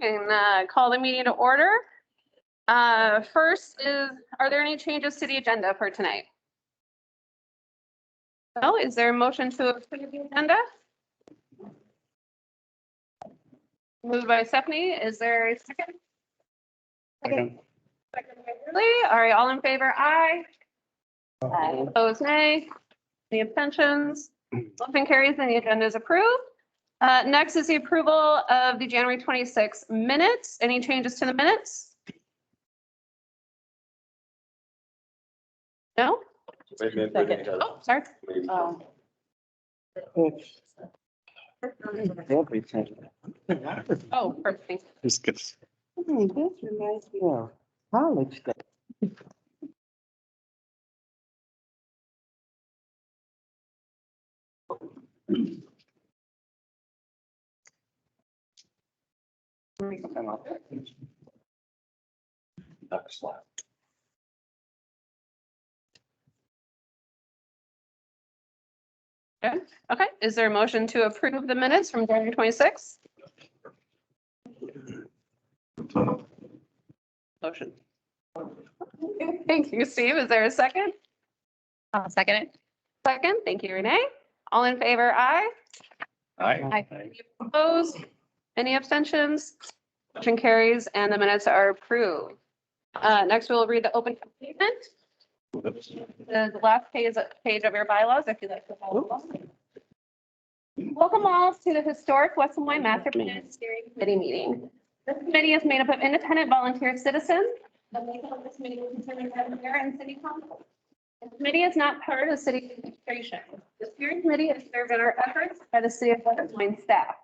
And call the meeting to order. First is, are there any changes to the agenda for tonight? No, is there a motion to approve the agenda? Moved by Stephanie, is there a second? Second. Second by Julie. All right, all in favor, aye. Aye. Opposed, nay. Any abstentions? Motion carries and the agenda is approved. Next is the approval of the January 26th minutes. Any changes to the minutes? No? Oh, sorry. Oh, perfect. Just good. This reminds me of college days. Okay, is there a motion to approve the minutes from January 26th? Motion. Thank you, Steve. Is there a second? I'll second it. Second, thank you, Renee. All in favor, aye. Aye. Any opposed? Any abstentions? Motion carries and the minutes are approved. Next, we'll read the open statement. The last page of your bylaws, if you'd like to follow along. Welcome all to the historic West Des Moines Master Plan Steering Committee meeting. This committee is made up of independent volunteer citizens. The makeup of this committee is determined by the mayor and city council. The committee is not part of the city administration. The steering committee is served in our efforts by the city of West Des Moines staff.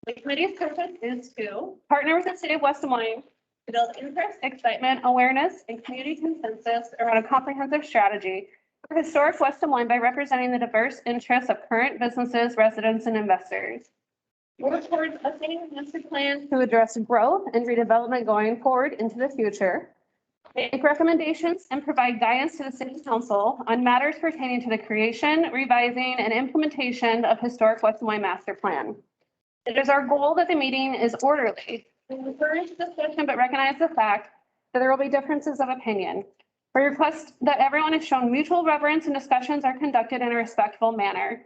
The committee's purpose is to partner with the city of West Des Moines to build interest, excitement, awareness, and community consensus around a comprehensive strategy for historic West Des Moines by representing the diverse interests of current businesses, residents, and investors. Work towards updating the master plan to address growth and redevelopment going forward into the future. Make recommendations and provide guidance to the city council on matters pertaining to the creation, revising, and implementation of historic West Des Moines master plan. It is our goal that the meeting is orderly. We encourage discussion, but recognize the fact that there will be differences of opinion. We request that everyone is shown mutual reverence and discussions are conducted in a respectful manner.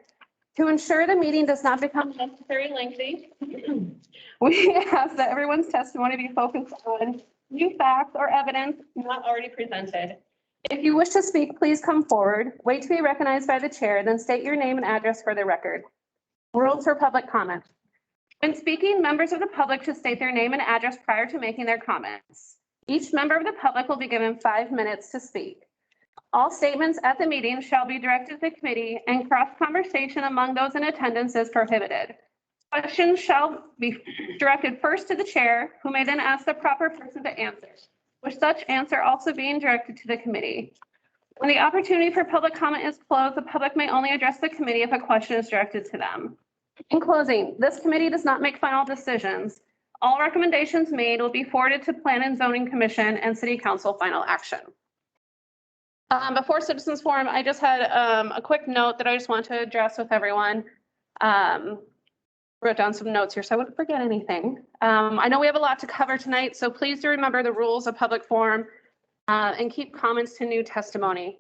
To ensure the meeting does not become unnecessarily lengthy, we ask that everyone's testimony be focused on new facts or evidence not already presented. If you wish to speak, please come forward, wait to be recognized by the chair, then state your name and address for the record. Rules for public comment. When speaking, members of the public should state their name and address prior to making their comments. Each member of the public will be given 5 minutes to speak. All statements at the meeting shall be directed to the committee, and cross-conversation among those in attendance is prohibited. Questions shall be directed first to the chair, who may then ask the proper person to answer, with such answer also being directed to the committee. When the opportunity for public comment is closed, the public may only address the committee if a question is directed to them. In closing, this committee does not make final decisions. All recommendations made will be forwarded to Plan and Zoning Commission and City Council final action. Before Citizens Forum, I just had a quick note that I just want to address with everyone. Wrote down some notes here so I wouldn't forget anything. I know we have a lot to cover tonight, so please do remember the rules of public forum and keep comments to new testimony.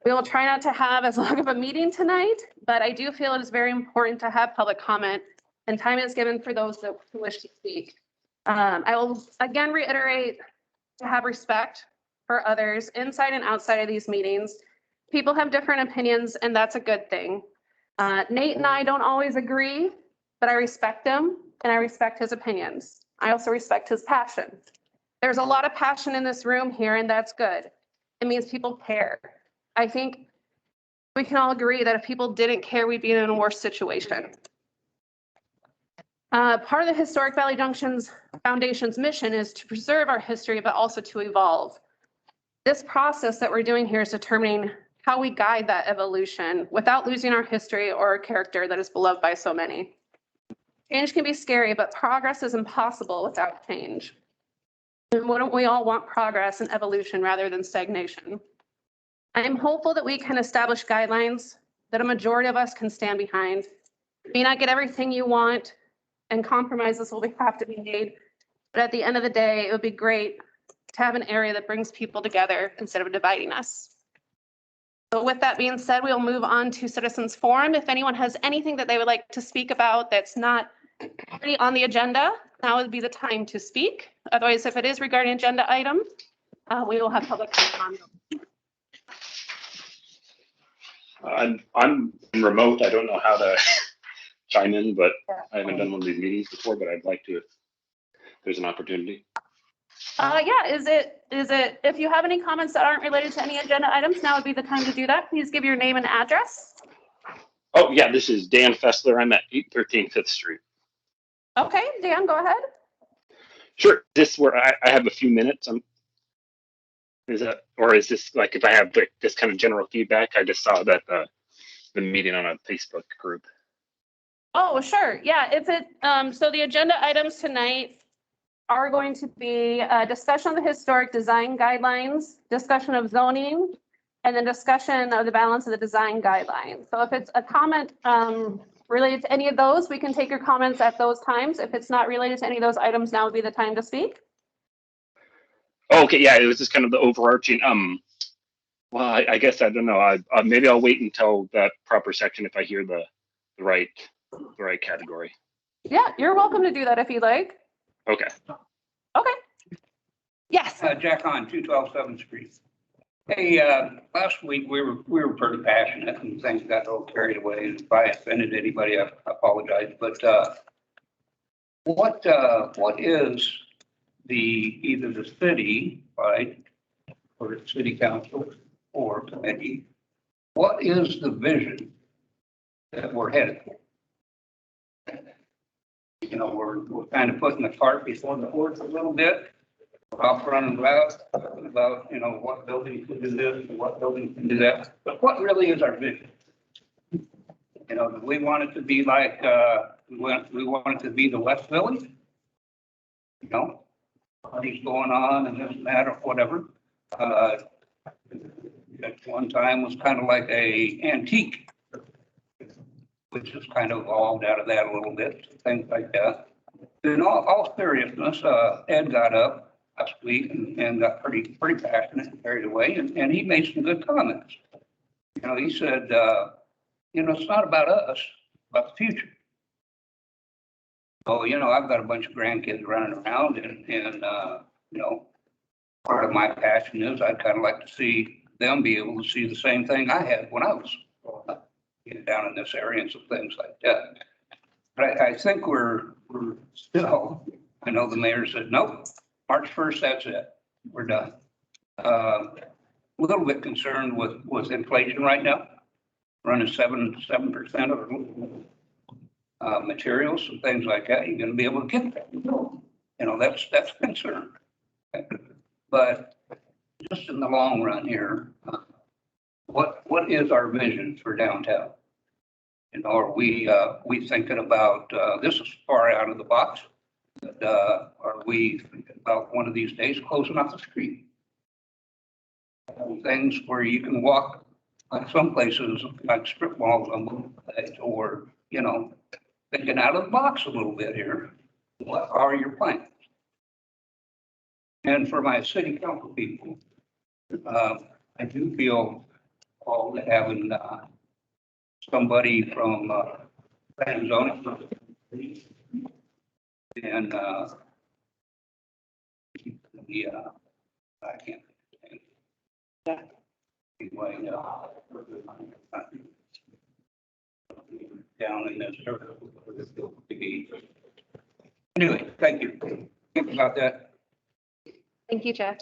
We will try not to have as long of a meeting tonight, but I do feel it is very important to have public comment and time is given for those that wish to speak. I will again reiterate to have respect for others inside and outside of these meetings. People have different opinions and that's a good thing. Nate and I don't always agree, but I respect him and I respect his opinions. I also respect his passion. There's a lot of passion in this room here and that's good. It means people care. I think we can all agree that if people didn't care, we'd be in a worse situation. Part of the Historic Valley Foundation's mission is to preserve our history, but also to evolve. This process that we're doing here is determining how we guide that evolution without losing our history or our character that is beloved by so many. Change can be scary, but progress is impossible without change. And wouldn't we all want progress and evolution rather than stagnation? I am hopeful that we can establish guidelines that a majority of us can stand behind. You may not get everything you want, and compromises will have to be made But at the end of the day, it would be great to have an area that brings people together instead of dividing us. So with that being said, we'll move on to citizens forum. If anyone has anything that they would like to speak about that's not already on the agenda, now would be the time to speak. Otherwise, if it is regarding agenda item, we will have public comment on. I'm remote. I don't know how to chime in, but I haven't done one of these meetings before, but I'd like to if there's an opportunity. Yeah, is it, if you have any comments that aren't related to any agenda items, now would be the time to do that. Please give your name and address. Oh, yeah, this is Dan Fessler. I'm at 813 5th Street. Okay, Dan, go ahead. Sure. This where I have a few minutes. Is that, or is this like if I have like this kind of general feedback? I just saw that the meeting on a Facebook group. Oh, sure. Yeah, if it, so the agenda items tonight are going to be a discussion of the historic design guidelines, discussion of zoning, and then discussion of the balance of the design guidelines. So if it's a comment related to any of those, we can take your comments at those times. If it's not related to any of those items, now would be the time to speak. Oh, okay, yeah, it was just kind of the overarching. Well, I guess I don't know. Maybe I'll wait until that proper section if I hear the right category. Yeah, you're welcome to do that if you'd like. Okay. Okay. Yes. Jack on 212 7th Street. Hey, last week we were pretty passionate and things got a little carried away. And if I offended anybody, I apologize. But what is either the city, right, or the city council or committee? What is the vision that we're headed for? You know, we're kind of putting the cart before the horse a little bit. We're off running about, you know, what building can do this and what building can do that. But what really is our vision? You know, do we want it to be like, we want it to be the West Village? You know, parties going on and this and that or whatever. At one time was kind of like a antique, which has kind of evolved out of that a little bit, things like that. In all seriousness, Ed got up last week and got pretty passionate and carried away, and he made some good comments. You know, he said, you know, it's not about us, it's about the future. So, you know, I've got a bunch of grandkids running around and you know, part of my passion is I'd kind of like to see them be able to see the same thing I had when I was growing up, down in this area and some things like that. But I think we're still, I know the mayor said, nope, March 1st, that's it. We're done. A little bit concerned with inflation right now, running 7% of materials and things like that. You're going to be able to get that. You know, that's a concern. But just in the long run here, what is our vision for downtown? You know, are we thinking about, this is far out of the box, but are we thinking about one of these days closing off the street? Things where you can walk, like some places, like strip malls or, you know, thinking out of the box a little bit here. What are your plans? And for my city council people, I do feel called to having somebody from planning zoning and I can't. Anyway, down in this area. Anyway, thank you. Think about that. Thank you, Jack.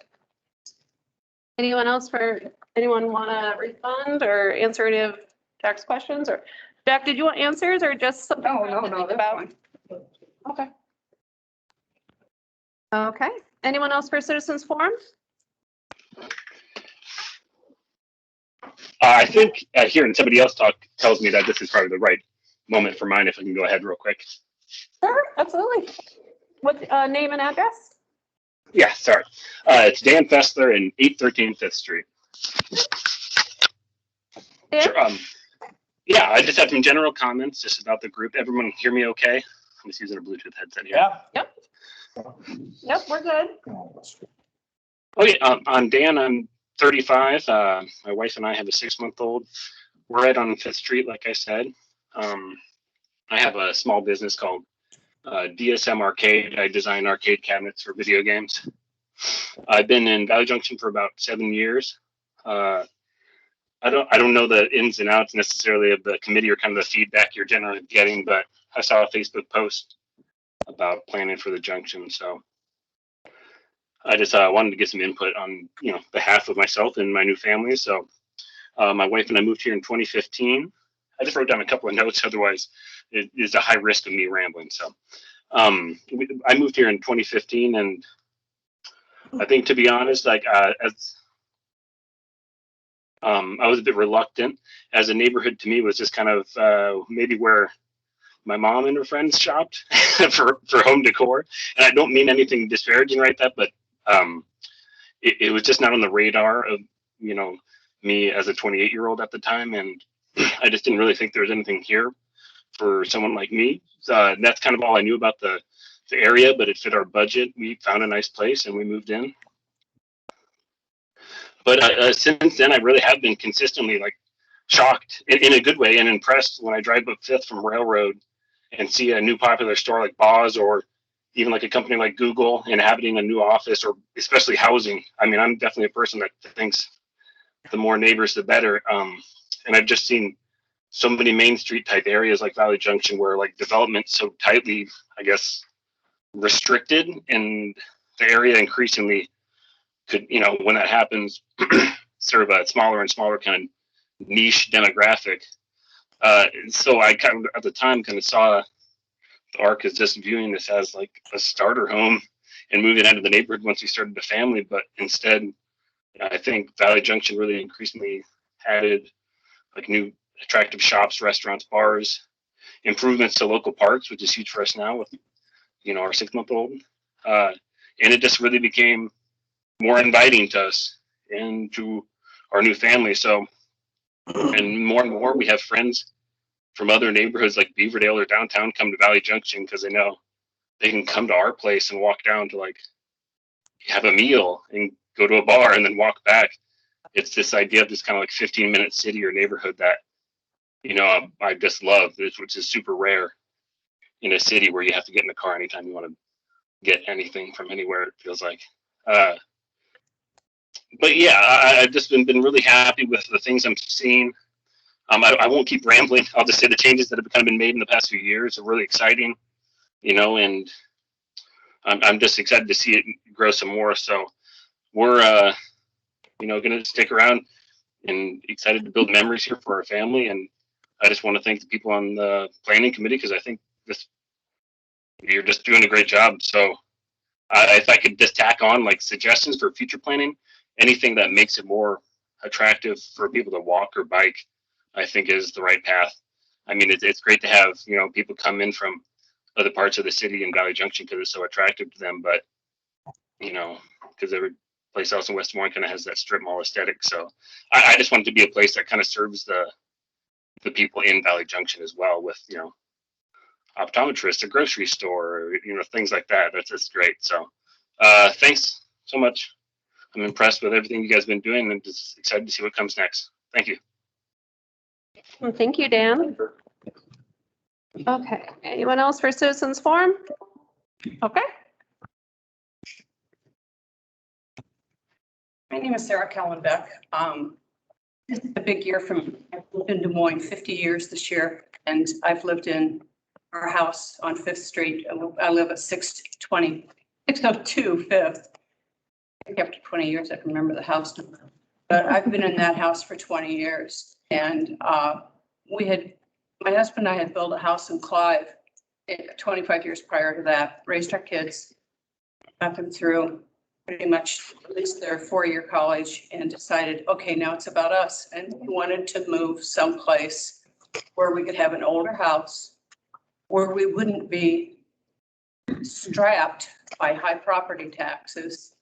Anyone want to respond or answer any of Jack's questions? Or Jack, did you want answers or just something? No, that's fine. Okay. Okay. Anyone else for citizens forum? I think hearing somebody else talk tells me that this is probably the right moment for mine. If I can go ahead real quick. Sure, absolutely. What name and address? Yeah, sorry. It's Dan Fessler in 813 5th Street. Dan? Sure. Yeah, I just have some general comments just about the group. Everyone hear me okay? I'm just using a Bluetooth headset here. Yeah. Yep. Yep, we're good. Okay, I'm Dan. I'm 35. My wife and I have a 6-month-old. We're right on 5th Street, like I said. I have a small business called DSM Arcade. I design arcade cabinets for video games. I've been in Valley Junction for about 7 years. I don't know the ins and outs necessarily of the committee or kind of the feedback you're generally getting, but I saw a Facebook post about planning for the junction, so I just wanted to get some input on behalf of myself and my new family. So my wife and I moved here in 2015. I just wrote down a couple of notes, otherwise it is a high risk of me rambling. So I moved here in 2015, and I think, to be honest, like I was a bit reluctant, as a neighborhood to me was just kind of maybe where my mom and her friends shopped for home decor. And I don't mean anything disparaging right that, but it was just not on the radar of, me as a 28-year-old at the time. And I just didn't really think there was anything here for someone like me. That's kind of all I knew about the area, but it fit our budget. We found a nice place and we moved in. But since then, I really have been consistently shocked in a good way and impressed when I drive up 5th from Railroad and see a new popular store like Boz, or even like a company like Google inhabiting a new office, or especially housing. I mean, I'm definitely a person that thinks the more neighbors, the better. And I've just seen so many Main Street type areas like Valley Junction where development's so tightly, I guess, restricted, and the area increasingly could, when that happens, serve a smaller and smaller kind of niche demographic. So I kind of, at the time, kind of saw the ARC as just viewing this as like a starter home and moving out of the neighborhood once we started the family. But instead, I think Valley Junction really increasingly added new attractive shops, restaurants, bars, improvements to local parks, which is huge for us now with, our 6-month-old. And it just really became more inviting to us and to our new family. So, and more, we have friends from other neighborhoods like Beaverdale or downtown come to Valley Junction because they know they can come to our place and walk down to have a meal and go to a bar and then walk back. It's this idea of this kind of 15-minute city or neighborhood that, I just love, which is super rare in a city where you have to get in a car anytime you want to get anything from anywhere, it feels like. But yeah, I've just been really happy with the things I'm seeing. I won't keep rambling. I'll just say the changes that have kind of been made in the past few years are really exciting, and I'm just excited to see it grow some more. So we're, going to stick around and excited to build memories here for our family. And I just want to thank the people on the planning committee, because I think you're just doing a great job. So if I could just tack on suggestions for future planning, anything that makes it more attractive for people to walk or bike, I think is the right path. I mean, it's great to have, people come in from other parts of the city in Valley Junction because it's so attractive to them. But, because every place else in West Des Moines kind of has that strip mall aesthetic. So I just want it to be a place that kind of serves the people in Valley Junction as well, with, optometrists, a grocery store, things like that. That's just great. So thanks so much. I'm impressed with everything you guys have been doing, and just excited to see what comes next. Thank you. Well, thank you, Dan. Okay, anyone else for citizens forum? Okay. My name is Sarah Kellenbeck. This is a big year for me. I've lived in Des Moines 50 years this year, and I've lived in our house on 5th Street. I live at 602 5th. I think after 20 years, I can remember the house number. But I've been in that house for 20 years. And my husband and I had built a house in Clive 25 years prior to that, raised our kids, got them through pretty much at least their 4-year college, and decided, okay, now it's about us. And we wanted to move someplace where we could have an older house, where we wouldn't be strapped by high property taxes,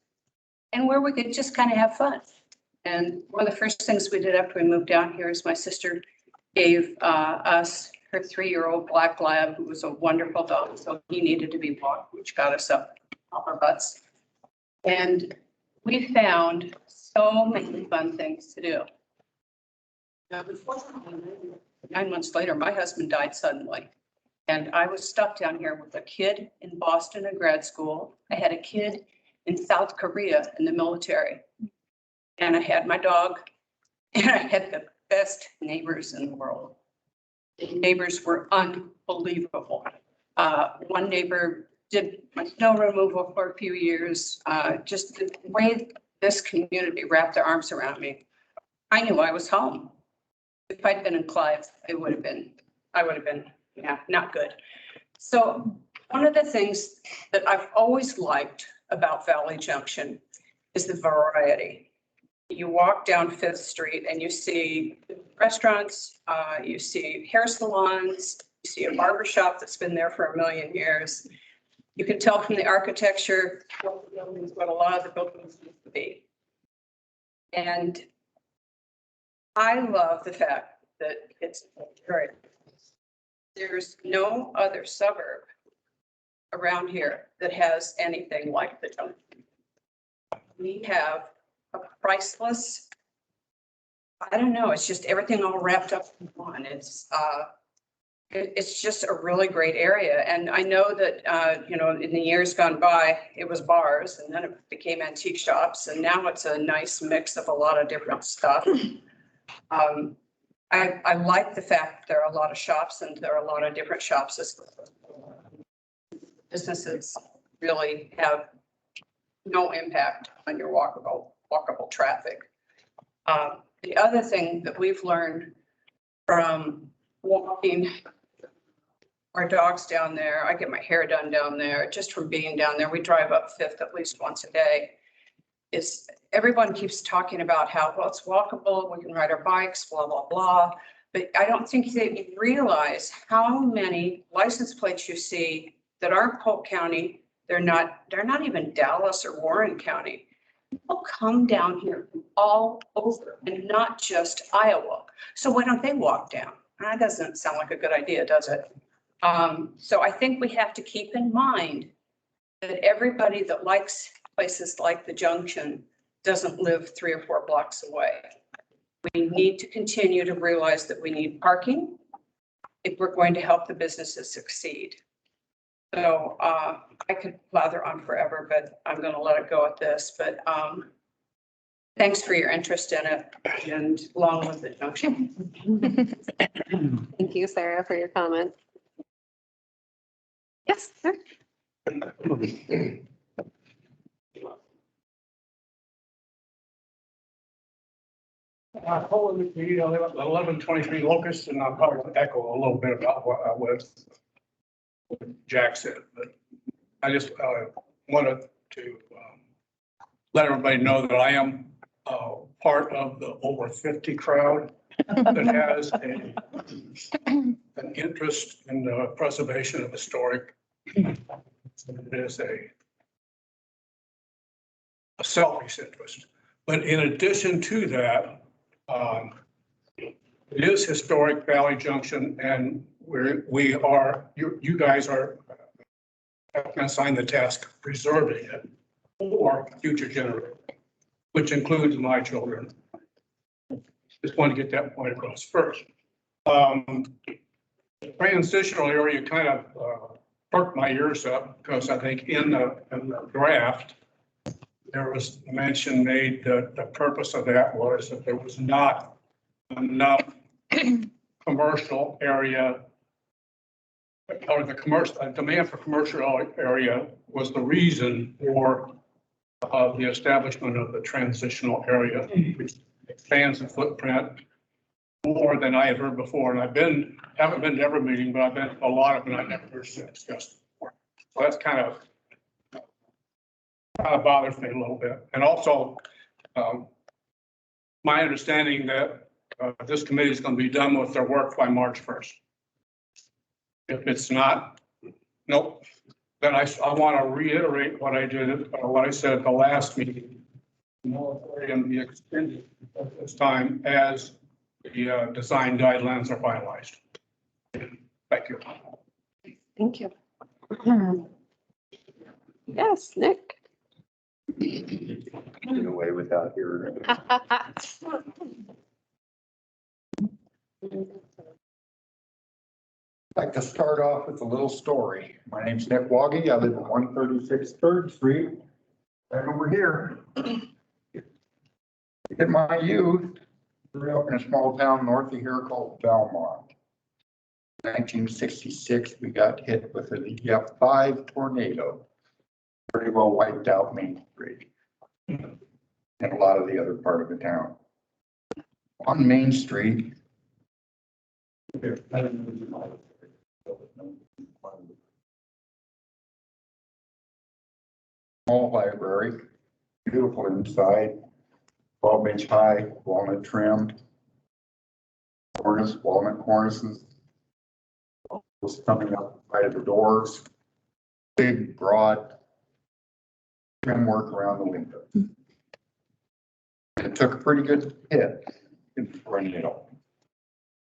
and where we could just kind of have fun. And one of the first things we did after we moved down here is my sister gave us her 3-year-old black lab, who was a wonderful dog. So he needed to be walked, which got us up off our butts. And we found so many fun things to do. Now, unfortunately, 9 months later, my husband died suddenly. And I was stuck down here with a kid in Boston in grad school. I had a kid in South Korea in the military. And I had my dog, and I had the best neighbors in the world. The neighbors were unbelievable. One neighbor did my snow removal for a few years. Just the way this community wrapped their arms around me. I knew I was home. If I'd been in Clive, I would have been, yeah, not good. So one of the things that I've always liked about Valley Junction is the variety. You walk down Fifth Street and you see restaurants, you see hair salons, you see a barber shop that's been there for a million years. You can tell from the architecture what a lot of the buildings used to be. And I love the fact that it's great. There's no other suburb around here that has anything like the Junction. We have a priceless, I don't know, it's just everything all wrapped up in one. It's just a really great area. And I know that, you know, in the years gone by, it was bars and then it became antique shops. And now it's a nice mix of a lot of different stuff. I like the fact that there are a lot of shops and there are a lot of different shops. Businesses really have no impact on your walkable traffic. The other thing that we've learned from walking our dogs down there, I get my hair done down there, just from being down there. We drive up Fifth at least once a day. Is everyone keeps talking about how, well, it's walkable, we can ride our bikes, blah, blah, blah. But I don't think that you realize how many license plates you see that aren't Polk County. They're not even Dallas or Warren County. People come down here from all over and not just Iowa. So why don't they walk down? That doesn't sound like a good idea, does it? So I think we have to keep in mind that everybody that likes places like the Junction doesn't live 3 or 4 blocks away. We need to continue to realize that we need parking if we're going to help the businesses succeed. So I could blather on forever, but I'm going to let it go at this. But thanks for your interest in it, and long live the Junction. Thank you, Sarah, for your comment. Yes, sir. Pullman Factory, I live at 1123 Locust, and I'll probably echo a little bit about what Jack said, but I just wanted to let everybody know that I am part of the over 50 crowd that has an interest in the preservation of historic. It is a selfish interest, but in addition to that, it is historic Valley Junction, and you guys are assigned the task of preserving it for future generations, which includes my children. Just want to get that point across first. Transitional area kind of perked my ears up because I think in the draft, there was mention made that the purpose of that was that there was not enough commercial area, or the commercial demand for commercial area was the reason for the establishment of the transitional area, which expands the footprint more than I had heard before. And haven't been to every meeting, but I've been to a lot of them, and I never heard it discussed before. So that's kind of bothers me a little bit. And also, my understanding that this committee is going to be done with their work by March 1st. If it's not, nope. Then I want to reiterate what I said at the last meeting. The moratorium be extended at this time as the design guidelines are finalized. Thank you. Thank you. Yes, Nick. Get away without hearing it. I'd like to start off with a little story. My name's Nick Woggy. I live at 136 3rd Street, right over here. In my youth, grew up in a small town north of here called Belmont. 1966, we got hit with an EF5 tornado. Pretty well wiped out Main Street and a lot of the other part of the town. On Main Street, small library, beautiful inside, 12-inch high, walnut trimmed, cornice, walnut cornices. Was coming up right at the doors, big, broad trim work around the window. It took a pretty good hit in the tornado.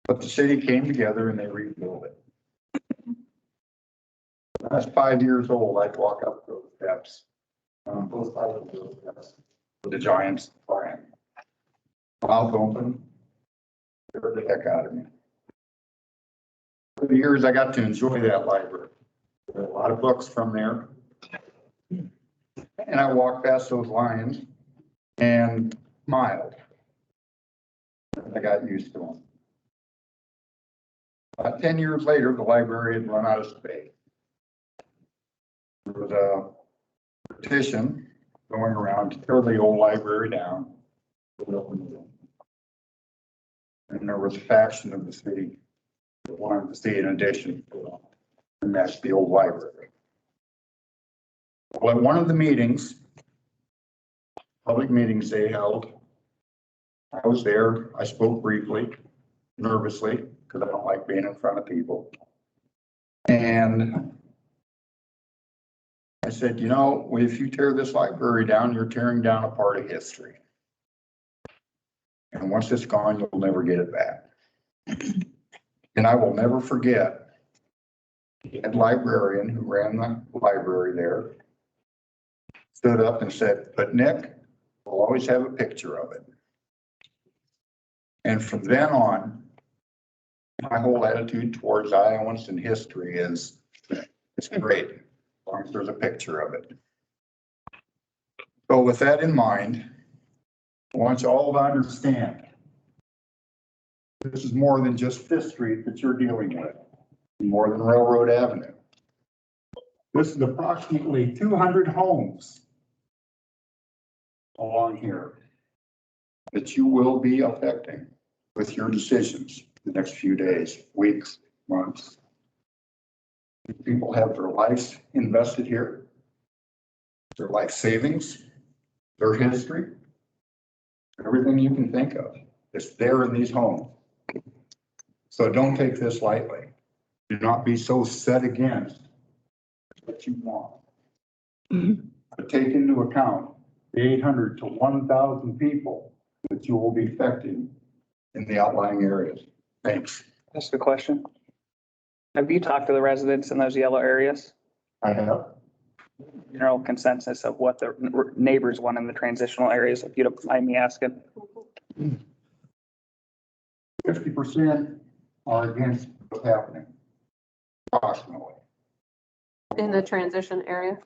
But the city came together and they rebuilt it. When I was 5 years old, I'd walk up those steps, both sides of those steps, with the Giants flying. Mouth open, scared the heck out of me. For the years, I got to enjoy that library. There were a lot of books from there. And I walked past those lions and smiled. I got used to them. About 10 years later, the library had run out of space. There was a petition going around to tear the old library down. And there was a faction of the city that wanted to see an addition, and that's the old library. Well, at one of the meetings, public meetings they held, I was there. I spoke briefly, nervously, because I don't like being in front of people. And I said, you know, if you tear this library down, you're tearing down a part of history. And once it's gone, you'll never get it back. And I will never forget the head librarian who ran the library there stood up and said, but Nick, we'll always have a picture of it. And from then on, my whole attitude towards Iowans and history is it's great, as long as there's a picture of it. So with that in mind, I want you all to understand this is more than just Fifth Street that you're dealing with, more than Railroad Avenue. This is approximately 200 homes along here that you will be affecting with your decisions the next few days, weeks, months. People have their lives invested here, their life savings, their history, everything you can think of is there in these homes. So don't take this lightly. Do not be so set against what you want. But take into account the 800 to 1,000 people that you will be affecting in the outlying areas. Thanks. Just a question. Have you talked to the residents in those yellow areas? I have. General consensus of what the neighbors want in the transitional areas, if you don't mind me asking? 50% are against what's happening. Approximately. In the transition area,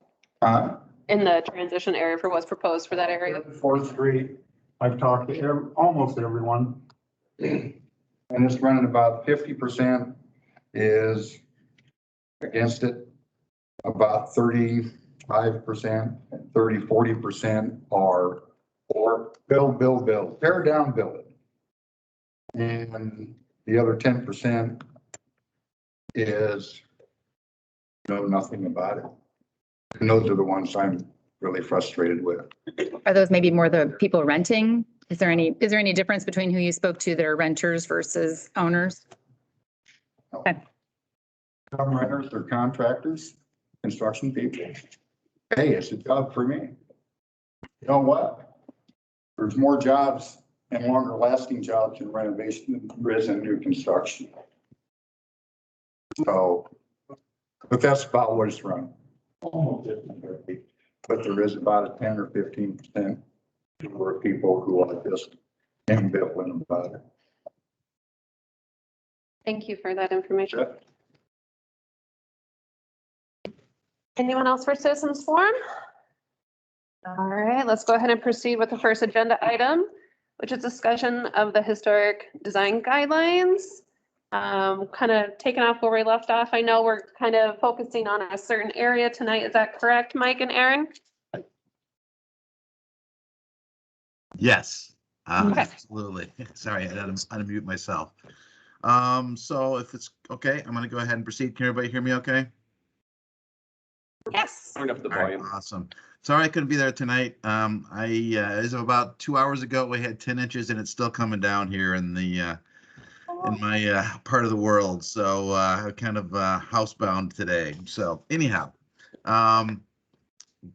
in the transition area for what's proposed for that area. 4th Street, I've talked to almost everyone. And it's running about 50% is against it. About 35%, 40% are for build, tear down, build it. And the other 10% is know nothing about it. And those are the ones I'm really frustrated with. Are those maybe more the people renting? Is there any difference between who you spoke to that are renters versus owners? Okay. Some renters are contractors, construction people. Hey, it's a job for me. You know what? There's more jobs and longer lasting jobs in renovation than there is in new construction. So, but that's about what it's run. Almost 50-50. But there is about a 10 or 15% number of people who are just ambivalent about it. Thank you for that information. Anyone else for citizens forum? All right, let's go ahead and proceed with the first agenda item, which is discussion of the historic design guidelines. Kind of taking off where we left off. I know we're kind of focusing on a certain area tonight. Is that correct, Mike and Aaron? Yes, Okay. absolutely. Sorry, I had to unmute myself. So if it's okay, I'm going to go ahead and proceed. Can everybody hear me okay? Yes. Turn up the All right, volume. awesome. Sorry I couldn't be there tonight. As of about 2 hours ago, we had 10 inches and it's still coming down here in my part of the world. So kind of housebound today. So anyhow,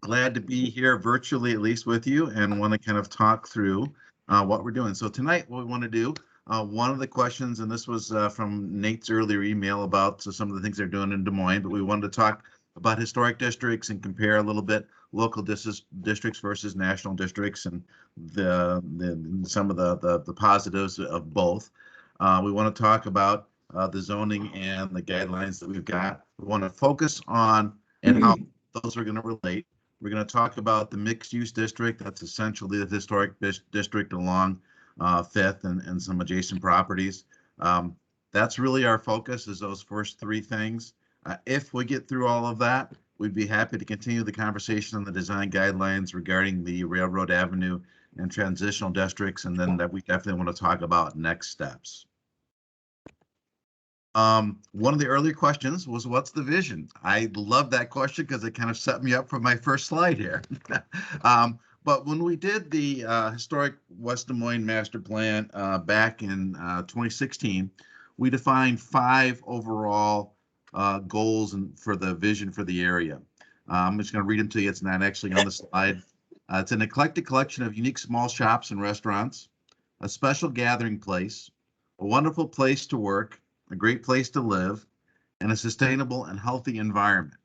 glad to be here virtually, at least with you, and want to kind of talk through what we're doing. So tonight, what we want to do, one of the questions, and this was from Nate's earlier email about some of the things they're doing in Des Moines, but we wanted to talk about historic districts and compare a little bit local districts versus national districts and some of the positives of both. We want to talk about the zoning and the guidelines that we've got. We want to focus on and how those are going to relate. We're going to talk about the mixed-use district. That's essentially the historic district along Fifth and some adjacent properties. That's really our focus, is those first three things. If we get through all of that, we'd be happy to continue the conversation on the design guidelines regarding the Railroad Avenue and transitional districts, and then that we definitely want to talk about next steps. One of the earlier questions was, what's the vision? I love that question because it kind of set me up for my first slide here. But when we did the historic West Des Moines master plan back in 2016, we defined 5 overall goals for the vision for the area. I'm just going to read them to you. It's not actually on the slide. It's an eclectic collection of unique small shops and restaurants, a special gathering place, a wonderful place to work, a great place to live, and a sustainable and healthy environment.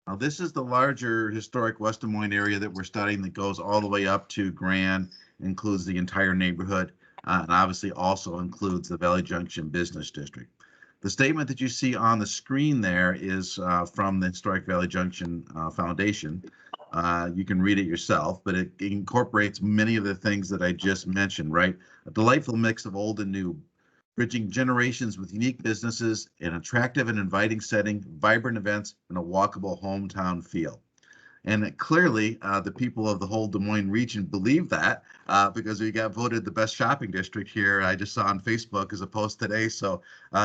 Now, this is the larger historic West Des Moines area that we're studying that goes all the way up to Grand, includes the entire neighborhood, and obviously also includes the Valley Junction Business District. The statement that you see on the screen there is from the Historic Valley Junction Foundation. You can read it yourself, but it incorporates many of the things that I just mentioned, right? A delightful mix of old and new, bridging generations with unique businesses, an attractive and inviting setting, vibrant events, and a walkable hometown feel. And clearly, the people of the whole Des Moines region believe that because we got voted the best shopping district here. I just saw on Facebook as a post today. So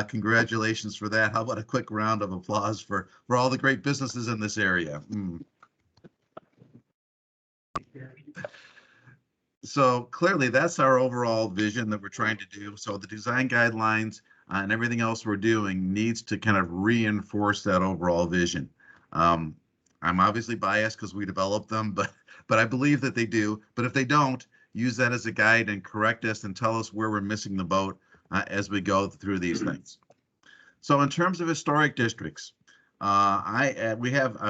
congratulations for that. How about a quick round of applause for all the great businesses in this area? So clearly, that's our overall vision that we're trying to do. So the design guidelines and everything else we're doing needs to kind of reinforce that overall vision. I'm obviously biased because we developed them, but I believe that they do. But if they don't, use that as a guide and correct us and tell us where we're missing the boat as we go through these things. So in terms of historic districts, I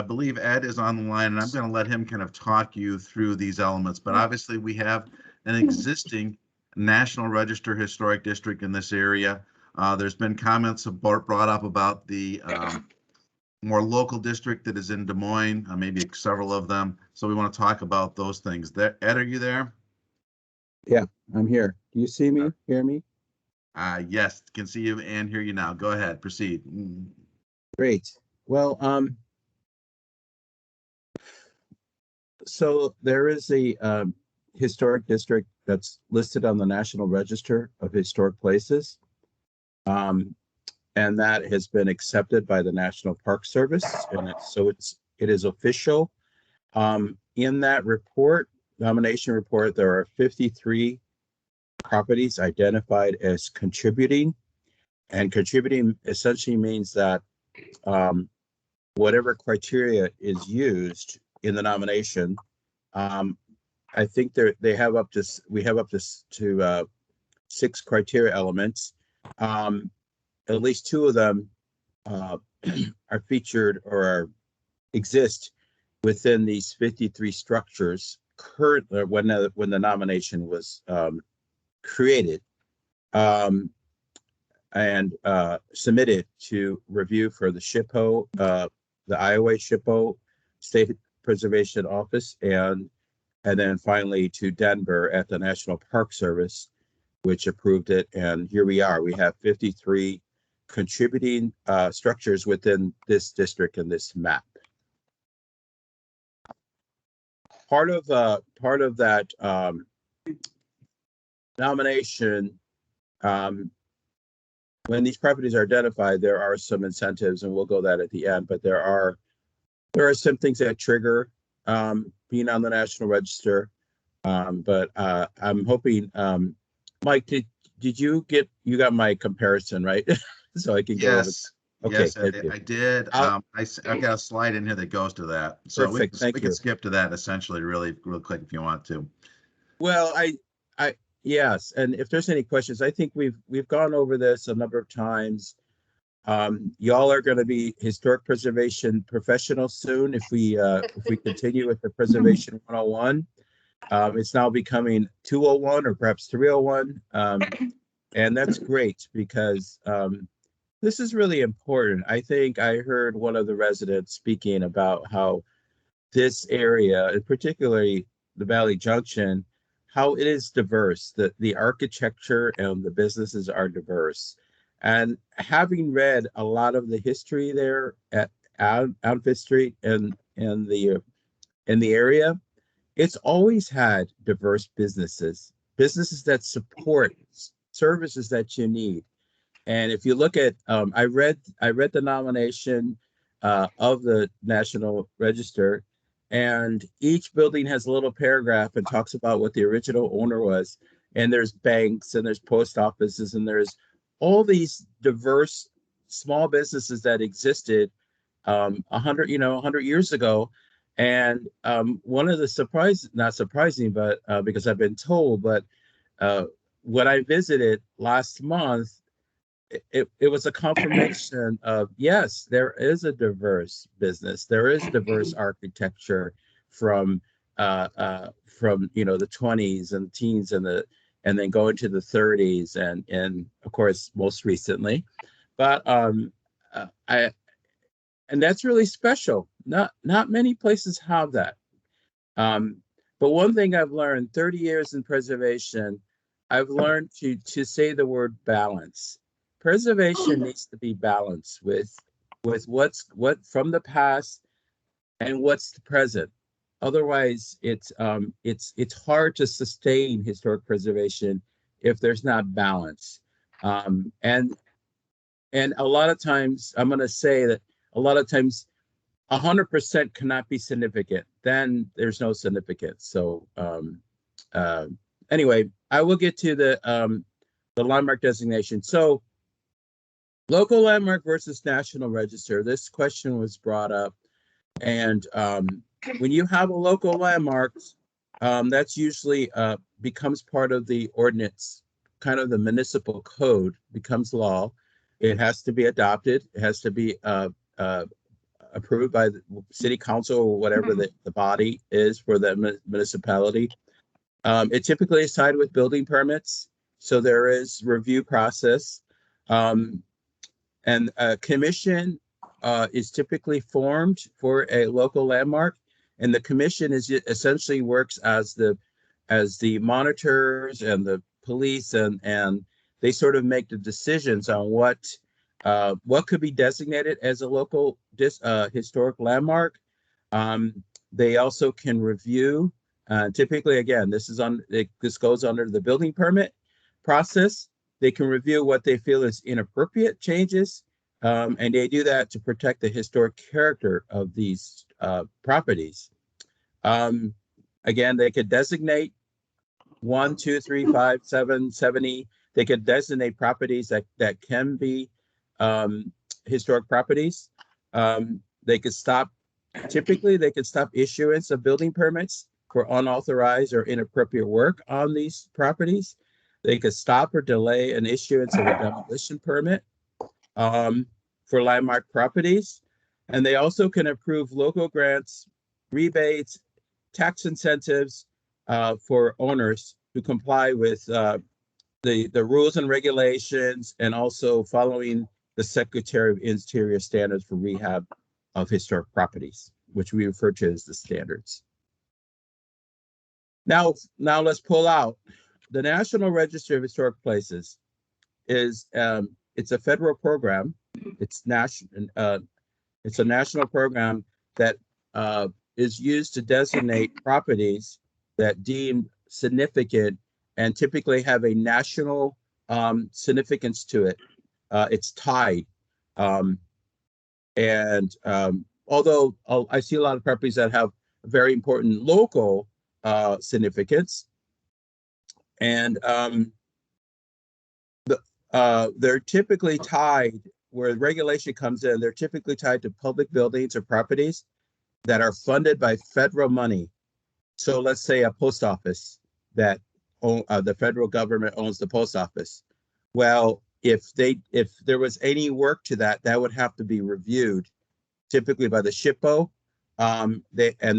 believe Ed is on the line, and I'm going to let him kind of talk you through these elements. But obviously, we have an existing National Register historic district in this area. There's been comments brought up about the more local district that is in Des Moines, maybe several of them. So we want to talk about those things. Ed, are you there? Yeah, I'm here. Do you see me, hear me? Yes, can see you and hear you now. Go ahead, proceed. Great. Well, so there is a historic district that's listed on the National Register of Historic Places. And that has been accepted by the National Park Service, and it is official. In that report, nomination report, there are 53 properties identified as contributing, and contributing essentially means that whatever criteria is used in the nomination, I think we have up to 6 criteria elements. At least 2 of them are featured or exist within these 53 structures currently when the nomination was created and submitted to review for the SHPO, the Iowa SHPO State Preservation Office, and then finally to Denver at the National Park Service, which approved it. And here we are. We have 53 contributing structures within this district and this map. Part of that nomination, when these properties are identified, there are some incentives, and we'll go that at the end. But there are some things that trigger being on the National Register. But I'm hoping, Mike, did you got my comparison right? So I can go over. Yes. Okay, Yes, thank you. I did. I've got a slide in here that goes to that. So Perfect, thank we can you. skip to that essentially real quick if you want to. Well, yes, and if there's any questions, I think we've gone over this a number of times. Y'all are going to be historic preservation professionals soon if we continue with the Preservation 101. It's now becoming 201 or perhaps 301, and that's great because this is really important. I think I heard one of the residents speaking about how this area, and particularly the Valley Junction, how it is diverse. The architecture and the businesses are diverse. And having read a lot of the history there on Fifth Street and in the area, it's always had diverse businesses that support services that you need. And if you look at, I read the nomination of the National Register, and each building has a little paragraph and talks about what the original owner was. And there's banks and there's post offices and there's all these diverse small businesses that existed 100 years ago. And one of the not surprising, but because I've been told, but when I visited last month, it was a confirmation of, yes, there is a diverse business. There is diverse architecture from the 20s and teens and then going to the 30s and of course most recently. But and that's really special. Not many places have that. But one thing I've learned 30 years in preservation, I've learned to say the word balance. Preservation needs to be balanced with what from the past and what's the present. Otherwise, it's hard to sustain historic preservation if there's not balance. And a lot of times, I'm going to say that a lot of times 100% cannot be significant. Then there's no significance. So anyway, I will get to the landmark designation. So local landmark versus National Register. This question was brought up. And when you have a local landmark, that's usually becomes part of the ordinance, kind of the municipal code becomes law. It has to be adopted. It has to be approved by the city council or whatever the body is for the municipality. It typically is tied with building permits. So there is review process. And a commission is typically formed for a local landmark, and the commission essentially works as the monitors and the police, and they sort of make the decisions on what could be designated as a local historic landmark. They also can review. Typically, again, this goes under the building permit process. They can review what they feel is inappropriate changes, and they do that to protect the historic character of these properties. Again, they could designate 1, 2, 3, 5, 7, 70. They could designate properties that can be historic properties. They could stop. Typically, they could stop issuance of building permits for unauthorized or inappropriate work on these properties. They could stop or delay an issuance of a demolition permit for landmark properties. And they also can approve local grants rebates, tax incentives for owners who comply with the rules and regulations, and also following the Secretary of Interior standards for rehab of historic properties, which we refer to as the standards. Now let's pull out. The National Register of Historic Places is it's a federal program. It's a national program that is used to designate properties that deem significant and typically have a national significance to it. It's tied. Although I see a lot of properties that have very important local significance, and they're typically tied, where regulation comes in, they're typically tied to public buildings or properties that are funded by federal money. So let's say a post office that the federal government owns the post office. Well, if there was any work to that, that would have to be reviewed, typically by the SHPO, and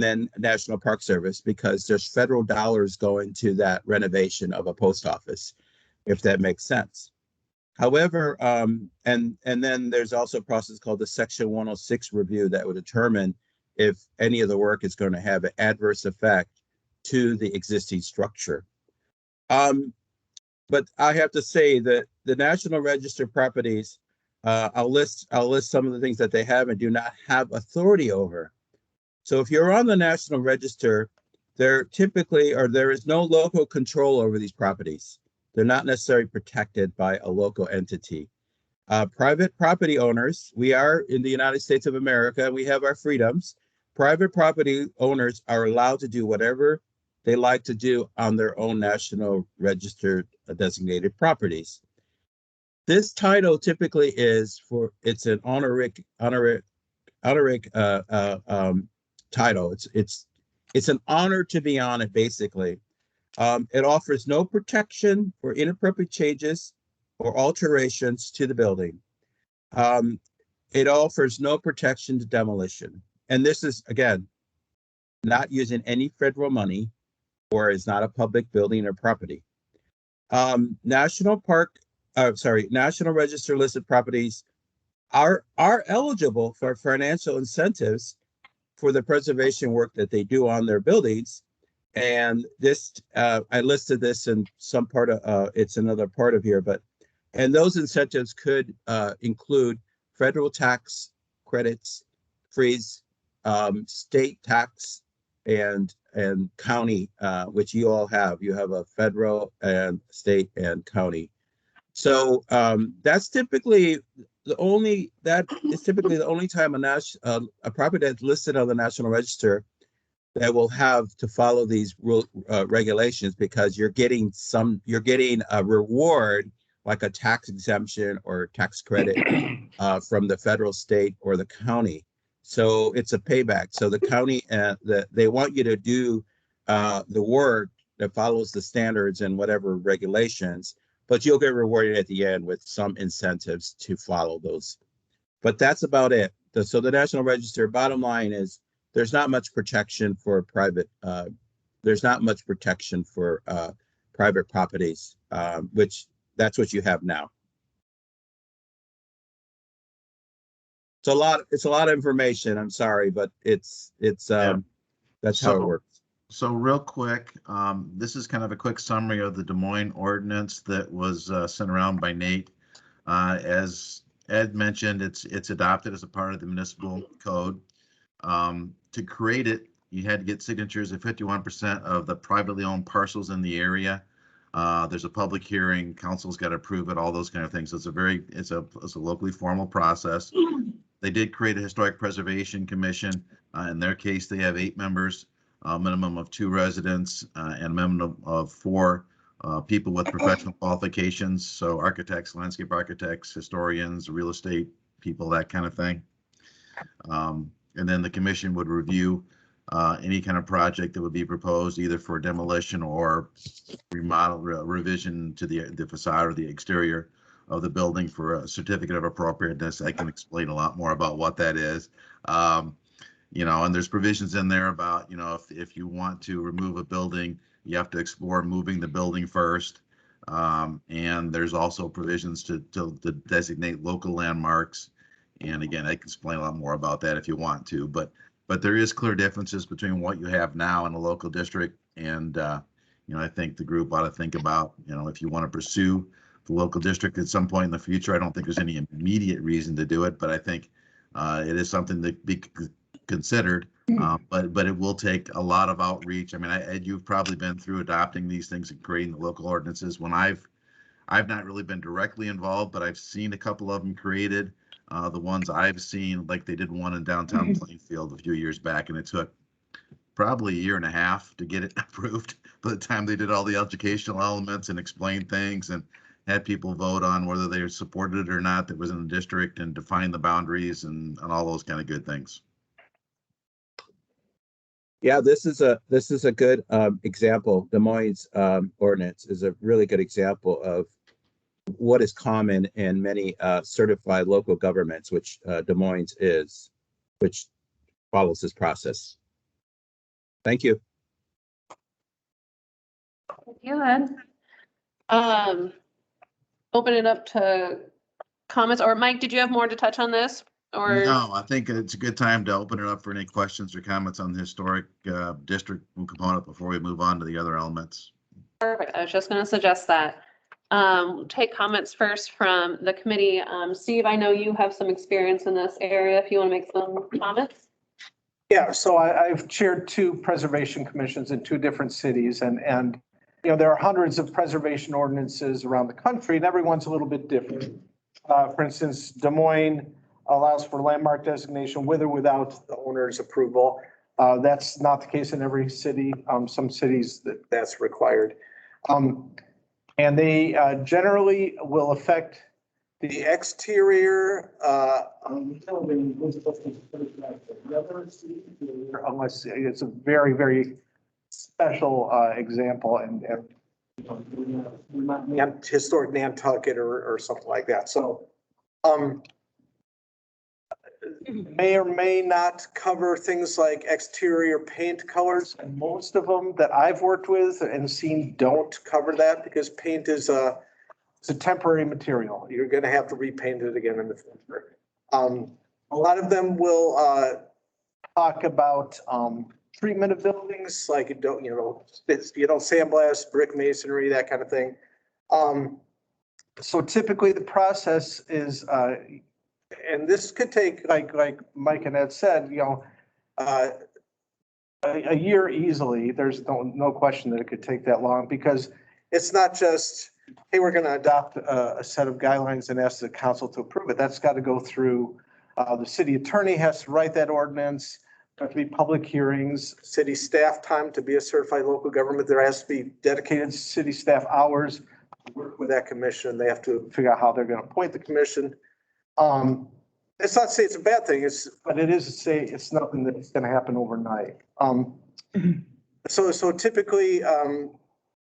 then National Park Service, because there's federal dollars going to that renovation of a post office, if that makes sense. However, and then there's also a process called the Section 106 review that would determine if any of the work is going to have an adverse effect to the existing structure. But I have to say that the National Register properties, I'll list some of the things that they have and do not have authority over. So if you're on the National Register, there is no local control over these properties. They're not necessarily protected by a local entity. Private property owners, we are in the United States of America, we have our freedoms. Private property owners are allowed to do whatever they like to do on their own National Register designated properties. This title typically it's an honorific title. It's an honor to be on it, basically. It offers no protection for inappropriate changes or alterations to the building. It offers no protection to demolition. And this is, again, not using any federal money, or is not a public building or property. National Register listed properties are eligible for financial incentives for the preservation work that they do on their buildings. And this, I listed this in some part of, it's another part of here, and those incentives could include federal tax credits, freeze, state tax, and county, which you all have. You have a federal and state and county. So that's typically the only time a property that's listed on the National Register that will have to follow these regulations, because you're getting a reward, like a tax exemption or tax credit from the federal, state, or the county. So it's a payback. So the county, they want you to do the work that follows the standards and whatever regulations, but you'll get rewarded at the end with some incentives to follow those. But that's about it. So the National Register, bottom line is, there's not much protection for private. There's not much protection for private properties, which that's what you have now. It's a lot of information. I'm sorry, but that's how it works. So real quick, this is kind of a quick summary of the Des Moines ordinance that was sent around by Nate. As Ed mentioned, it's adopted as a part of the municipal code. To create it, you had to get signatures of 51% of the privately owned parcels in the area. There's a public hearing, council's got to approve it, all those kind of things. So it's a locally formal process. They did create a historic preservation commission. In their case, they have 8 members, a minimum of 2 residents, and a minimum of 4 people with professional qualifications. So architects, landscape architects, historians, real estate people, that kind of thing. And then the commission would review any kind of project that would be proposed, either for demolition or remodel, revision to the facade or the exterior of the building for a certificate of appropriateness. I can explain a lot more about what that is. you know, and there's provisions in there about, you know, if you want to remove a building, you have to explore moving the building first. And there's also provisions to designate local landmarks. And again, I can explain a lot more about that if you want to, but there is clear differences between what you have now in a local district. And, you know, I think the group ought to think about, you know, if you want to pursue the local district at some point in the future. I don't think there's any immediate reason to do it, but I think it is something that be considered. But it will take a lot of outreach. I mean, Ed, you've probably been through adopting these things and creating the local ordinances. When I've not really been directly involved, but I've seen a couple of them created. The ones I've seen, like they did one in downtown Plainfield a few years back, and it took probably a year and a half to get it approved. By the time they did all the educational elements and explained things and had people vote on whether they supported it or not that was in the district and define the boundaries and all those kind of good things. Yeah, this is a good example. Des Moines ordinance is a really good example of what is common in many certified local governments, which Des Moines is, which follows this process. Thank you. Thank you, Ed. Open it up to comments, or Mike, did you have more to touch on this? Or no, I think it's a good time to open it up for any questions or comments on the historic district component before we move on to the other elements. Perfect. I was just going to suggest that. Take comments first from the committee. Steve, I know you have some experience in this area. If you want to make some comments. Yeah, so I've chaired 2 preservation commissions in 2 different cities, and you know, there are hundreds of preservation ordinances around the country, and everyone's a little bit different. For instance, Des Moines allows for landmark designation with or without the owner's approval. That's not the case in every city. Some cities that's required. And they generally will affect the exterior unless it's a very, very special example, and not historic Nantucket or something like that. So may or may not cover things like exterior paint colors, and most of them that I've worked with and seen don't cover that because paint is it's a temporary material. You're going to have to repaint it again in the future. A lot of them will talk about treatment of buildings, like you don't sandblast, brick masonry, that kind of thing. So typically the process is, and this could take, like Mike and Ed said, you know, a year easily. There's no question that it could take that long, because it's not just, hey, we're going to adopt a set of guidelines and ask the council to approve it. That's got to go through, the city attorney has to write that ordinance. There have to be public hearings, city staff time to be a certified local government. There has to be dedicated city staff hours to work with that commission. They have to figure out how they're going to appoint the commission. It's not to say it's a bad thing, but it is to say it's nothing that's going to happen overnight. So typically,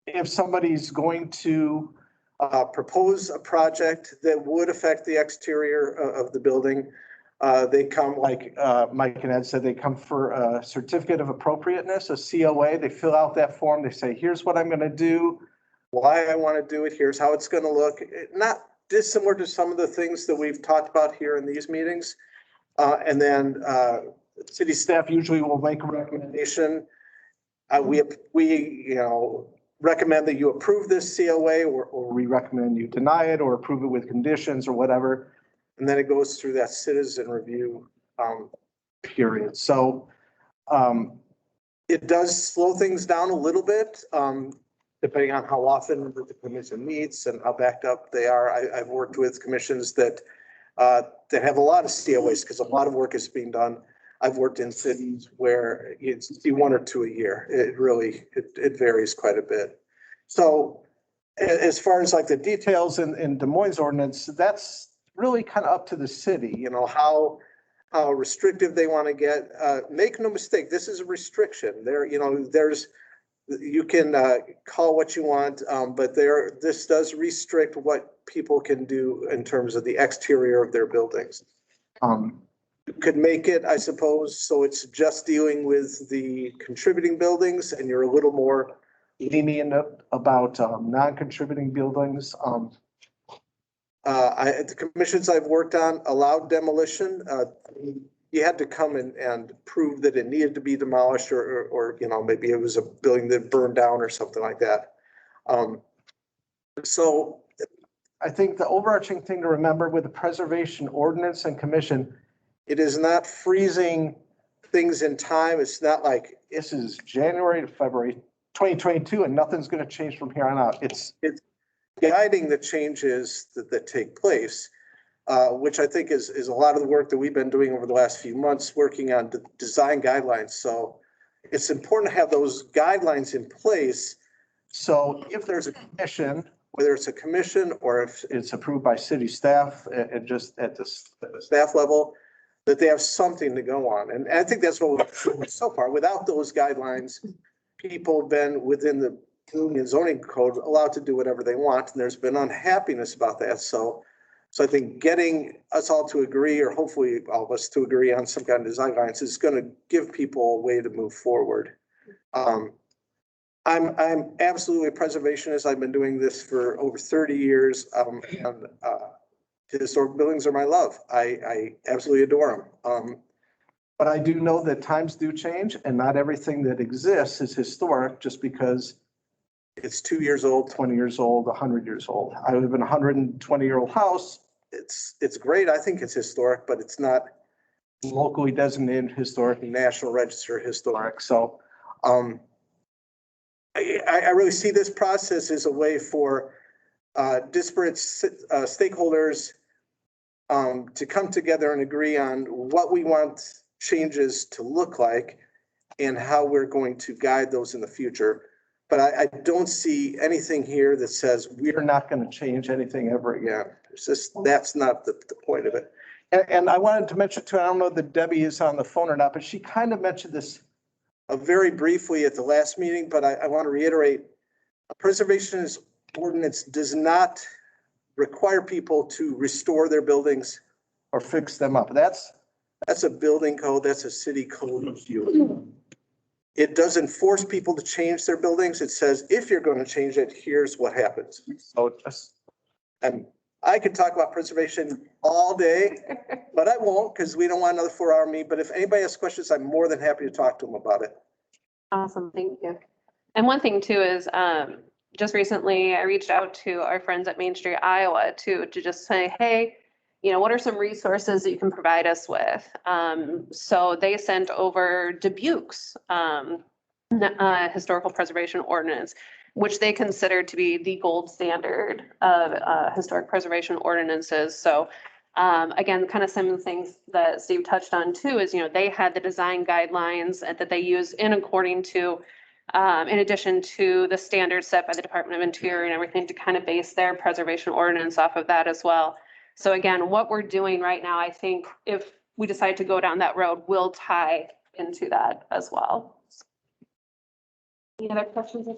if somebody's going to propose a project that would affect the exterior of the building, they come, like Mike and Ed said, they come for a certificate of appropriateness, a COA. They fill out that form. They say, here's what I'm going to do, why I want to do it, here's how it's going to look. Not dissimilar to some of the things that we've talked about here in these meetings. And then city staff usually will make a recommendation. We recommend that you approve this COA, or we recommend you deny it or approve it with conditions or whatever. And then it goes through that citizen review period. So it does slow things down a little bit, depending on how often the commission meets and how backed up they are. I've worked with commissions that have a lot of COAs because a lot of work is being done. I've worked in cities where it's 1 or 2 a year. It varies quite a bit. So as far as like the details in Des Moines ordinance, that's really kind of up to the city, you know, how restrictive they want to get. Make no mistake, this is a restriction. You can call what you want, but this does restrict what people can do in terms of the exterior of their buildings. could make it, I suppose, so it's just dealing with the contributing buildings and you're a little more lenient about non-contributing buildings. The commissions I've worked on allowed demolition. You had to come and prove that it needed to be demolished or, you know, maybe it was a building that burned down or something like that. So I think the overarching thing to remember with the preservation ordinance and commission, it is not freezing things in time. It's not like this is January to February 2022 and nothing's going to change from here on out. It's guiding the changes that take place, which I think is a lot of the work that we've been doing over the last few months, working on the design guidelines. So it's important to have those guidelines in place. So if there's a commission, whether it's a commission or if it's approved by city staff and just at the staff level, that they have something to go on. And I think that's what we've done so far. Without those guidelines, people have been within the zoning code allowed to do whatever they want. And there's been unhappiness about that. So I think getting us all to agree, or hopefully all of us to agree on some kind of design guidelines, is going to give people a way to move forward. I'm absolutely a preservationist. I've been doing this for over 30 years. And historic buildings are my love. I absolutely adore them. But I do know that times do change and not everything that exists is historic just because it's 2 years old, 20 years old, 100 years old. I live in a 120-year-old house. It's great. I think it's historic, but it's not locally designated historic and National Register historic. So I really see this process as a way for disparate stakeholders to come together and agree on what we want changes to look like and how we're going to guide those in the future. But I don't see anything here that says we're not going to change anything ever again. It's just, that's not the point of it. And I wanted to mention too, I don't know that Debbie is on the phone or not, but she kind of mentioned this very briefly at the last meeting, but I want to reiterate, a preservationist ordinance does not require people to restore their buildings or fix them up. That's a building code, that's a city code issue. It doesn't force people to change their buildings. It says, if you're going to change it, here's what happens. So just, and I could talk about preservation all day, but I won't because we don't want another 4-hour meeting. But if anybody has questions, I'm more than happy to talk to them about it. Awesome, thank you. And one thing too is just recently I reached out to our friends at Main Street, Iowa to just say, hey, you know, what are some resources that you can provide us with? So they sent over Dubuque's historical preservation ordinance, which they consider to be the gold standard of historic preservation ordinances. So again, kind of some of the things that Steve touched on too is, you know, they had the design guidelines that they use in according to, in addition to the standards set by the Department of Interior and everything, to kind of base their preservation ordinance off of that as well. So again, what we're doing right now, I think if we decide to go down that road, will tie into that as well. Any other questions?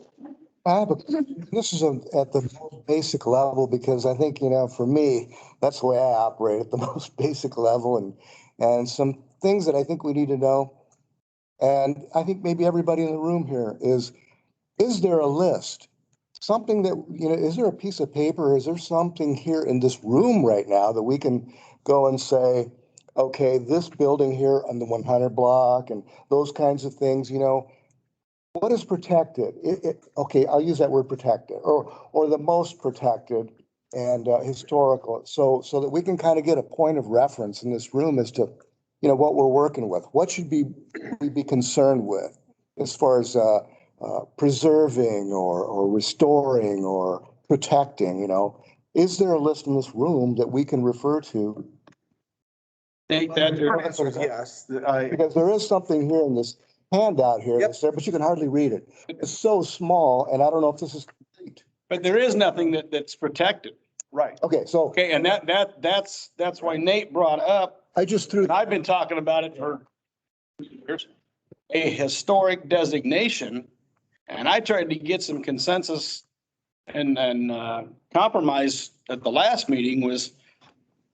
This is at the most basic level, because I think, you know, for me, that's the way I operate at the most basic level, and some things that I think we need to know. And I think maybe everybody in the room here is there a list? Something that, you know, is there a piece of paper? Is there something here in this room right now that we can go and say, okay, this building here on the 100 block and those kinds of things, you know, what is protected? Okay, I'll use that word protected, or the most protected and historical, so that we can kind of get a point of reference in this room as to, you know, what we're working with. What should we be concerned with as far as preserving or restoring or protecting, you know? Is there a list in this room that we can refer to? Yes. Because there is something here in this handout here, that's there, but you can hardly read it. It's so small, and I don't know if this is complete. But there is nothing that's protected. Right. Okay, so. Okay, and that's why Nate brought up. I just threw. And I've been talking about it for years. A historic designation, and I tried to get some consensus and compromise at the last meeting was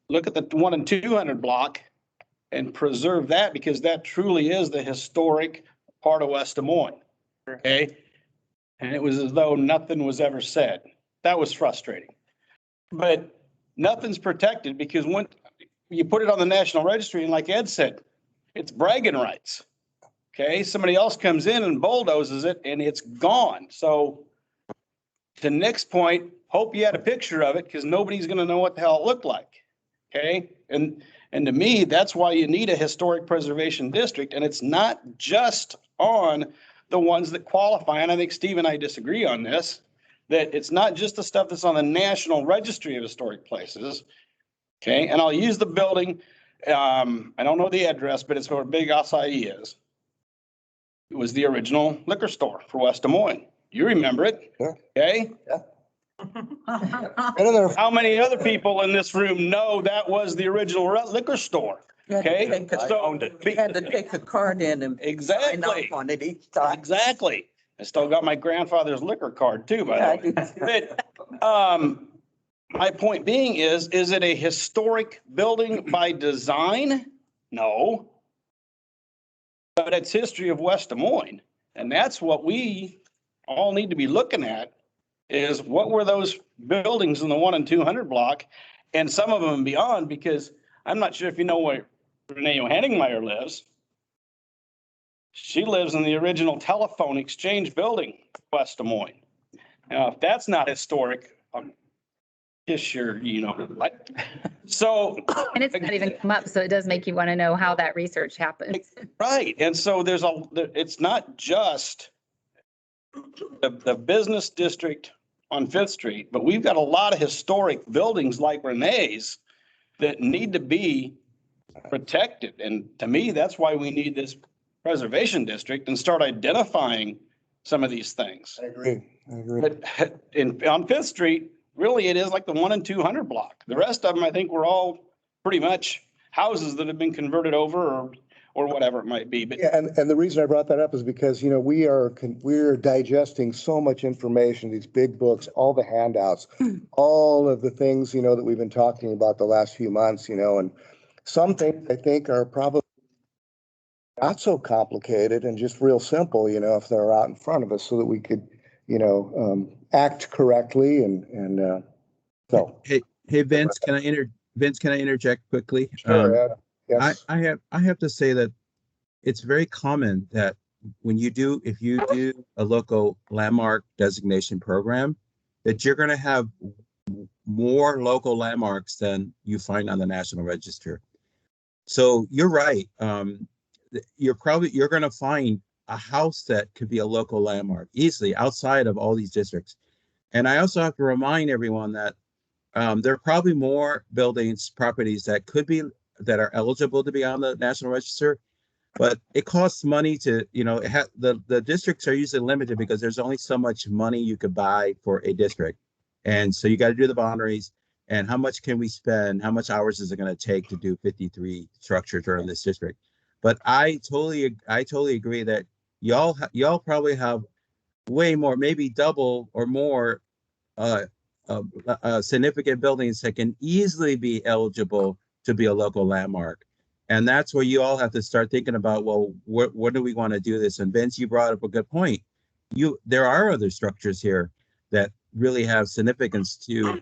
look at the 1 and 200 block and preserve that because that truly is the historic part of West Des Moines. Okay? And it was as though nothing was ever said. That was frustrating. But nothing's protected because when you put it on the National Registry, and like Ed said, it's bragging rights. Okay, somebody else comes in and bulldozes it and it's gone. So to Nick's point, hope you had a picture of it because nobody's going to know what the hell it looked like. Okay, and to me, that's why you need a historic preservation district, and it's not just on the ones that qualify. And I think Steve and I disagree on this, that it's not just the stuff that's on the National Registry of Historic Places. Okay, and I'll use the building. I don't know the address, but it's where Big Acai is. It was the original liquor store for West Des Moines. You remember it? Yeah. Okay? Yeah. Been in there. How many other people in this room know that was the original liquor store? Okay? So We had to take a card in and sign exactly. off on it each time. Exactly. I still got my grandfather's liquor card too, by the way. But, my point being is it a historic building by design? No. But it's history of West Des Moines. And that's what we all need to be looking at is what were those buildings in the 1 and 200 block and some of them beyond, because I'm not sure if you know where Renee Henningmeyer lives. She lives in the original telephone exchange building, West Des Moines. Now, if that's not historic, yes, you're, so. And it's not even come up, so it does make you want to know how that research happened. Right, and so it's not just the business district on Fifth Street, but we've got a lot of historic buildings like Renee's that need to be protected. And to me, that's why we need this preservation district and start identifying some of these things. I agree. But on Fifth Street, really, it is like the 1 and 200 block. The rest of them, I think, were all pretty much houses that have been converted over or whatever it might be. But Yeah, and the reason I brought that up is because, we're digesting so much information, these big books, all the handouts, all of the things, that we've been talking about the last few months, and some things I think are probably not so complicated and just real simple, if they're out in front of us so that we could, act correctly and so. Hey, Vince, can I interject quickly? Sure, Ed. Yes. I have to say that it's very common that if you do a local landmark designation program, that you're going to have more local landmarks than you find on the National Register. So you're right. You're going to find a house that could be a local landmark easily outside of all these districts. And I also have to remind everyone that there are probably more properties that are eligible to be on the National Register, but it costs money to, the districts are usually limited because there's only so much money you could buy for a district. And so you got to do the boundaries and how much can we spend? How much hours is it going to take to do 53 structures around this district? But I totally agree that y'all probably have way more, maybe double or more significant buildings that can easily be eligible to be a local landmark. And that's where you all have to start thinking about, well, what do we want to do this? And Vince, you brought up a good point. There are other structures here that really have significance to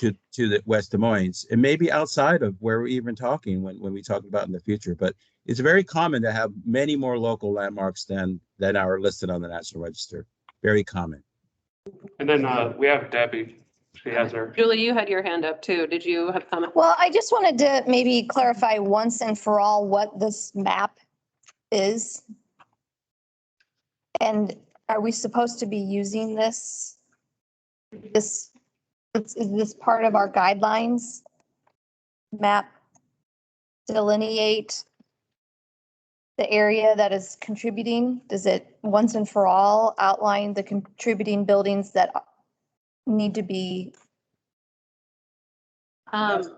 the West Des Moines, and maybe outside of where we're even talking when we talk about in the future. But it's very common to have many more local landmarks than are listed on the National Register. Very common. And then we have Debbie. She has her. Julie, you had your hand up too. Did you have comment? Well, I just wanted to maybe clarify once and for all what this map is. And are we supposed to be using this? Is this part of our guidelines? Map delineate the area that is contributing? Does it once and for all outline the contributing buildings that need to be? That's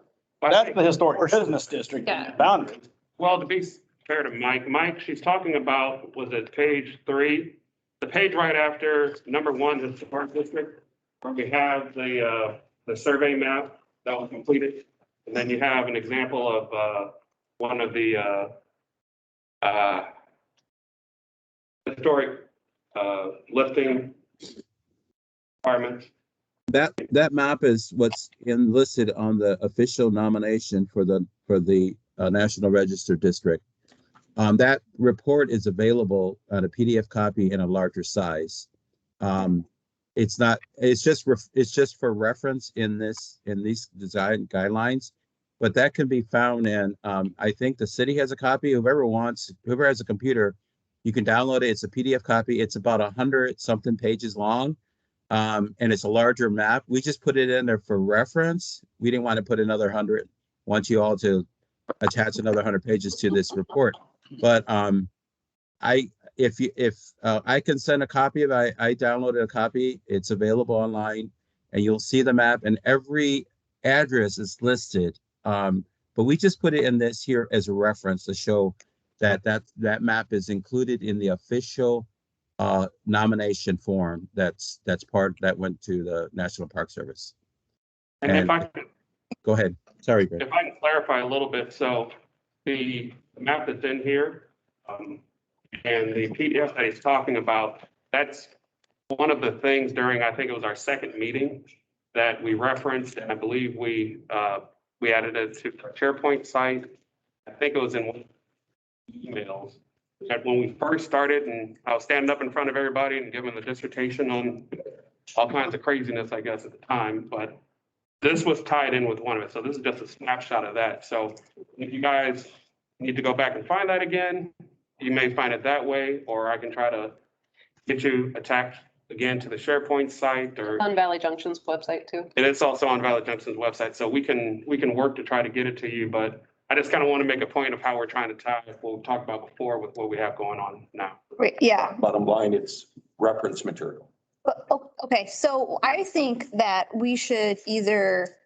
the historic business district Yeah. boundary. Well, to be fair to Mike, she's talking about, was it page 3? The page right after number 1, historic district, where we have the survey map that was completed. And then you have an example of one of the historic listing requirements. That map is what's listed on the official nomination for the National Register District. That report is available on a PDF copy in a larger size. It's just for reference in these design guidelines, but that can be found in, I think the city has a copy. Whoever has a computer, you can download it. It's a PDF copy. It's about 100 something pages long. And it's a larger map. We just put it in there for reference. We didn't want to put another 100. Want you all to attach another 100 pages to this report. But if I can send a copy of it, I downloaded a copy. It's available online, and you'll see the map, and every address is listed. But we just put it in this here as a reference to show that map is included in the official nomination form that went to the National Park Service. And if I could, go ahead. Sorry, Greg. If I can clarify a little bit, so the map that's in here, and the PDF that he's talking about, that's one of the things during, I think it was our second meeting that we referenced, and I believe we added it to the SharePoint site. I think it was in one of the emails. That when we first started, and I was standing up in front of everybody and giving the dissertation on all kinds of craziness, I guess, at the time, but this was tied in with one of it. So this is just a snapshot of that. So if you guys need to go back and find that again, you may find it that way, or I can try to get you attached again to the SharePoint site, or On Valley Junction's website too. and it's also on Valley Junction's website. So we can work to try to get it to you, but I just kind of want to make a point of how we're trying to tie what we talked about before with what we have going on now. Right, yeah. Bottom line, it's reference material. Okay, so I think that we should either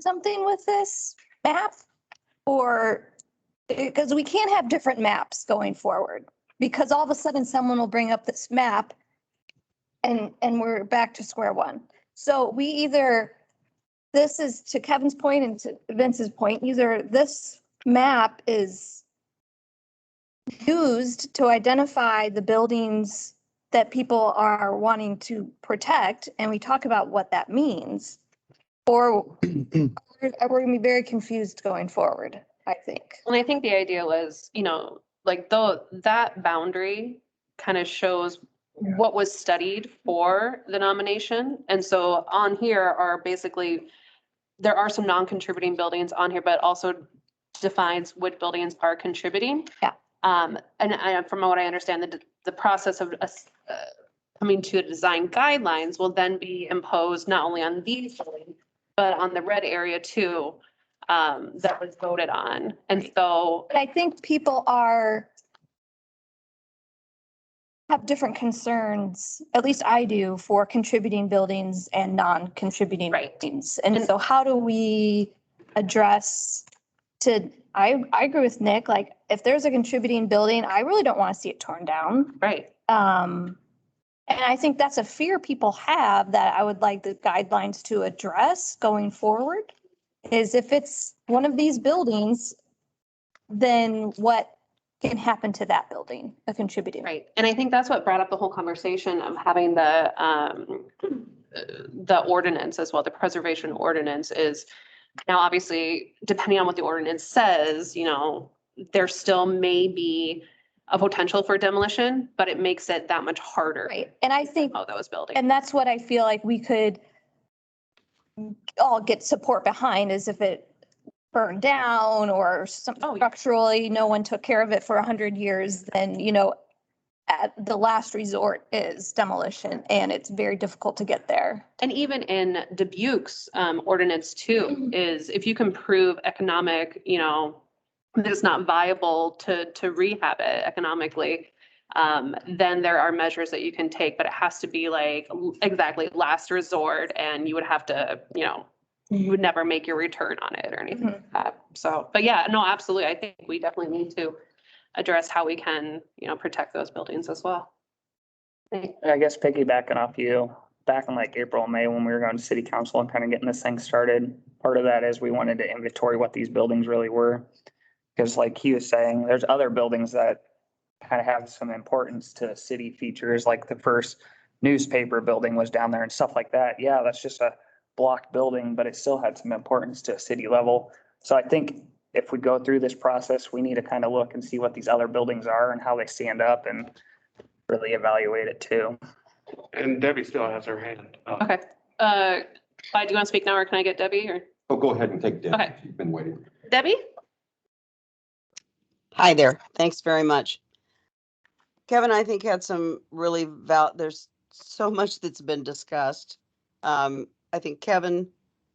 something with this map, or because we can't have different maps going forward, because all of a sudden someone will bring up this map and we're back to square one. So we either, this is to Kevin's point and to Vince's point, either this map is used to identify the buildings that people are wanting to protect, and we talk about what that means, or we're gonna be very confused going forward, I think. And I think the idea was, like that boundary kind of shows what was studied for the nomination. And so on here are basically, there are some non-contributing buildings on here, but also defines which buildings are contributing. Yeah. And from what I understand, the process of coming to design guidelines will then be imposed not only on these buildings, but on the red area too, that was voted on. And so, But I think people have different concerns, at least I do, for contributing buildings and non-contributing buildings. And so how do we address I agree with Nick, like if there's a contributing building, I really don't want to see it torn down. Right. And I think that's a fear people have that I would like the guidelines to address going forward, is if it's one of these buildings, then what can happen to that building, a contributing? Right. And I think that's what brought up the whole conversation of having the ordinance as well, the preservation ordinance is now obviously, depending on what the ordinance says, there still may be a potential for demolition, but it makes it that much harder. Right. And I think, those buildings. and that's what I feel like we could all get support behind, is if it burned down or something structurally, no one took care of it for 100 years, then, at the last resort is demolition, and it's very difficult to get there. And even in Dubuque's ordinance too, is if you can prove economic, that it's not viable to rehab it economically, then there are measures that you can take, but it has to be like exactly last resort, and you would have to, you would never make your return on it or anything like that. So, but yeah, no, absolutely. I think we definitely need to address how we can, protect those buildings as well. I guess piggybacking off you, back in like April, May, when we were going to city council and kind of getting this thing started, part of that is we wanted to inventory what these buildings really were. Because like he was saying, there's other buildings that kind of have some importance to city features, like the first newspaper building was down there and stuff like that. Yeah, that's just a block building, but it still had some importance to a city level. So I think if we go through this process, we need to kind of look and see what these other buildings are and how they stand up and really evaluate it too. And Debbie still has her hand up. Okay. Clyde, do you want to speak now or can I get Debbie or? Oh, go ahead and take Deb. Okay. You've been waiting. Debbie? Hi there. Thanks very much. Kevin, I think had some really there's so much that's been discussed. I think Kevin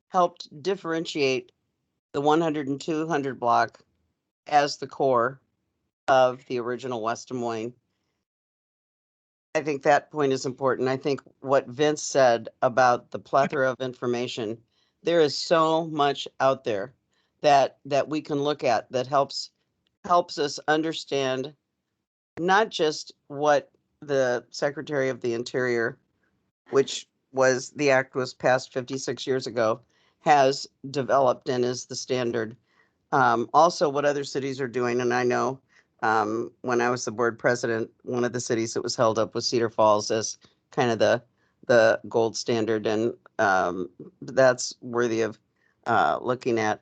helped differentiate the 100 and 200 block as the core of the original West Des Moines. I think that point is important. I think what Vince said about the plethora of information, there is so much out there that we can look at that helps us understand not just what the Secretary of the Interior, which was the act was passed 56 years ago, has developed and is the standard. Also what other cities are doing. And I know when I was the board president, one of the cities that was held up was Cedar Falls as kind of the gold standard. And that's worthy of looking at.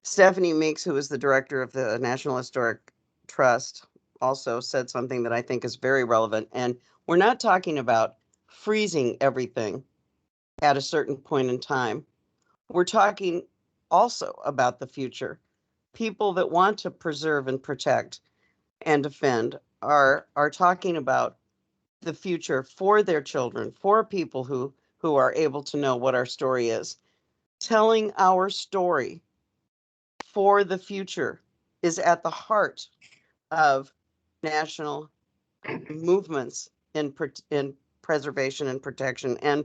Stephanie Meeks, who is the director of the National Historic Trust, also said something that I think is very relevant. And we're not talking about freezing everything at a certain point in time. We're talking also about the future. People that want to preserve and protect and defend are talking about the future for their children, for people who are able to know what our story is. Telling our story for the future is at the heart of national movements in preservation and protection. And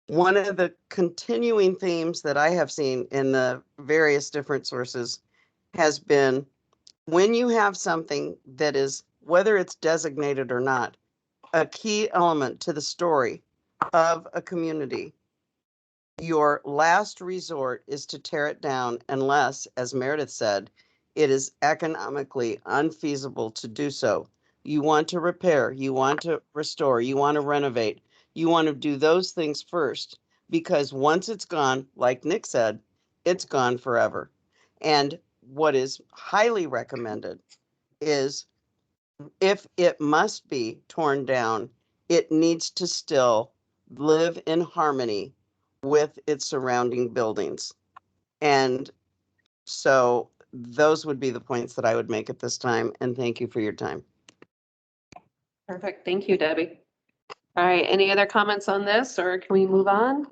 one of the continuing themes that I have seen in the various different sources has been when you have something that is, whether it's designated or not, a key element to the story of a community, your last resort is to tear it down unless, as Meredith said, it is economically unfeasible to do so. You want to repair, you want to restore, you want to renovate, you want to do those things first, because once it's gone, like Nick said, it's gone forever. And what is highly recommended is if it must be torn down, it needs to still live in harmony with its surrounding buildings. And so those would be the points that I would make at this time. And thank you for your time. Perfect. Thank you, Debbie. All right. Any other comments on this or can we move on?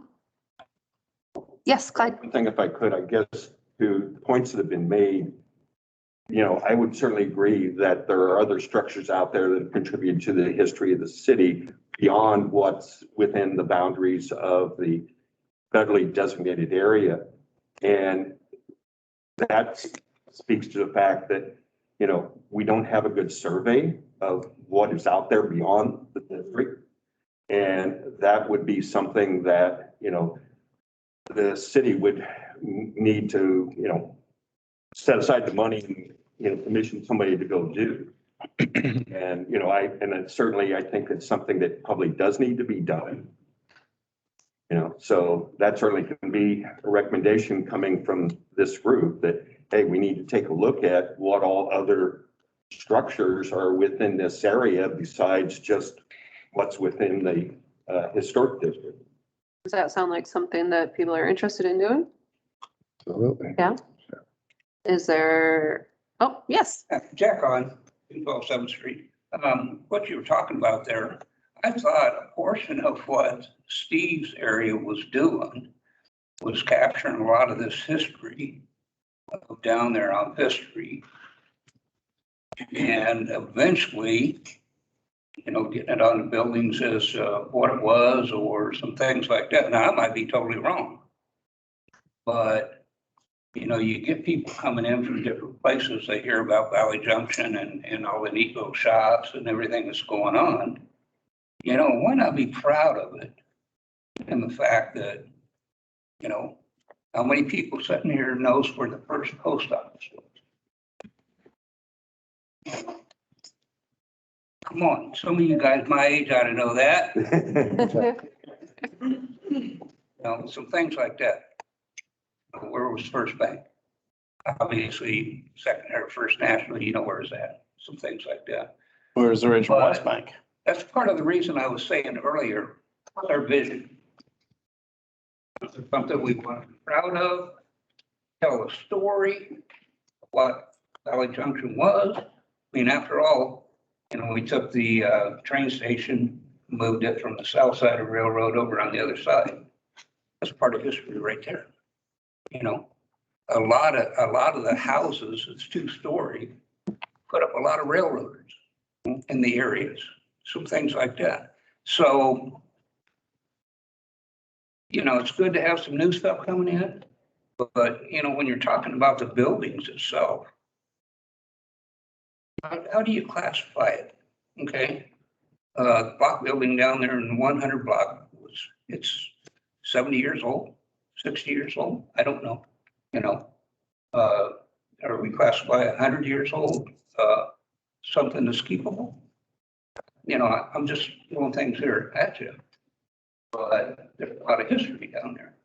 Yes, Clyde. One thing, if I could, I guess, to the points that have been made, you know, I would certainly agree that there are other structures out there that contribute to the history of the city beyond what's within the boundaries of the federally designated area. And that speaks to the fact that, you know, we don't have a good survey of what is out there beyond the district. And that would be something that, you know, the city would need to, you know, set aside the money and, you know, commission somebody to go do. And, you know, certainly I think it's something that probably does need to be done. You know, so that certainly can be a recommendation coming from this group that, hey, we need to take a look at what all other structures are within this area besides just what's within the historic district. Does that sound like something that people are interested in doing? Absolutely. Yeah. Is there, oh, yes. Jack on 212 7th Street. What you were talking about there, I thought a portion of what Steve's area was doing was capturing a lot of this history down there on Fifth Street. And eventually, you know, getting it on the buildings as what it was or some things like that. Now, I might be totally wrong. But, you know, you get people coming in from different places. They hear about Valley Junction and all the neat little shops and everything that's going on. you know, why not be proud of it? And the fact that, you know, how many people sitting here knows where the first post office was? Come on, some of you guys my age ought to know that. You know, some things like that. Where was First Bank? Obviously, Second or First National, you know where it's at. Some things like that. Where's the original But West Bank? that's part of the reason I was saying earlier, what's our vision? Is it something we want to be proud of? Tell a story of what Valley Junction was? I mean, after all, you know, we took the train station, moved it from the south side of railroad over on the other side. That's part of history right there. You know, a lot of the houses, it's 2-story, put up a lot of railroaders in the areas, some things like that. So, you know, it's good to have some new stuff coming in, but you know, when you're talking about the buildings itself, how do you classify it? Okay. The block building down there in the 100 block it's 70 years old, 60 years old. I don't know. You know, are we classify 100 years old, something that's keepable? You know, I'm just throwing things here at you, but there's a lot of history down there.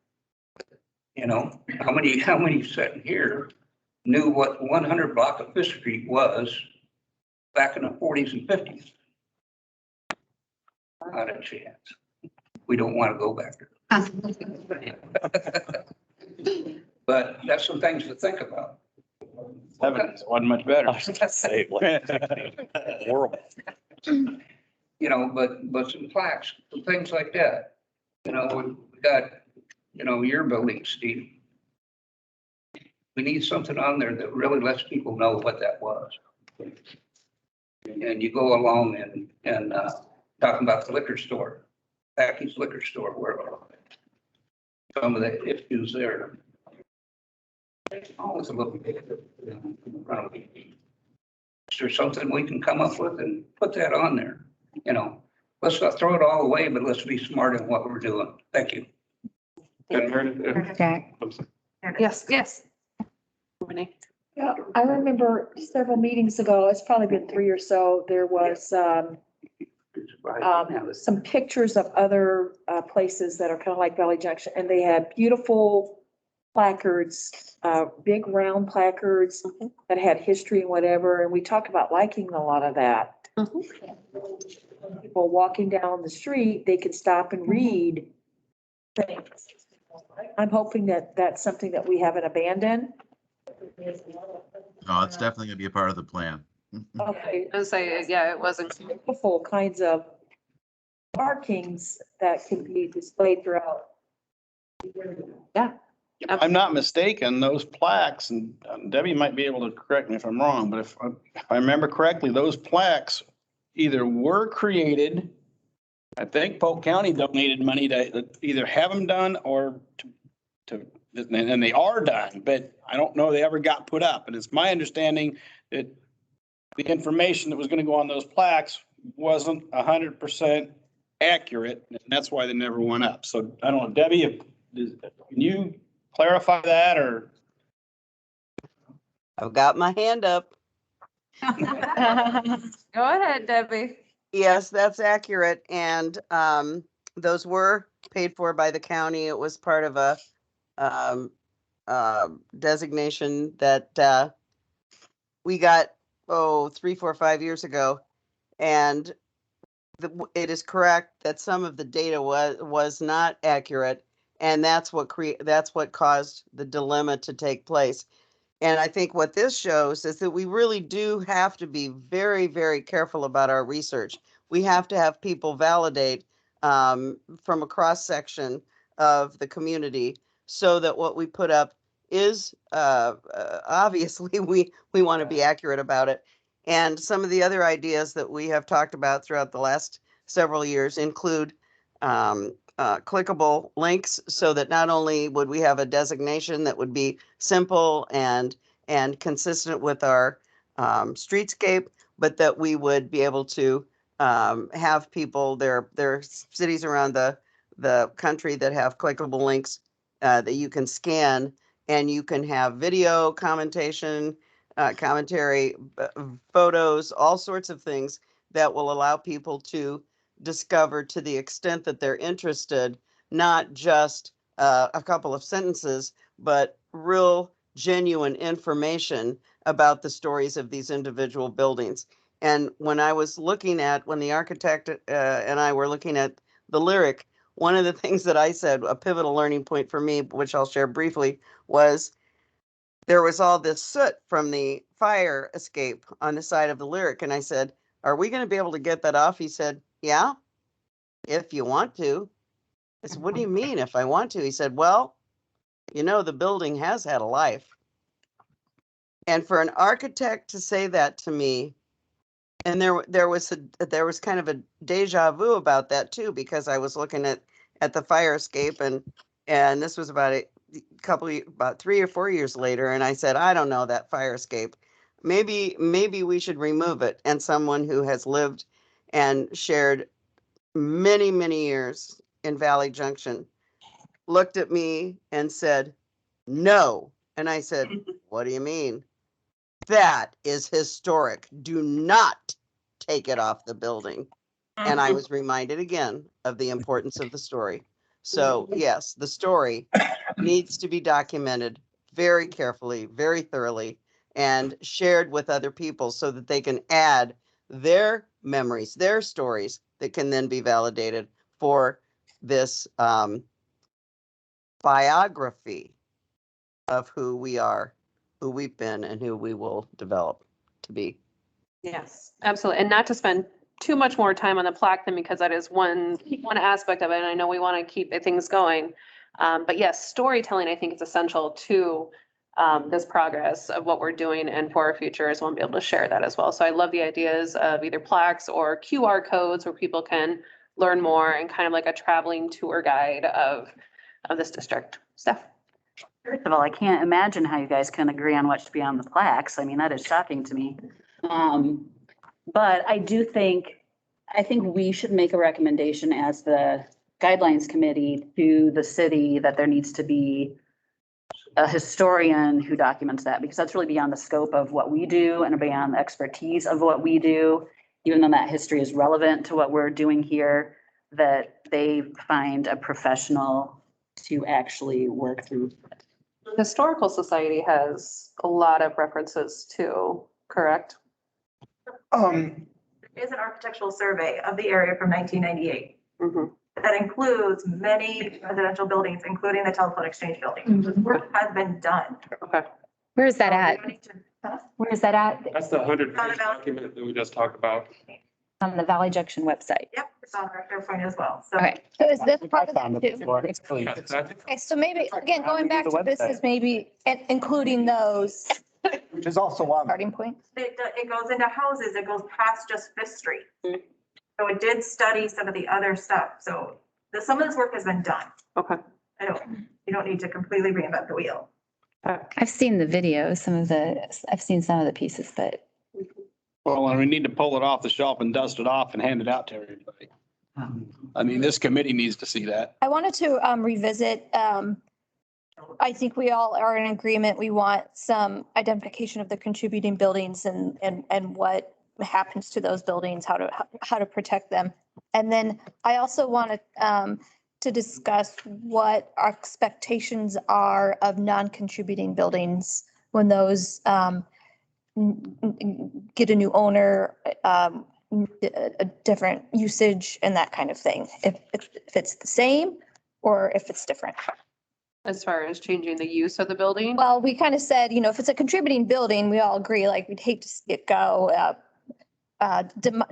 You know, how many sitting here knew what 100 block of Fifth Street was back in the 40s and 50s? Not a chance. We don't want to go back there. But that's some things to think about. Evidence wasn't much better. Horrible. You know, but some plaques, some things like that. You know, we got, you know, your building, Steve. We need something on there that really lets people know what that was. And you go along and talking about the liquor store, Packy's liquor store, where some of the issues there. Always a little bit. Is there something we can come up with and put that on there? You know, let's not throw it all away, but let's be smart in what we're doing. Thank you. And Meredith, Jack. I'm sorry. Yes, yes. Renee? Yeah, I remember several meetings ago, it's probably been 3 or so, there was some pictures of other places that are kind of like Valley Junction, and they had beautiful placards, big round placards that had history and whatever, and we talked about liking a lot of that. People walking down the street, they could stop and read things. I'm hoping that that's something that we haven't abandoned. No, it's definitely gonna be a part of the plan. Okay. I was say, yeah, it wasn't. Beautiful kinds of markings that can be displayed throughout. Yeah. If I'm not mistaken, those plaques, and Debbie might be able to correct me if I'm wrong, but if I remember correctly, those plaques either were created, I think Polk County donated money to either have them done or and they are done, but I don't know they ever got put up. And it's my understanding that the information that was going to go on those plaques wasn't 100% accurate, and that's why they never went up. So I don't know, Debbie, can you clarify that, or? I've got my hand up. Go ahead, Debbie. Yes, that's accurate. And those were paid for by the county. It was part of a designation that we got, 3, 4, 5 years ago. And it is correct that some of the data was not accurate. And that's what caused the dilemma to take place. And I think what this shows is that we really do have to be very, very careful about our research. We have to have people validate from a cross section of the community so that what we put up is obviously we want to be accurate about it. And some of the other ideas that we have talked about throughout the last several years include clickable links, so that not only would we have a designation that would be simple and consistent with our streetscape, but that we would be able to have people, there are cities around the country that have clickable links that you can scan, and you can have video commentation, commentary, photos, all sorts of things that will allow people to discover, to the extent that they're interested, not just a couple of sentences, but real genuine information about the stories of these individual buildings. And when I was looking at, when the architect and I were looking at the lyric, one of the things that I said, a pivotal learning point for me, which I'll share briefly, was there was all this soot from the fire escape on the side of the lyric. And I said, are we going to be able to get that off? He said, yeah, if you want to. I said, what do you mean if I want to? He said, well, you know, the building has had a life. And for an architect to say that to me, and there was kind of a deja vu about that too, because I was looking at the fire escape, and this was about about 3 or 4 years later, and I said, I don't know, that fire escape. Maybe we should remove it. And someone who has lived and shared many, many years in Valley Junction looked at me and said, no. And I said, what do you mean? That is historic. Do not take it off the building. And I was reminded again of the importance of the story. So yes, the story needs to be documented very carefully, very thoroughly, and shared with other people so that they can add their memories, their stories that can then be validated for this biography of who we are, who we've been, and who we will develop to be. Yes, absolutely. And not to spend too much more time on the plaque then, because that is one aspect of it. And I know we want to keep things going. But yes, storytelling, I think, is essential to this progress of what we're doing, and for our future as well, and be able to share that as well. So I love the ideas of either plaques or QR codes where people can learn more, and kind of like a traveling tour guide of this district stuff. First of all, I can't imagine how you guys can agree on what should be on the plaques. I mean, that is shocking to me. But I think we should make a recommendation as the guidelines committee to the city that there needs to be a historian who documents that, because that's really beyond the scope of what we do and beyond the expertise of what we do, even though that history is relevant to what we're doing here, that they find a professional to actually work through. The Historical Society has a lot of references to, correct? There is an architectural survey of the area from 1998. That includes many residential buildings, including the telephone exchange building. Work has been done. Okay. Where is that at? Where is that at? That's the 100-page document that we just talked about. On the Valley Junction website. Yep, it's on our SharePoint as well. So. Okay. So is this part of that too? Okay, so maybe, again, going back to this is maybe including those. Which is also on. Starting point. It goes into houses, it goes past just Fifth Street. So it did study some of the other stuff. So some of this work has been done. Okay. You don't need to completely reinvent the wheel. I've seen the videos, I've seen some of the pieces, but. Well, and we need to pull it off the shelf and dust it off and hand it out to everybody. I mean, this committee needs to see that. I wanted to revisit, I think we all are in agreement. We want some identification of the contributing buildings and what happens to those buildings, how to protect them. And then I also wanted to discuss what our expectations are of non-contributing buildings when those get a new owner, a different usage and that kind of thing. If it's the same or if it's different. As far as changing the use of the building? Well, we kind of said, if it's a contributing building, we all agree, like we'd hate to see it go.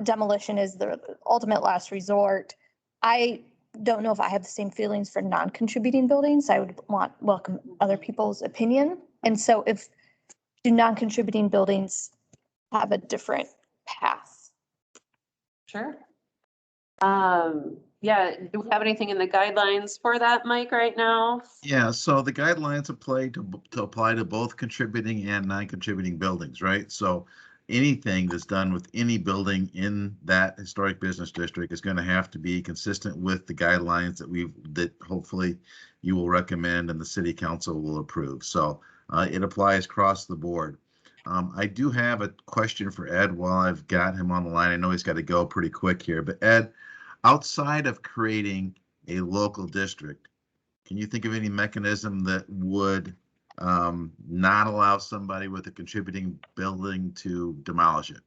Demolition is the ultimate last resort. I don't know if I have the same feelings for non-contributing buildings. I would welcome other people's opinion. And so do non-contributing buildings have a different path? Sure. Yeah, do we have anything in the guidelines for that, Mike, right now? Yeah, so the guidelines apply to apply to both contributing and non-contributing buildings, right? So anything that's done with any building in that historic business district is going to have to be consistent with the guidelines that hopefully you will recommend and the city council will approve. So it applies across the board. I do have a question for Ed while I've got him on the line. I know he's got to go pretty quick here, but Ed, outside of creating a local district, can you think of any mechanism that would not allow somebody with a contributing building to demolish it?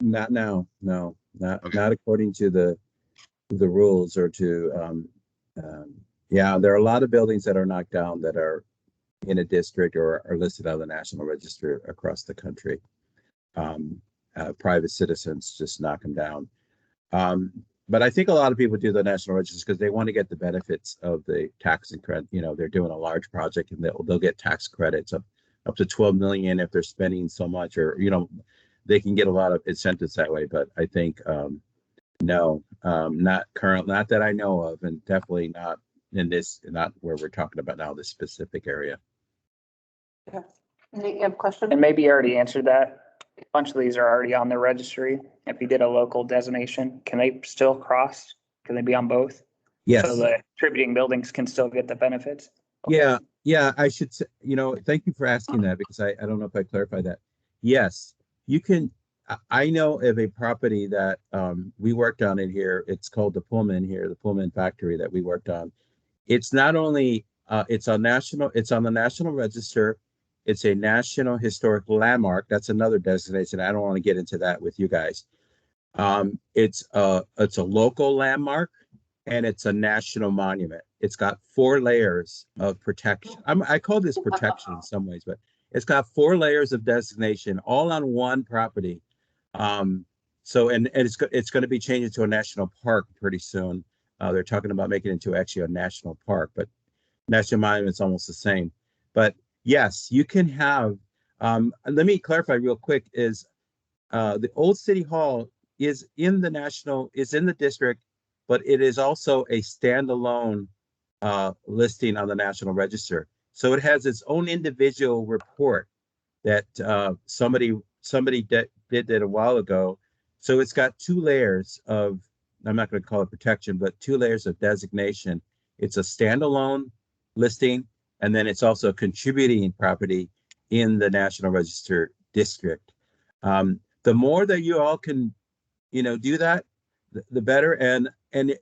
Not now, no, not according to the rules or to, yeah, there are a lot of buildings that are knocked down that are in a district or are listed on the National Register across the country. Private citizens just knock them down. But I think a lot of people do the National Register because they want to get the benefits of the tax and credit. You know, they're doing a large project and they'll get tax credits up to 12 million if they're spending so much, or, you know, they can get a lot of incentives that way. But I think, no, not that I know of, and definitely not not where we're talking about now, this specific area. Yeah. You have a question? And maybe you already answered that. A bunch of these are already on the registry. If you did a local designation, can they still cross? Can they be on both? Yes. So the contributing buildings can still get the benefits? Yeah, I should say, you know, thank you for asking that, because I don't know if I clarified that. Yes, you can. I know of a property that we worked on it here. It's called the Pullman Factory that we worked on. It's not only, it's on the National Register. It's a National Historic Landmark. That's another designation. I don't want to get into that with you guys. It's a local landmark and it's a national monument. It's got 4 layers of protection. I call this protection in some ways, but it's got 4 layers of designation all on one property. So it's going to be changed to a national park pretty soon. They're talking about making it into actually a national park, but national monument is almost the same. But yes, you can have, let me clarify real quick, is the old City Hall is in the district, but it is also a standalone listing on the National Register. So it has its own individual report that somebody did that a while ago. So it's got 2 layers of, I'm not going to call it protection, but 2 layers of designation. It's a standalone listing, and then it's also a contributing property in the National Register district. The more that you all can, you know, do that, the better. And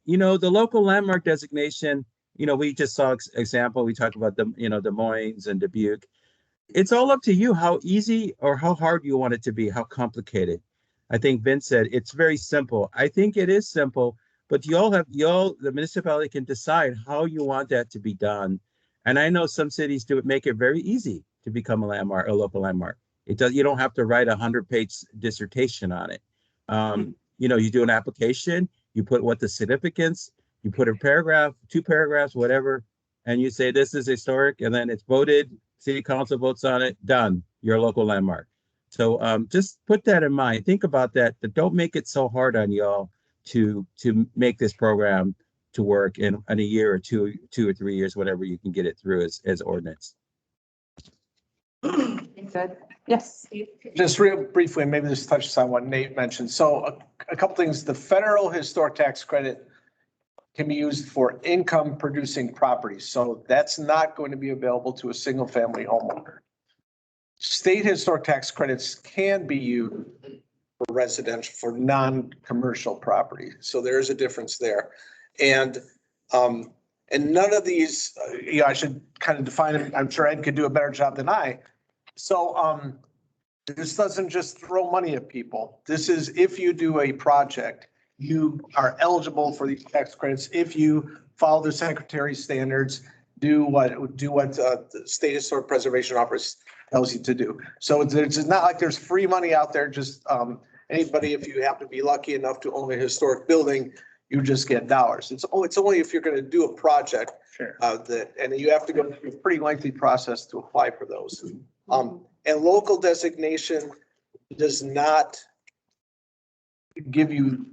you know, the local landmark designation, you know, we just saw example. We talked about the, you know, the Moines and Dubuque. It's all up to you how easy or how hard you want it to be, how complicated. I think Vince said it's very simple. I think it is simple, but the municipality can decide how you want that to be done. And I know some cities make it very easy to become a landmark, a local landmark. You don't have to write a 100-page dissertation on it. You know, you do an application, you put what the significance, you put a paragraph, 2 paragraphs, whatever, and you say this is historic, and then it's voted, city council votes on it, done, you're a local landmark. So just put that in mind. Think about that, but don't make it so hard on y'all to make this program to work in a year or 2 or 3 years, whatever you can get it through as ordinance. Good. Yes. Just real briefly, maybe this touches on what Nate mentioned. So a couple things, the federal historic tax credit can be used for income producing properties. So that's not going to be available to a single family homeowner. State historic tax credits can be used for residential, for non-commercial property. So there is a difference there. And none of these, you know, I should kind of define it. I'm sure Ed could do a better job than I. So this doesn't just throw money at people. This is, if you do a project, you are eligible for these tax credits if you follow the Secretary's standards, do what the State Historic Preservation Office tells you to do. So it's not like there's free money out there. Just anybody, if you happen to be lucky enough to own a historic building, you just get dollars. It's only if you're going to do a project. Sure. And you have to go through a pretty lengthy process to apply for those. And local designation does not give you,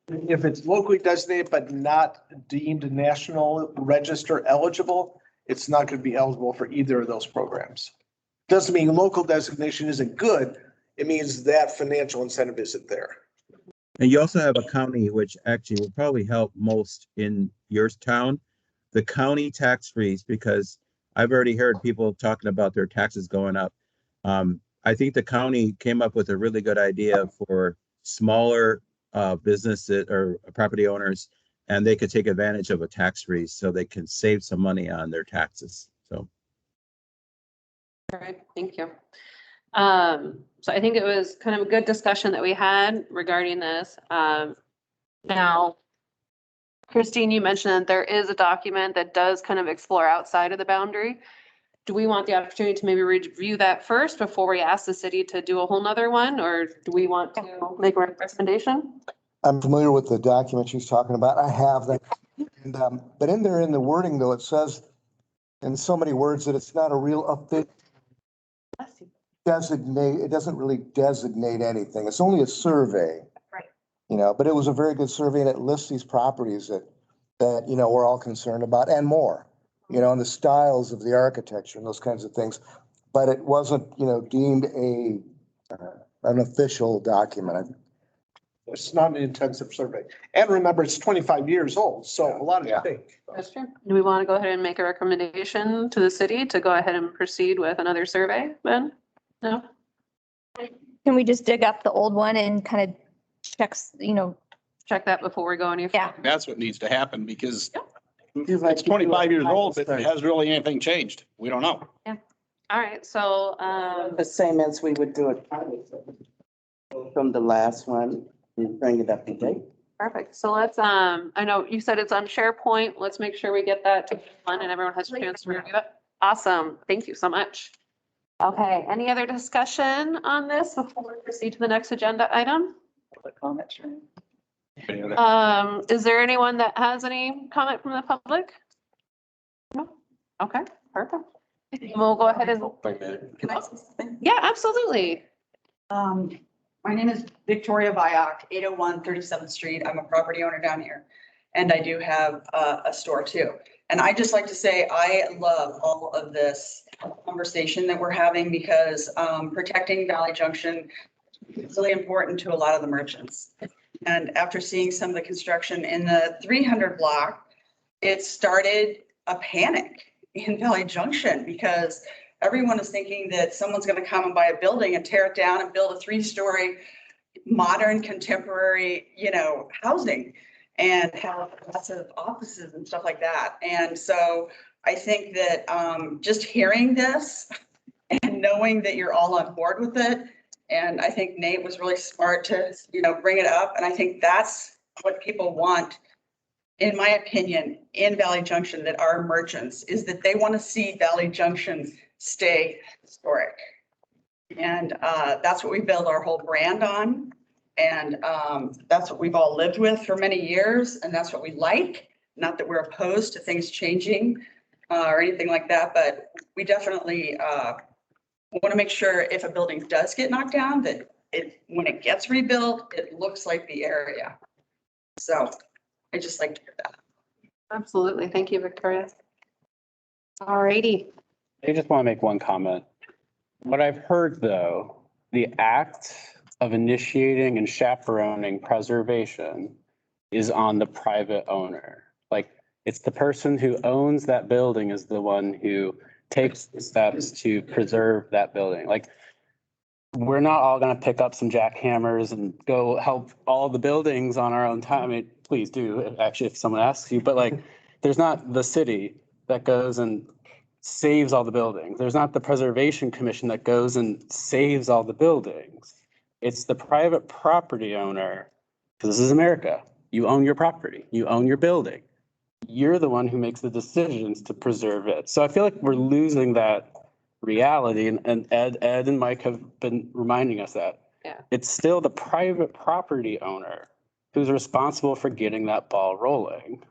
if it's locally designated but not deemed National Register eligible, it's not going to be eligible for either of those programs. Doesn't mean local designation isn't good. It means that financial incentive isn't there. And you also have a county, which actually will probably help most in your town, the county tax freeze, because I've already heard people talking about their taxes going up. I think the county came up with a really good idea for smaller businesses or property owners, and they could take advantage of a tax freeze so they can save some money on their taxes. So. All right, thank you. So I think it was kind of a good discussion that we had regarding this. Now, Christine, you mentioned that there is a document that does kind of explore outside of the boundary. Do we want the opportunity to maybe review that first before we ask the city to do a whole nother one, or do we want to make a recommendation? I'm familiar with the document she's talking about. I have that. And, but in there, in the wording though, it says in so many words that it's not a real update. Designate, it doesn't really designate anything. It's only a survey. Right. You know, but it was a very good survey and it lists these properties that, you know, we're all concerned about and more, you know, and the styles of the architecture and those kinds of things. But it wasn't, you know, deemed an official document. It's not an intensive survey. And remember, it's 25 years old, so a lot of things. That's true. Do we want to go ahead and make a recommendation to the city to go ahead and proceed with another survey then? No? Can we just dig up the old one and kind of checks, you know? Check that before we go any further? Yeah. That's what needs to happen because it's 25 years old, but has really anything changed? We don't know. Yeah. All right, so, The same as we would do it from the last one and bring it up to date. perfect. So let's, I know you said it's on SharePoint. Let's make sure we get that to one and everyone has a chance to review it. Awesome. Thank you so much. Okay, any other discussion on this before we proceed to the next agenda item? Is there anyone that has any comment from the public? No? Okay, perfect. We'll go ahead and, Can I say something? yeah, absolutely. My name is Victoria Viock, 801 37th Street. I'm a property owner down here. And I do have a store too. And I just like to say, I love all of this conversation that we're having because protecting Valley Junction is really important to a lot of the merchants. And after seeing some of the construction in the 300 block, it started a panic in Valley Junction because everyone is thinking that someone's going to come and buy a building and tear it down and build a 3-story modern contemporary, you know, housing and have lots of offices and stuff like that. And so I think that just hearing this and knowing that you're all on board with it, and I think Nate was really smart to, you know, bring it up. And I think that's what people want, in my opinion, in Valley Junction, that are merchants, is that they want to see Valley Junction stay historic. And that's what we build our whole brand on. And that's what we've all lived with for many years. And that's what we like. Not that we're opposed to things changing or anything like that, but we definitely want to make sure if a building does get knocked down, that when it gets rebuilt, it looks like the area. So I just like to hear that. Absolutely. Thank you, Victoria. All righty. I just want to make one comment. What I've heard, though, the act of initiating and chaperoning preservation is on the private owner. Like, it's the person who owns that building is the one who takes the steps to preserve that building. Like, we're not all going to pick up some jackhammers and go help all the buildings on our own time. I mean, please do, actually, if someone asks you, but like, there's not the city that goes and saves all the buildings. There's not the Preservation Commission that goes and saves all the buildings. It's the private property owner, because this is America. You own your property, you own your building. You're the one who makes the decisions to preserve it. So I feel like we're losing that reality, and Ed and Mike have been reminding us that. Yeah. It's still the private property owner who's responsible for getting that ball rolling.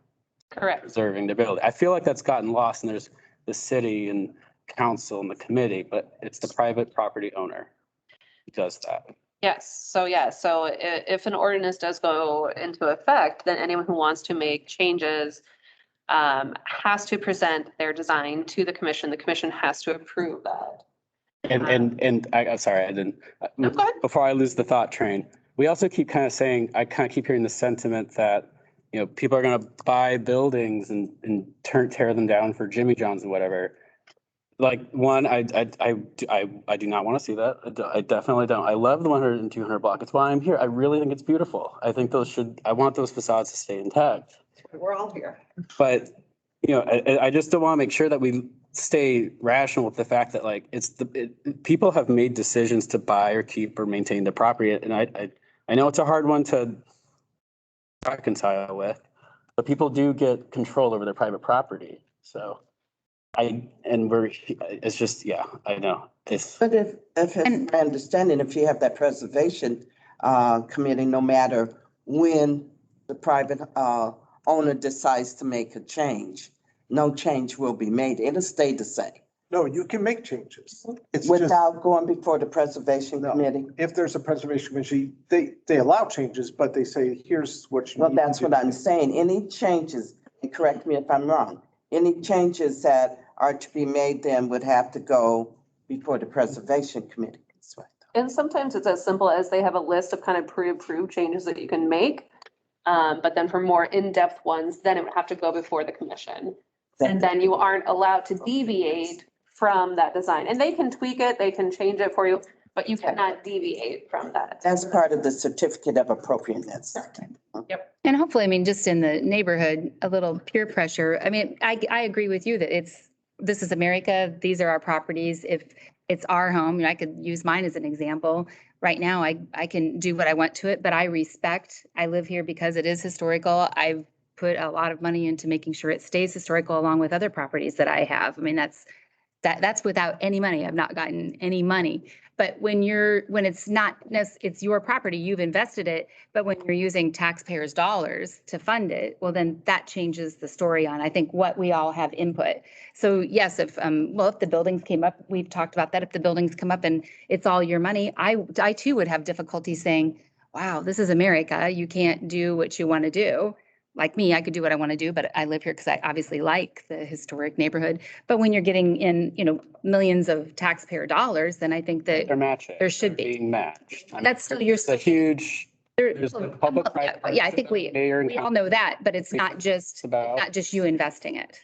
Correct. Preserving the building. I feel like that's gotten lost, and there's the city and council and the committee, but it's the private property owner who does that. Yes. So yeah. So if an ordinance does go into effect, then anyone who wants to make changes has to present their design to the commission. The commission has to approve that. And I'm sorry, I didn't, before I lose the thought train, we also keep kind of saying, I kind of keep hearing the sentiment that, you know, people are going to buy buildings and tear them down for Jimmy John's and whatever. Like one, I do not want to see that. I definitely don't. I love the 100 and 200 block. It's why I'm here. I really think it's beautiful. I think I want those facades to stay intact. We're all here. But, you know, I just don't want to make sure that we stay rational with the fact that like people have made decisions to buy or keep or maintain the property. And I know it's a hard one to reconcile with, but people do get control over their private property. So it's just, yeah, I know. But if it's my understanding, if you have that preservation committee, no matter when the private owner decides to make a change, no change will be made. It'll stay the same. No, you can make changes. It's Without going before the preservation committee? If there's a preservation committee, they allow changes, but they say, here's what you. Well, that's what I'm saying. Any changes, and correct me if I'm wrong, any changes that are to be made then would have to go before the preservation committee. And sometimes it's as simple as they have a list of kind of pre-approved changes that you can make. But then for more in-depth ones, then it would have to go before the commission. And then you aren't allowed to deviate from that design. And they can tweak it, they can change it for you, but you cannot deviate from that. That's part of the certificate of appropriateness. Yep. And hopefully, I mean, just in the neighborhood, a little peer pressure. I mean, I agree with you that this is America. These are our properties. If it's our home, I could use mine as an example. Right now, I can do what I want to it, but I live here because it is historical. I've put a lot of money into making sure it stays historical along with other properties that I have. I mean, that's without any money. I've not gotten any money. But when it's not, it's your property, you've invested it, but when you're using taxpayers' dollars to fund it, well, then that changes the story on, I think, what we all have input. So yes, if the buildings came up, we've talked about that. If the buildings come up and it's all your money, I too would have difficulty saying, wow, this is America. You can't do what you want to do. Like me, I could do what I want to do, but I live here because I obviously like the historic neighborhood. But when you're getting in, millions of taxpayer dollars, then I think that They're matching. there should They're be. being matched. I mean, That's still it's a huge. There's the public. Yeah, I think we all know that, but it's not just you investing it.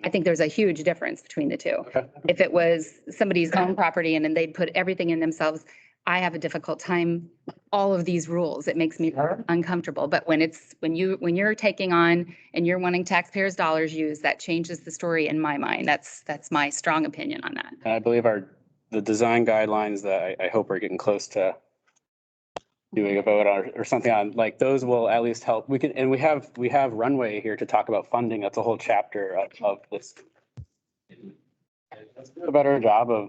I think there's a huge difference between the two. Okay. If it was somebody's own property and then they'd put everything in themselves, I have a difficult time, all of these rules, it makes me uncomfortable. But when you're taking on and you're wanting taxpayers' dollars used, that changes the story in my mind. That's my strong opinion on that. And I believe the design guidelines that I hope are getting close to doing a vote on or something on, like those will at least help. We have runway here to talk about funding. That's a whole chapter of this. Let's do a better job of.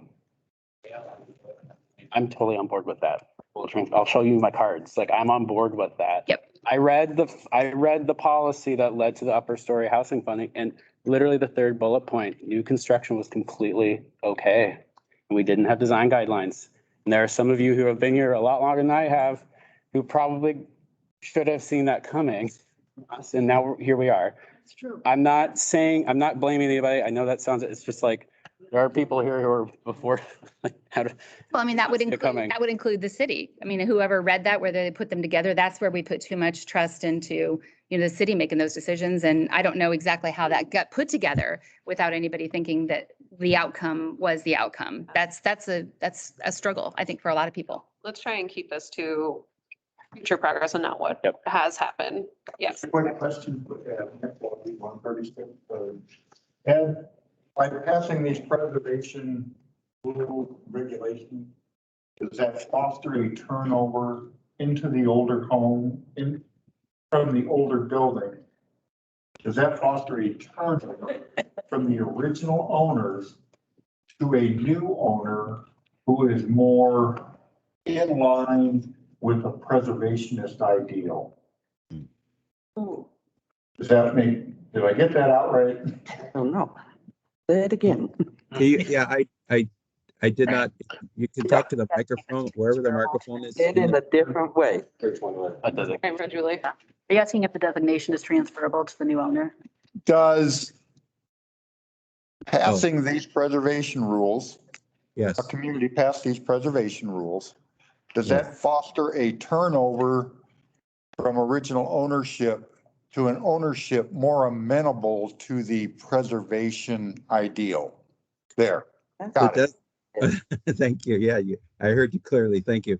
I'm totally on board with that. I'll show you my cards. Like I'm on board with that. Yep. I read the policy that led to the upper story housing funding, and literally the third bullet point, new construction was completely okay. And we didn't have design guidelines. And there are some of you who have been here a lot longer than I have, who probably should have seen that coming. And now here we are. It's true. I'm not blaming anybody. I know that it's just like, there are people here who are before. Well, I mean, that would include the city. I mean, whoever read that, whether they put them together, that's where we put too much trust into, the city making those decisions. And I don't know exactly how that got put together without anybody thinking that the outcome was the outcome. That's a struggle, I think, for a lot of people. Let's try and keep this to future progress and not what has happened. Yes. Quick question. 136. And by passing these preservation rule regulations, does that foster a turnover into the older home from the older building? Does that foster a turnover from the original owners to a new owner who is more in line with a preservationist ideal? Does that did I get that out right? I don't know. Say it again. Yeah, I did not. You can talk to the microphone, wherever the microphone is. Say it in a different way. Julie. Are you asking if the designation is transferable to the new owner? Does passing these preservation rules Yes. a community passed these preservation rules, does Yes. that foster a turnover from original ownership to an ownership more amenable to the preservation ideal? There, got it. Thank you. Yeah, I heard you clearly. Thank you.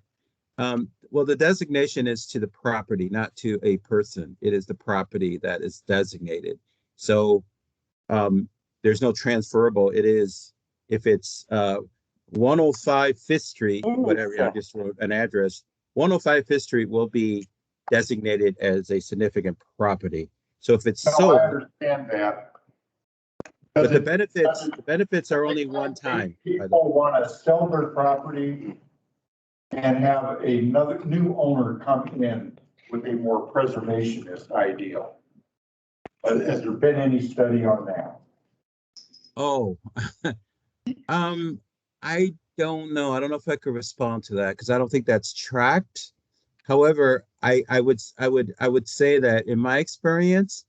Well, the designation is to the property, not to a person. It is the property that is designated. So there's no transferable. It is, if it's 105 Fifth Street, whatever, I just wrote an address, 105 Fifth Street will be designated as a significant property. So if it's No, sold, I understand that. but the benefits are only one time. People want to sell their property and have another new owner come in with a more preservationist ideal. Has there been any study on that? Oh, I don't know. I don't know if I could respond to that because I don't think that's tracked. However, I would say that in my experience,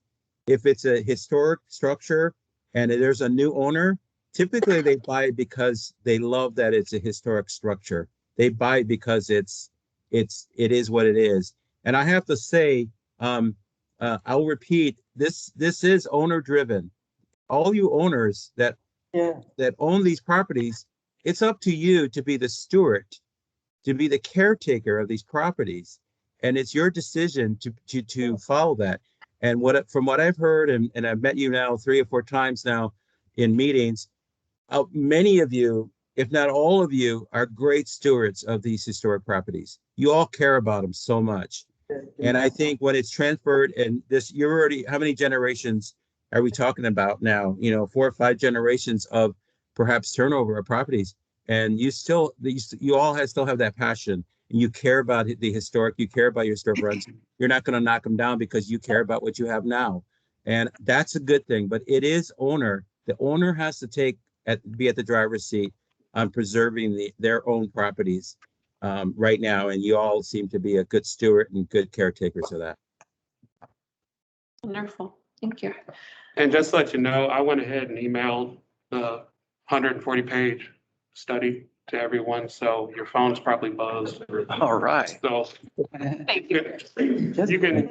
if it's a historic structure and there's a new owner, typically they buy it because they love that it's a historic structure. They buy it because it is what it is. And I have to say, I'll repeat, this is owner driven. All you owners that own these properties, it's up to you to be the steward, to be the caretaker of these properties. And it's your decision to follow that. And from what I've heard, and I've met you now 3 or 4 times now in meetings, many of you, if not all of you, are great stewards of these historic properties. You all care about them so much. And I think when it's transferred, and you're already, how many generations are we talking about now? 4 or 5 generations of perhaps turnover of properties. And you all still have that passion, and you care about the historic, you care about your storefronts. You're not going to knock them down because you care about what you have now. And that's a good thing, but it is the owner has to be at the driver's seat on preserving their own properties right now. And you all seem to be a good steward and good caretakers of that. Wonderful. Thank you. And just to let you know, I went ahead and emailed the 140-page study to everyone, so your phone's probably buzzed. All right. So Thank you. you can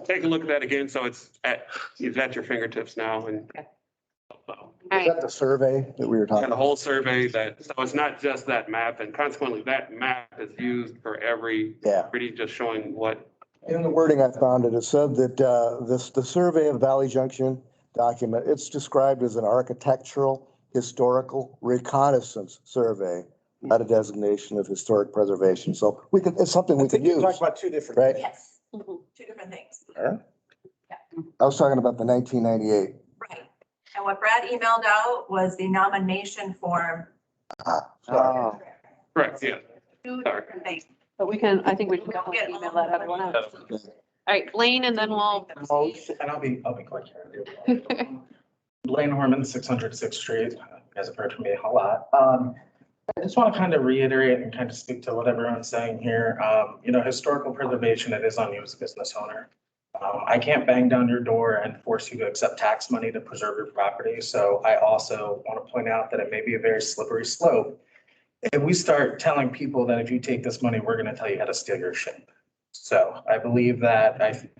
take a look at that again, so it's at your fingertips now. And Is that the survey that we were talking and the about? whole survey so it's not just that map, and consequently that map is used for every property, just showing what. In the wording I found it said that the survey of Valley Junction document, it's described as an architectural, historical reconnaissance survey, not a designation of historic preservation. So it's something we could use. Talk about 2 different. Right? Yes, 2 different things. I was talking about the 1998. Right. And what Brad emailed out was the nomination form. Sorry. Correct, yeah. 2 different things. But I think we can definitely email that everyone out. All right, Lane, and then we'll. And I'll be quick here. Lane Horman, 606th Street. You guys have heard from me a lot. I just want to kind of reiterate and kind of speak to what everyone's saying here. Historical preservation, it is on you as a business owner. I can't bang down your door and force you to accept tax money to preserve your property. So I also want to point out that it may be a very slippery slope if we start telling people that if you take this money, we're going to tell you how to steal your shit. So I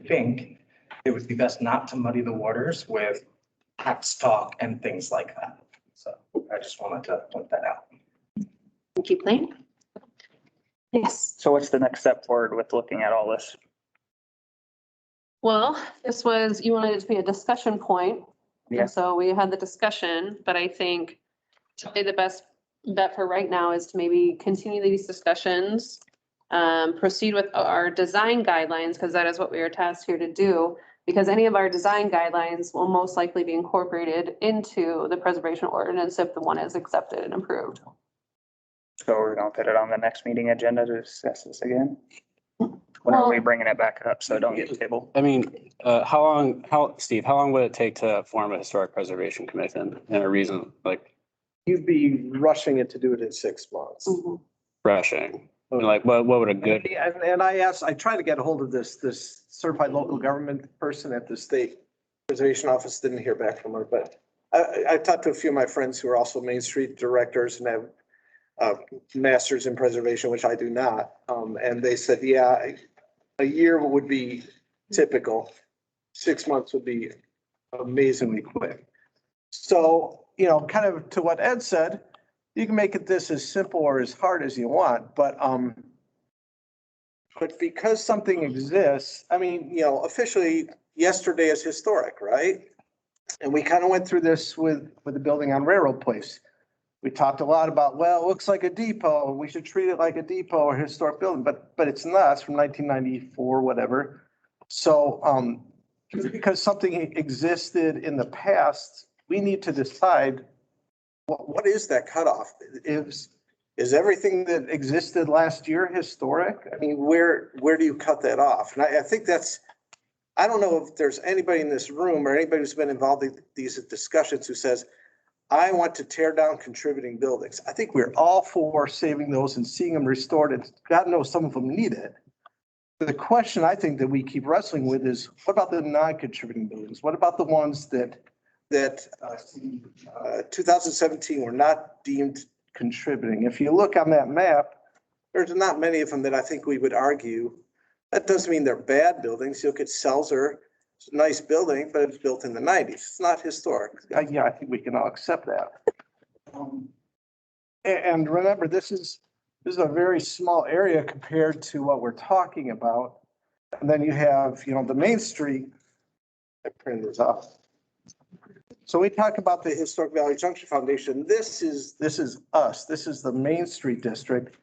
think it would be best not to muddy the waters with tax talk and things like that. So I just wanted to point that out. Thank you, Lane. Yes. So what's the next step forward with looking at all this? Well, you wanted it to be a discussion point. Yeah. And so we had the discussion, but I think the best bet for right now is to maybe continue these discussions, proceed with our design guidelines, because that is what we are tasked here to do. Because any of our design guidelines will most likely be incorporated into the preservation ordinance if the one is accepted and approved. So we're gonna put it on the next meeting agenda to discuss this again? When are we bringing it back up so it don't get tabled? I mean, Steve, how long would it take to form a historic preservation commission and a reason, like You'd be rushing it to do it in 6 months. rushing? I mean, like, what would a good, And I tried to get a hold of this certified local government person at the state preservation office, didn't hear back from her, but I talked to a few of my friends who are also Main Street directors and have master's in preservation, which I do not. And they said, yeah, a year would be typical. 6 months would be amazingly quick. So, kind of to what Ed said, you can make it this as simple or as hard as you want, but because something exists, I mean, officially yesterday is historic, right? And we kind of went through this with the building on Railroad Place. We talked a lot about, well, it looks like a depot, we should treat it like a depot or historic building, but it's not. It's from 1994, whatever. So just because something existed in the past, we need to decide what is that cutoff? Is everything that existed last year historic? I mean, where do you cut that off? And I think I don't know if there's anybody in this room or anybody who's been involved in these discussions who says, I want to tear down contributing buildings. I think we're all for saving those and seeing them restored, and God knows some of them need it. The question I think that we keep wrestling with is, what about the non-contributing buildings? What about the ones that 2017 were not deemed contributing? If you look on that map, there's not many of them that I think we would argue. That doesn't mean they're bad buildings. You look at Seltzer, it's a nice building, but it's built in the 90s. It's not historic. Yeah, I think we can all accept that. And remember, this is a very small area compared to what we're talking about. And then you have, the Main Street. I printed this off. So we talk about the Historic Valley Junction Foundation. This is us. This is the Main Street District,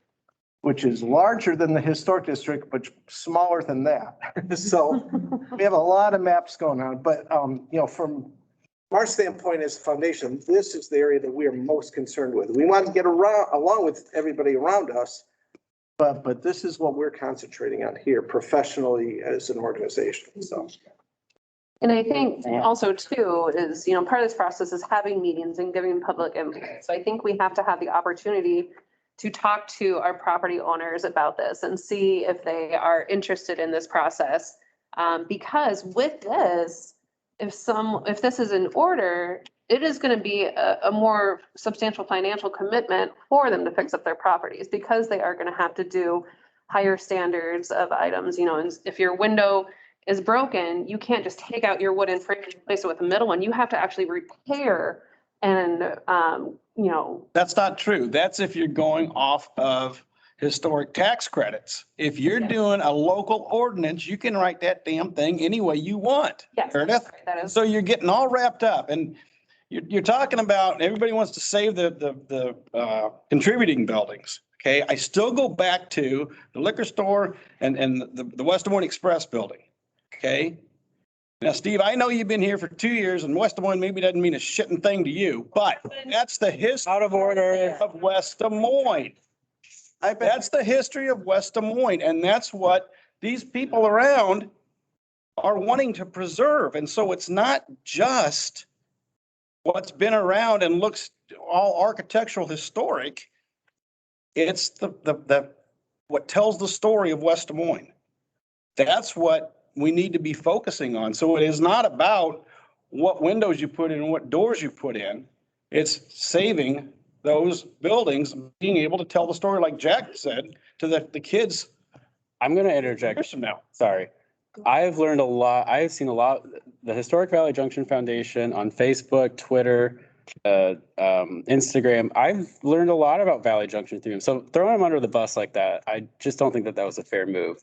which is larger than the Historic District, but smaller than that. So we have a lot of maps going on. But, from our standpoint as a foundation, this is the area that we are most concerned with. We want to get along with everybody around us, but this is what we're concentrating on here professionally as an organization. So. And I think also too is, part of this process is having meetings and giving public input. So I think we have to have the opportunity to talk to our property owners about this and see if they are interested in this process. Because with this, if this is in order, it is going to be a more substantial financial commitment for them to fix up their properties, because they are going to have to do higher standards of items. And if your window is broken, you can't just take out your wooden frame and replace it with a metal one. You have to actually repair and, That's not true. That's if you're going off of historic tax credits. If you're doing a local ordinance, you can write that damn thing any way you want. Yes, Meredith. that is. So you're getting all wrapped up, and you're talking about, everybody wants to save the contributing buildings. Okay, I still go back to the liquor store and the West Des Moines Express building. Okay. Now, Steve, I know you've been here for 2 years, and West Des Moines maybe doesn't mean a shitting thing to you, but that's the history Out of order. of West Des Moines. That's the history of West Des Moines, and that's what these people around are wanting to preserve. And so it's not just what's been around and looks all architectural historic. It's the what tells the story of West Des Moines. That's what we need to be focusing on. So it is not about what windows you put in and what doors you put in. It's saving those buildings, being able to tell the story, like Jack said, to the kids. I'm going to interject. Now. Sorry. I've learned a lot. I've seen a lot. The Historic Valley Junction Foundation on Facebook, Twitter, Instagram. I've learned a lot about Valley Junction through them. So throwing them under the bus like that, I just don't think that was a fair move.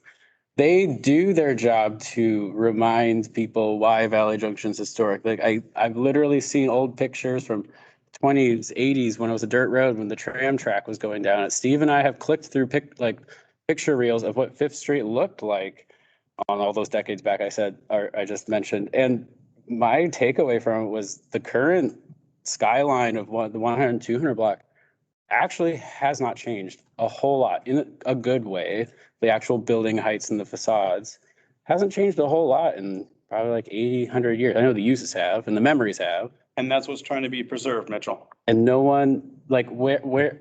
They do their job to remind people why Valley Junction is historic. Like I've literally seen old pictures from 20s, 80s when it was a dirt road, when the tram track was going down it. Steve and I have clicked through picture reels of what Fifth Street looked like on all those decades back. I just mentioned, and my takeaway from it was the current skyline of the 100 and 200 block actually has not changed a whole lot in a good way. The actual building heights and the facades hasn't changed a whole lot in probably like 80, 100 years. I know the uses have and the memories have. And that's what's trying to be preserved, Mitchell. And no one, where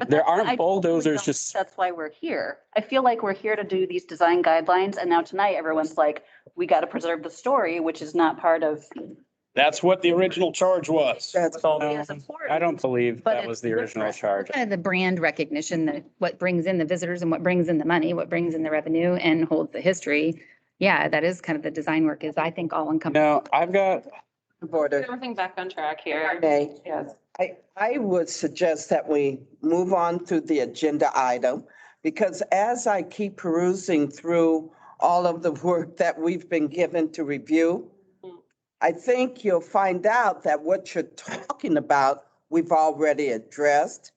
there aren't bulldozers That's why we're here. I feel like we're here to do these design guidelines, and now tonight everyone's like, we got to preserve the story, which is not part of That's what the original charge was. I don't believe But that was it's the original charge. kind of the brand recognition that what brings in the visitors and what brings in the money, what brings in the revenue and holds the history. Yeah, that is kind of the design work is, I think, all encompassing. No, I've got, Border. Everything back on track here. Okay. Yes. I would suggest that we move on to the agenda item, because as I keep perusing through all of the work that we've been given to review, I think you'll find out that what you're talking about, we've already addressed.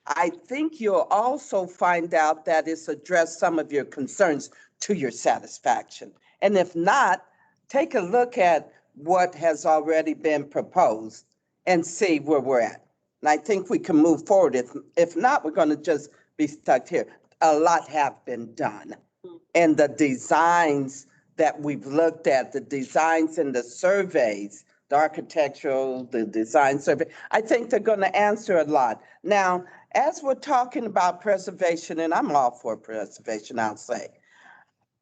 I think you'll also find out that it's addressed some of your concerns to your satisfaction. And if not, take a look at what has already been proposed and see where we're at. And I think we can move forward. If not, we're going to just be stuck here. A lot have been done. And the designs that we've looked at, the designs in the surveys, the architectural, the design survey, I think they're going to answer a lot. Now, as we're talking about preservation, and I'm all for preservation, I'll say,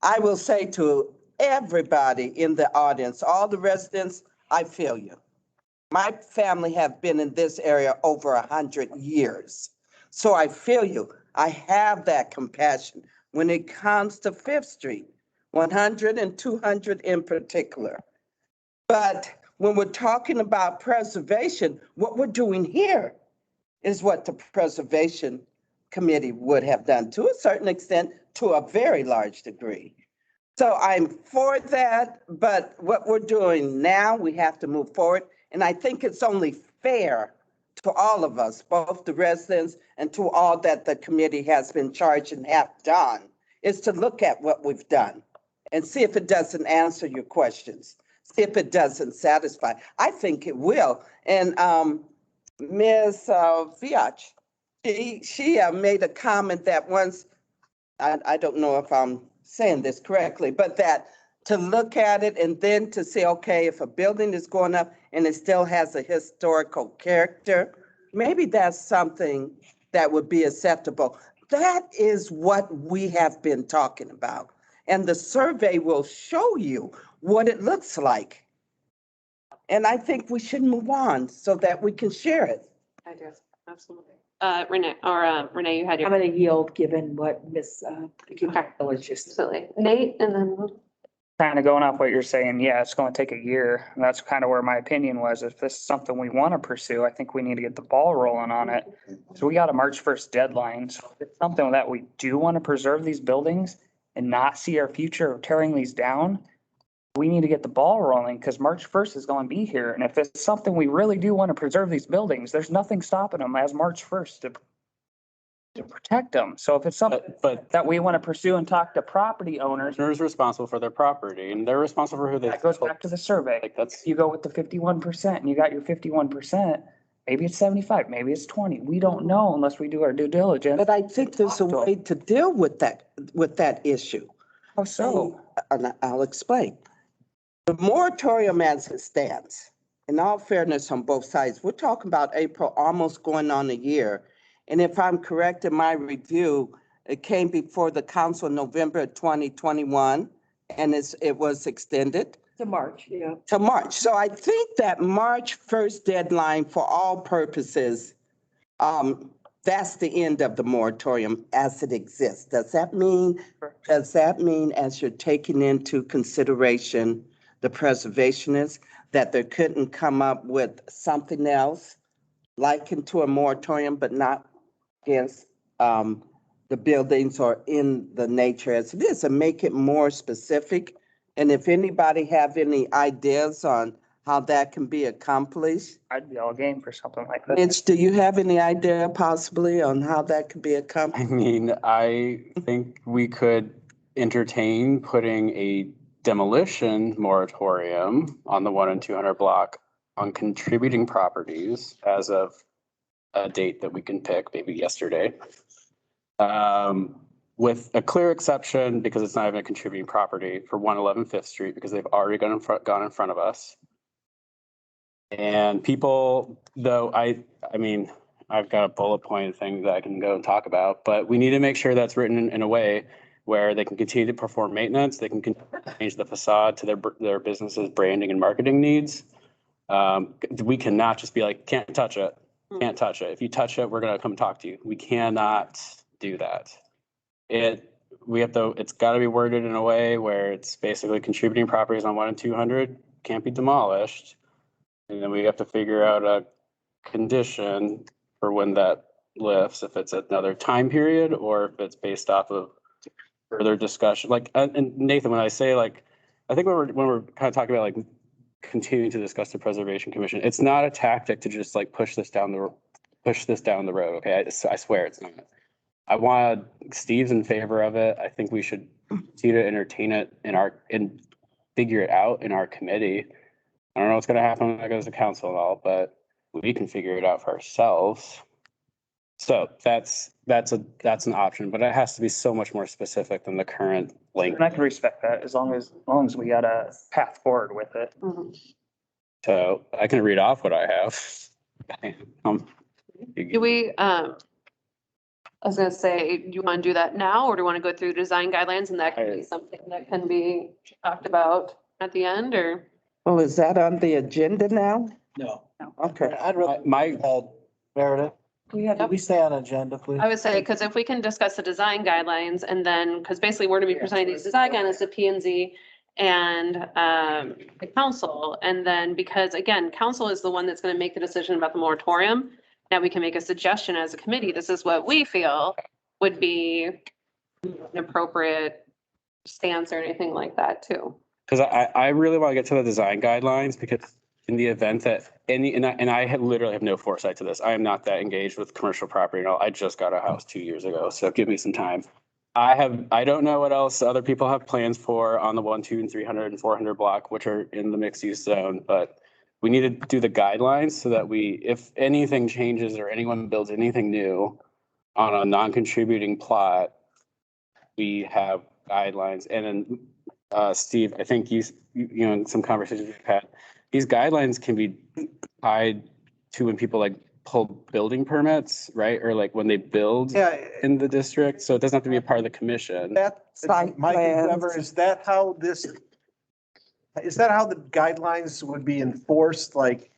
I will say to everybody in the audience, all the residents, I feel you. My family have been in this area over 100 years. So I feel you. I have that compassion when it comes to Fifth Street, 100 and 200 in particular. But when we're talking about preservation, what we're doing here is what the Preservation Committee would have done to a certain extent, to a very large degree. So I'm for that, but what we're doing now, we have to move forward. And I think it's only fair to all of us, both the residents and to all that the committee has been charged and have done, is to look at what we've done and see if it doesn't answer your questions, see if it doesn't satisfy. I think it will. And Ms. Viach, she made a comment that once, I don't know if I'm saying this correctly, but that to look at it and then to say, okay, if a building is going up and it still has a historical character, maybe that's something that would be acceptable. That is what we have been talking about. And the survey will show you what it looks like. And I think we should move on so that we can share it. I do, absolutely. Renee, Renee, you had your. I'm going to yield given what Ms. Village just. Absolutely. Nate, and then. Kind of going off what you're saying, yeah, it's going to take a year. And that's kind of where my opinion was. If this is something we want to pursue, I think we need to get the ball rolling on it. So we got a March 1st deadline. So if it's something that we do want to preserve these buildings and not see our future of tearing these down, we need to get the ball rolling because March 1st is going to be here. And if it's something we really do want to preserve these buildings, there's nothing stopping them as March 1st to protect them. So if it's something but that we want to pursue and talk to property owners, owners responsible for their property and they're responsible for who they. that goes back to the survey. Like that's, You go with the 51% and you got your 51%, maybe it's 75, maybe it's 20. We don't know unless we do our due diligence. But I think there's a way to deal with that issue. How so? And I'll explain. The moratorium as it stands, in all fairness on both sides, we're talking about April almost going on a year. And if I'm correct in my review, it came before the council in November 2021 and it was extended. To March, yeah. To March. So I think that March 1st deadline for all purposes, that's the end of the moratorium as it exists. Does that mean as you're taking into consideration the preservationists, that they couldn't come up with something else likened to a moratorium, but not against the buildings or in the nature as it is, and make it more specific? And if anybody have any ideas on how that can be accomplished? I'd be all game for something like that. Mitch, do you have any idea possibly on how that could be accomplished? I mean, I think we could entertain putting a demolition moratorium on the 1 and 200 block on contributing properties as of a date that we can pick, maybe yesterday. With a clear exception, because it's not even a contributing property, for 111 Fifth Street, because they've already gone in front of us. And people, though, I mean, I've got a bullet point thing that I can go and talk about, but we need to make sure that's written in a way where they can continue to perform maintenance, they can change the facade to their business's branding and marketing needs. We cannot just be like, can't touch it, can't touch it. If you touch it, we're gonna come talk to you. We cannot do that. It's gotta be worded in a way where it's basically contributing properties on 1 and 200 can't be demolished. And then we have to figure out a condition for when that lifts, if it's another time period or if it's based off of further discussion. Like, and Nathan, when I say like, I think when we're kind of talking about like continuing to discuss the Preservation Commission, it's not a tactic to just like push this down the road. Okay, I swear it's not. Steve's in favor of it. I think we should continue to entertain it and figure it out in our committee. I don't know what's gonna happen when that goes to council and all, but we can figure it out for ourselves. So that's an option, but it has to be so much more specific than the current length. And I can respect that as long as we got a path forward with it. So I can read off what I have. Do we, I was gonna say, do you want to do that now, or do you want to go through design guidelines and that can be something that can be talked about at the end, or? Well, is that on the agenda now? No. Okay. I'd rather, Meredith, we stay on agenda, please? I would say, because if we can discuss the design guidelines and then, because basically we're gonna be presenting these design guidelines to P and Z and the council. And then, because again, council is the one that's gonna make the decision about the moratorium. Now we can make a suggestion as a committee. This is what we feel would be an appropriate stance or anything like that too. Because I really want to get to the design guidelines, because in the event that I literally have no foresight to this. I am not that engaged with commercial property and all. I just got a house 2 years ago, so give me some time. I don't know what else other people have plans for on the 1, 2, and 300 and 400 block, which are in the mixed use zone, but we need to do the guidelines so that if anything changes or anyone builds anything new on a non-contributing plot, we have guidelines. And then Steve, I think you know, in some conversations we've had, these guidelines can be tied to when people like pull building permits, right? Or like when they build in the district. So it doesn't have to be a part of the commission. Mike, is that how the guidelines would be enforced? Like,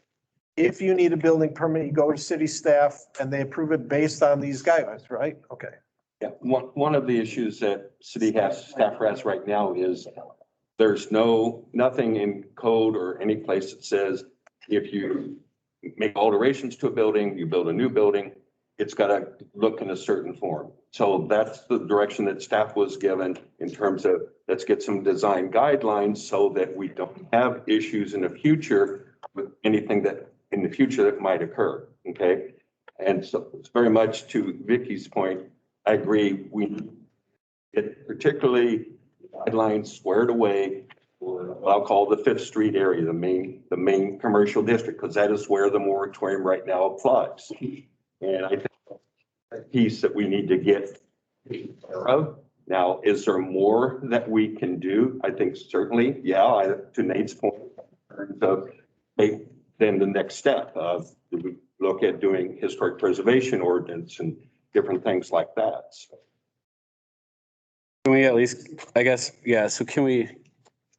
if you need a building permit, you go to city staff and they approve it based on these guidelines, right? Okay. Yeah, one of the issues that staff has right now is there's nothing in code or any place that says if you make alterations to a building, you build a new building, it's got to look in a certain form. So that's the direction that staff was given in terms of, let's get some design guidelines so that we don't have issues in the future with anything that in the future that might occur. Okay. And so it's very much to Vicky's point. I agree. We get particularly guidelines squared away for what I'll call the 5th Street area, the main commercial district, because that is where the moratorium right now applies. And I think a piece that we need to get care of. Now, is there more that we can do? I think certainly, yeah, to Nate's point, so then the next step of we look at doing historic preservation ordinance and different things like that. So. Can we at least, I guess, yeah, so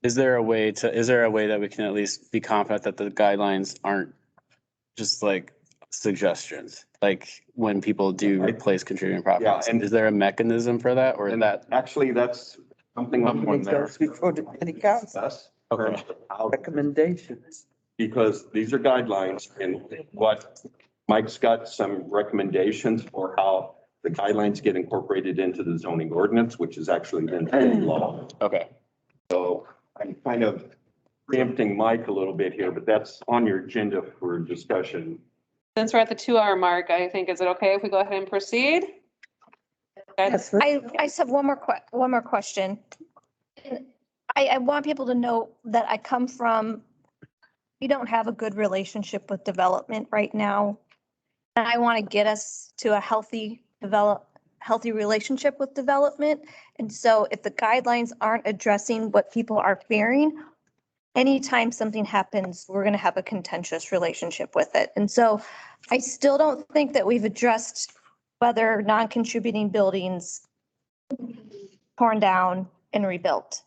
is there a way that we can at least be confident that the guidelines aren't just like suggestions? Like when people do replace contributing properties, yeah, and is there a mechanism for that, or that? Actually, that's something I'm It goes before the city council. Okay. Recommendations. Because these are guidelines, and what Mike's got some recommendations for how the guidelines get incorporated into the zoning ordinance, which is actually then state law. Okay. So I'm kind of preempting Mike a little bit here, but that's on your agenda for discussion. Since we're at the 2-hour mark, I think, is it okay if we go ahead and proceed? I just have one more question. I want people to know that I come from, we don't have a good relationship with development right now. And I want to get us to a healthy relationship with development. And so if the guidelines aren't addressing what people are fearing, anytime something happens, we're going to have a contentious relationship with it. And so I still don't think that we've addressed whether non-contributing buildings torn down and rebuilt.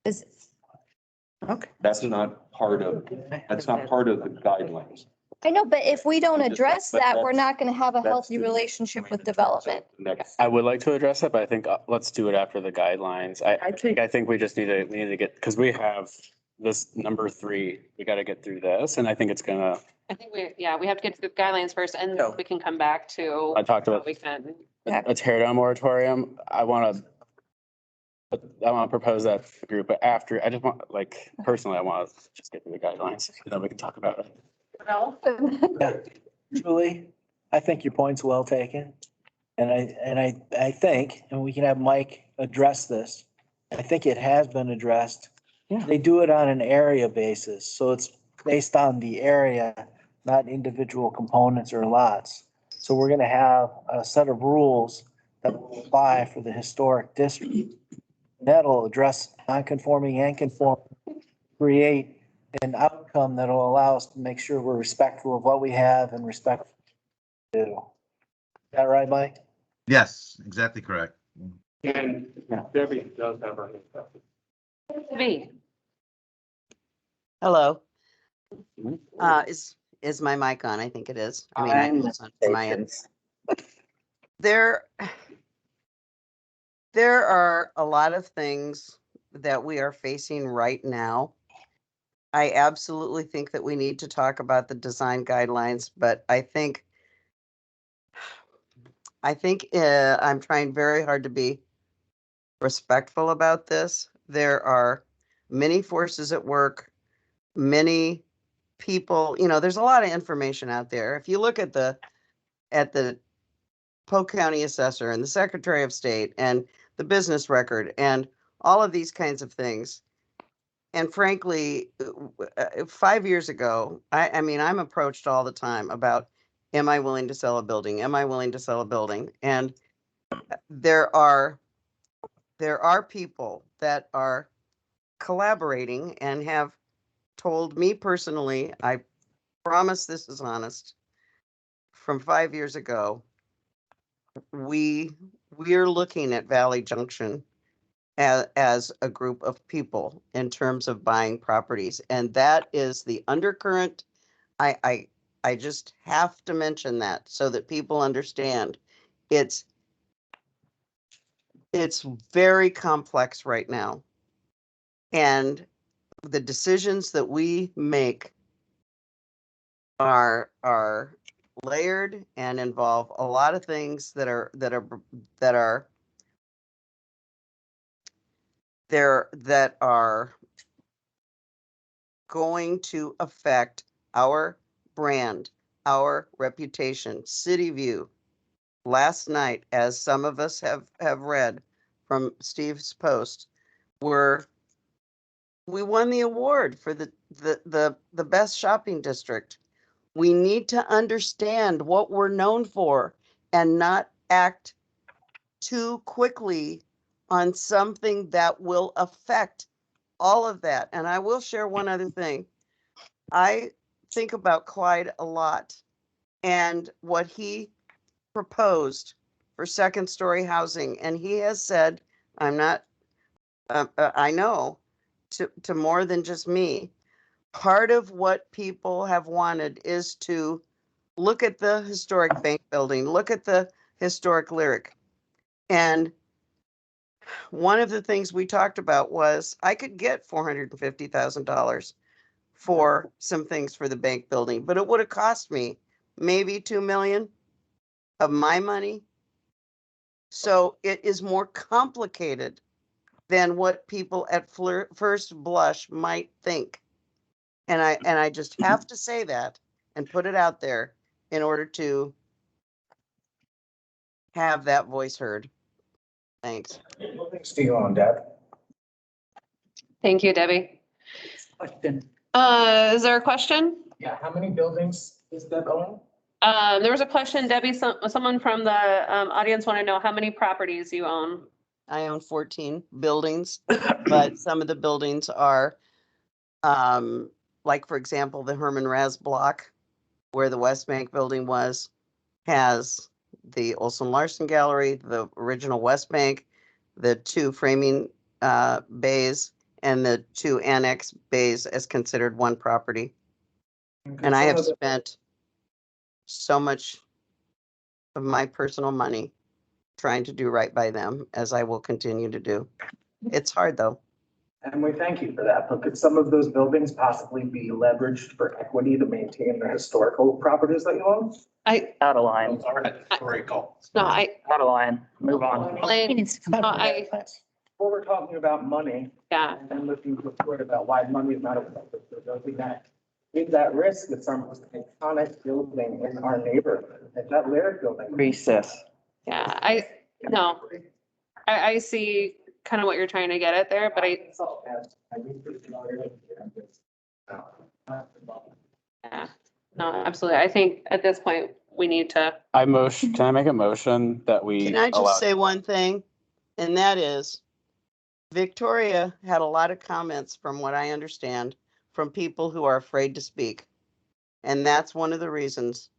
Okay. That's not part of the guidelines. I know, but if we don't address but that, we're that's- not gonna have a that's healthy the- relationship with development. Next. I would like to address it, but I think let's do it after the guidelines. I think we just need to get, because we have this number 3, we got to get through this, and I think it's gonna, I think we have to get to the guidelines first and then we can come back to. I talked about what we can. a tear down moratorium. I want to propose that to the group, but after, I just want, like, personally, I want to just get through the guidelines, and then we can talk about it. Julie, I think your point's well taken. And I think, and we can have Mike address this, I think it has been addressed. They do it on an area basis, so it's based on the area, not individual components or lots. So we're gonna have a set of rules that will apply for the historic district. That'll address non-conforming and conforming, create an outcome that'll allow us to make sure we're respectful of what we have and respectful of what we do. Is that right, Mike? Yes, exactly correct. And Debbie does have her hand up. Me. Hello. Is my mic on? I think it is. I mean, I know it's on my end. There are a lot of things that we are facing right now. I absolutely think that we need to talk about the design guidelines, but I think I'm trying very hard to be respectful about this. There are many forces at work, many people, there's a lot of information out there. If you look at the Polk County Assessor and the Secretary of State and the business record and all of these kinds of things. And frankly, 5 years ago, I mean, I'm approached all the time about, am I willing to sell a building? Am I willing to sell a building? And there are people that are collaborating and have told me personally, I promise this is honest, from 5 years ago, we're looking at Valley Junction as a group of people in terms of buying properties. And that is the undercurrent. I just have to mention that so that people understand it's very complex right now. And the decisions that we make are layered and involve a lot of things that are going to affect our brand, our reputation. City View, last night, as some of us have read from Steve's post, we won the award for the best shopping district. We need to understand what we're known for and not act too quickly on something that will affect all of that. And I will share one other thing. I think about Clyde a lot and what he proposed for second story housing. And he has said, I know to more than just me, part of what people have wanted is to look at the historic bank building, look at the historic Lyric. And one of the things we talked about was I could get $450,000 for some things for the bank building, but it would have cost me maybe $2 million of my money. So it is more complicated than what people at first blush might think. And I just have to say that and put it out there in order to have that voice heard. Thanks. Thanks to you on Deb. Thank you, Debbie. Question. Is there a question? Yeah, how many buildings is Deb own? There was a question, Debbie, someone from the audience wanted to know how many properties you own. I own 14 buildings, but some of the buildings are, like, for example, the Herman Raz block, where the West Bank building was, has the Olson Larson Gallery, the original West Bank, the 2 framing bays, and the 2 annex bays as considered one property. And I have spent so much of my personal money trying to do right by them, as I will continue to do. It's hard, though. And we thank you for that, but could some of those buildings possibly be leveraged for equity to maintain the historical properties that you own? Out of line, Historical. No, out of line, move on. Well, we're talking about money. Yeah. And looking report about why money is not available for building that. Is that risk that some iconic building in our neighborhood, is that Laird building? Recess. Yeah, I see kind of what you're trying to get at there, but yeah, no, absolutely. I think at this point, we need to. Can I make a motion that we? Can I just say one thing? And that is, Victoria had a lot of comments, from what I understand, from people who are afraid to speak. And that's one of the reasons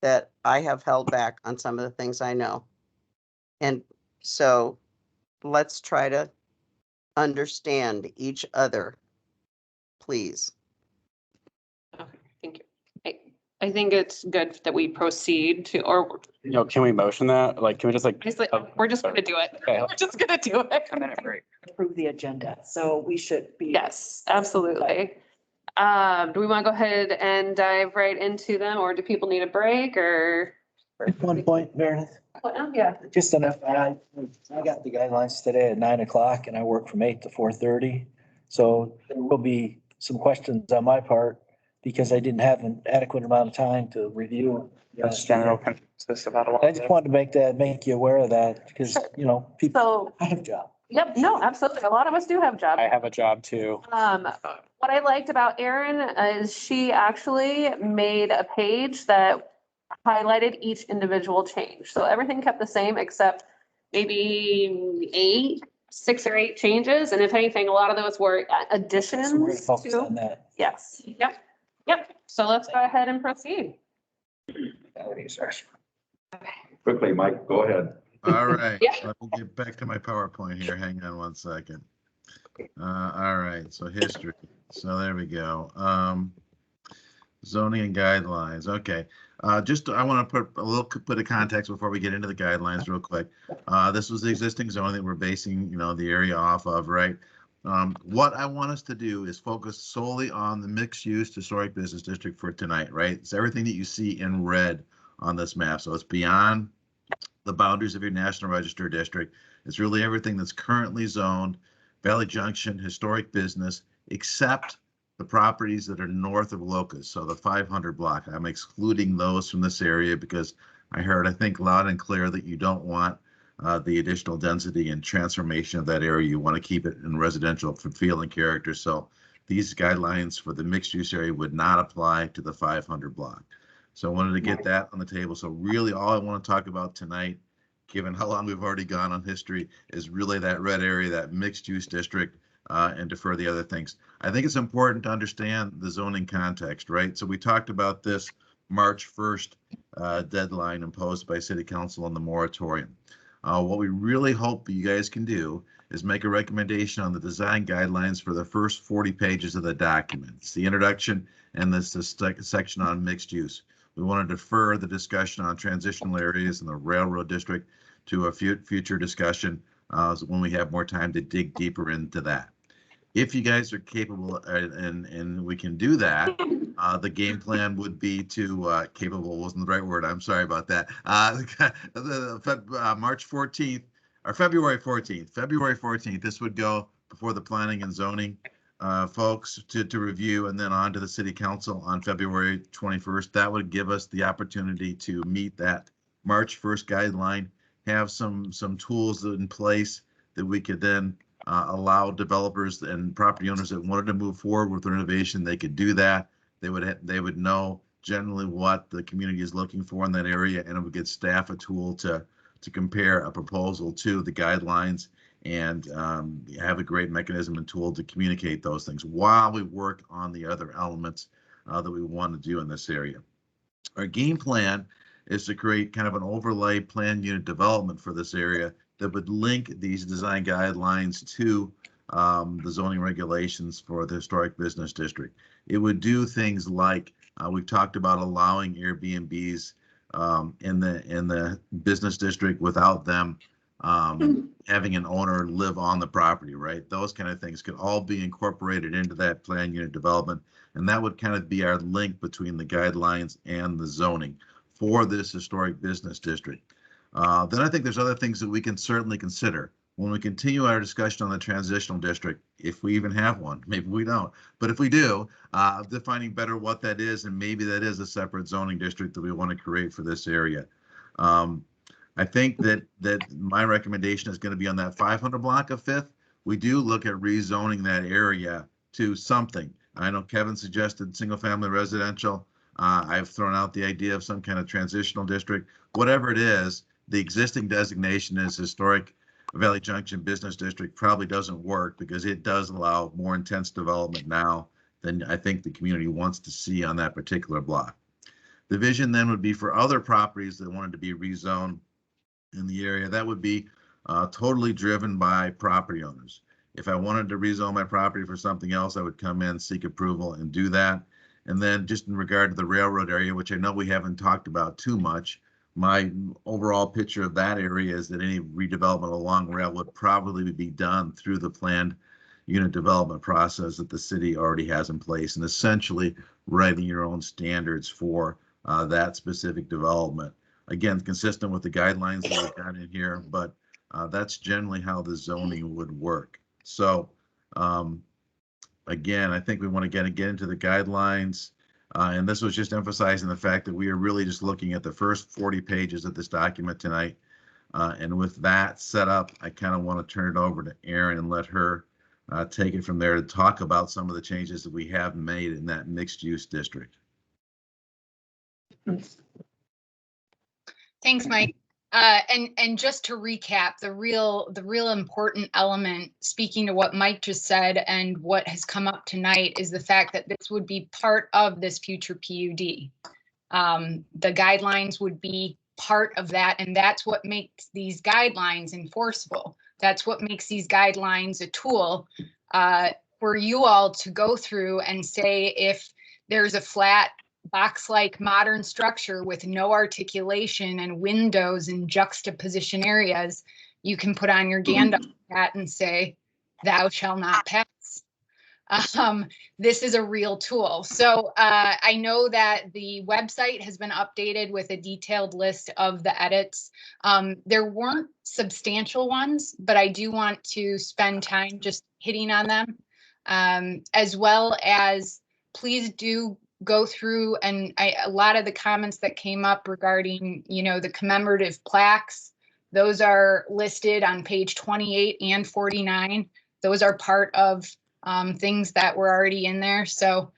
that I have held back on some of the things I know. And so let's try to understand each other, please. Okay, thank you. I think it's good that we proceed to, or Can we motion that? Like, can we just we're just gonna do it. Okay. We're just gonna do it. Approve the agenda, so we should be. Yes, absolutely. Do we want to go ahead and dive right into them, or do people need a break, or? At one point, Meredith, Yeah. just enough, I got the guidelines today at 9 o'clock and I work from 8 to 4:30. So there will be some questions on my part because I didn't have an adequate amount of time to review. That's general consensus about a lot. I just wanted to make you aware of that because, people, So, I have a job. yep, no, absolutely. A lot of us do have jobs. I have a job too. What I liked about Erin is she actually made a page that highlighted each individual change. So everything kept the same except maybe 6 or 8 changes. And if anything, a lot of those were additions So we're gonna focus to. on that. Yes, yep. So let's go ahead and proceed. Quickly, Mike, go ahead. All right, Yeah. let me get back to my PowerPoint here. Hang on one second. All right, so history. So there we go. Zoning and guidelines. Okay. I want to put a little bit of context before we get into the guidelines real quick. This was the existing zoning that we're basing, the area off of, right? What I want us to do is focus solely on the mixed-use historic business district for tonight, right? It's everything that you see in red on this map. So it's beyond the boundaries of your National Register district. It's really everything that's currently zoned, Valley Junction, historic business, except the properties that are north of Locust. So the 500 block, I'm excluding those from this area because I think loud and clear that you don't want the additional density and transformation of that area. You want to keep it in residential feel and character. So these guidelines for the mixed use area would not apply to the 500 block. So I wanted to get that on the table. So really all I want to talk about tonight, given how long we've already gone on history, is really that red area, that mixed use district, and defer the other things. I think it's important to understand the zoning context, right? So we talked about this March 1st deadline imposed by City Council on the moratorium. What we really hope you guys can do is make a recommendation on the design guidelines for the first 40 pages of the document. It's the introduction and this section on mixed use. We want to defer the discussion on transitional areas in the railroad district to a future discussion when we have more time to dig deeper into that. If you guys are capable and we can do that, the game plan would be to, capable wasn't the right word, I'm sorry about that. March 14th or February 14th, this would go before the planning and zoning folks to review, and then on to the City Council on February 21st. That would give us the opportunity to meet that March 1st guideline, have some tools in place that we could then allow developers and property owners that wanted to move forward with renovation, they could do that. They would know generally what the community is looking for in that area, and it would get staff a tool to compare a proposal to the guidelines and have a great mechanism and tool to communicate those things while we work on the other elements that we want to do in this area. Our game plan is to create kind of an overlay plan unit development for this area that would link these design guidelines to the zoning regulations for the historic business district. It would do things like we've talked about allowing Airbnbs in the business district without them having an owner live on the property, right? Those kind of things could all be incorporated into that plan unit development. And that would kind of be our link between the guidelines and the zoning for this historic business district. Then I think there's other things that we can certainly consider when we continue our discussion on the transitional district, if we even have one. Maybe we don't, but if we do, defining better what that is, and maybe that is a separate zoning district that we want to create for this area. I think that my recommendation is going to be on that 500 block of Fifth. We do look at rezoning that area to something. I know Kevin suggested single family residential. I've thrown out the idea of some kind of transitional district. Whatever it is, the existing designation is historic Valley Junction Business District probably doesn't work because it does allow more intense development now than I think the community wants to see on that particular block. The vision then would be for other properties that wanted to be rezoned in the area. That would be totally driven by property owners. If I wanted to rezone my property for something else, I would come in, seek approval, and do that. And then just in regard to the railroad area, which I know we haven't talked about too much, my overall picture of that area is that any redevelopment along rail would probably be done through the planned unit development process that the city already has in place, and essentially writing your own standards for that specific development. Again, consistent with the guidelines that we've got in here, but that's generally how the zoning would work. So again, I think we want to get into the guidelines. And this was just emphasizing the fact that we are really just looking at the first 40 pages of this document tonight. And with that set up, I kind of want to turn it over to Erin and let her take it from there to talk about some of the changes that we have made in that mixed use district. Thanks, Mike. And just to recap, the real important element, speaking to what Mike just said and what has come up tonight, is the fact that this would be part of this future PUD. The guidelines would be part of that, and that's what makes these guidelines enforceable. That's what makes these guidelines a tool for you all to go through and say, if there's a flat box-like modern structure with no articulation and windows and juxtaposition areas, you can put on your Gandalf hat and say, "Thou shall not pass." This is a real tool. So I know that the website has been updated with a detailed list of the edits. There weren't substantial ones, but I do want to spend time just hitting on them, as well as please do go through, and a lot of the comments that came up regarding, the commemorative plaques, those are listed on page 28 and 49. Those are part of things that were already in there. So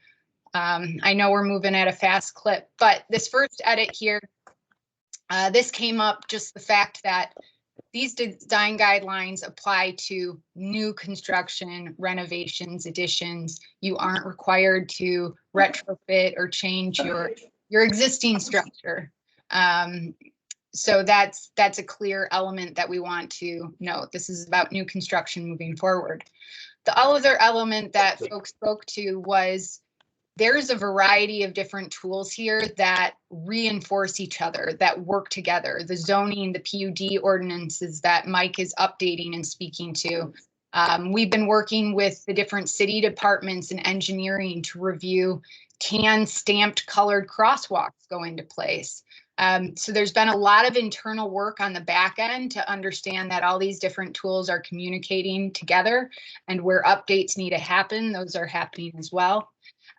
I know we're moving at a fast clip, but this first edit here, this came up just the fact that these design guidelines apply to new construction, renovations, additions. You aren't required to retrofit or change your existing structure. So that's a clear element that we want to note. This is about new construction moving forward. The other element that folks spoke to was there's a variety of different tools here that reinforce each other, that work together. The zoning, the PUD ordinances that Mike is updating and speaking to. We've been working with the different city departments and engineering to review, can stamped colored crosswalks go into place? So there's been a lot of internal work on the back end to understand that all these different tools are communicating together, and where updates need to happen, those are happening as well.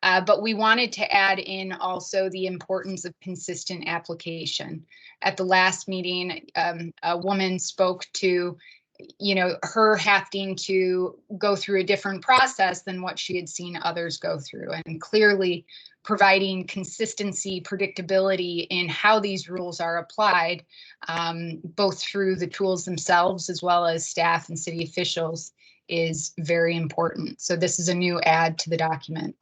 But we wanted to add in also the importance of consistent application. At the last meeting, a woman spoke to, her having to go through a different process than what she had seen others go through, and clearly providing consistency, predictability in how these rules are applied, both through the tools themselves as well as staff and city officials, is very important. So this is a new add to the document.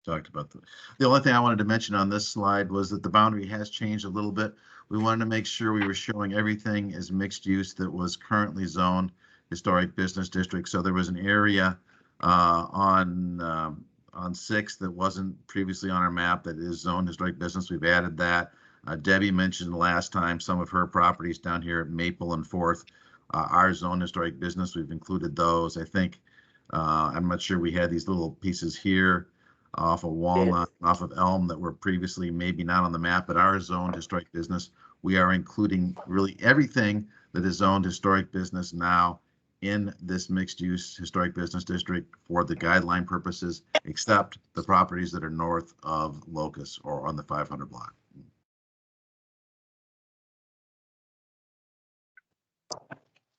Talked about the only thing I wanted to mention on this slide was that the boundary has changed a little bit. We wanted to make sure we were showing everything as mixed use that was currently zoned. historic business district. So there was an area on 6 that wasn't previously on our map that is zoned historic business. We've added that. Debbie mentioned last time some of her properties down here at Maple and 4th are zone historic business. We've included those. I think I'm not sure we had these little pieces here off of Walnut, off of Elm that were previously maybe not on the map, but are zoned historic business. We are including really everything that is zoned historic business now in this mixed-use historic business district for the guideline purposes, except the properties that are north of Locust or on the 500 block.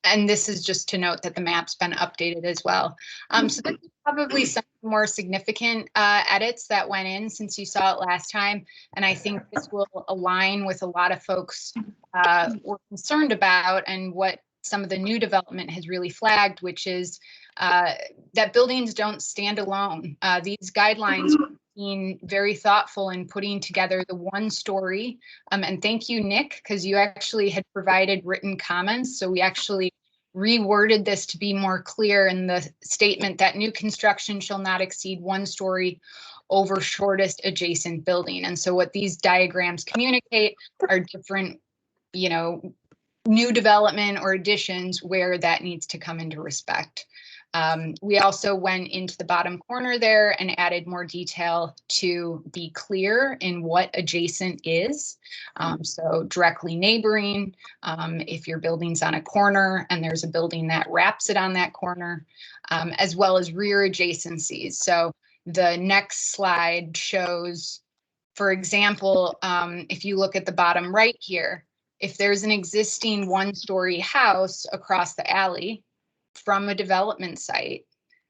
And this is just to note that the map's been updated as well. So this is probably some more significant edits that went in since you saw it last time. And I think this will align with a lot of folks were concerned about and what some of the new development has really flagged, which is that buildings don't stand alone. These guidelines are being very thoughtful in putting together the one story. And thank you, Nick, because you actually had provided written comments. So we actually reworded this to be more clear in the statement that new construction shall not exceed 1 story over shortest adjacent building. And so what these diagrams communicate are different, you know, new development or additions where that needs to come into respect. We also went into the bottom corner there and added more detail to be clear in what adjacent is. So directly neighboring, if your building's on a corner and there's a building that wraps it on that corner, as well as rear adjacencies. So the next slide shows, for example, if you look at the bottom right here, if there's an existing 1-story house across the alley from a development site,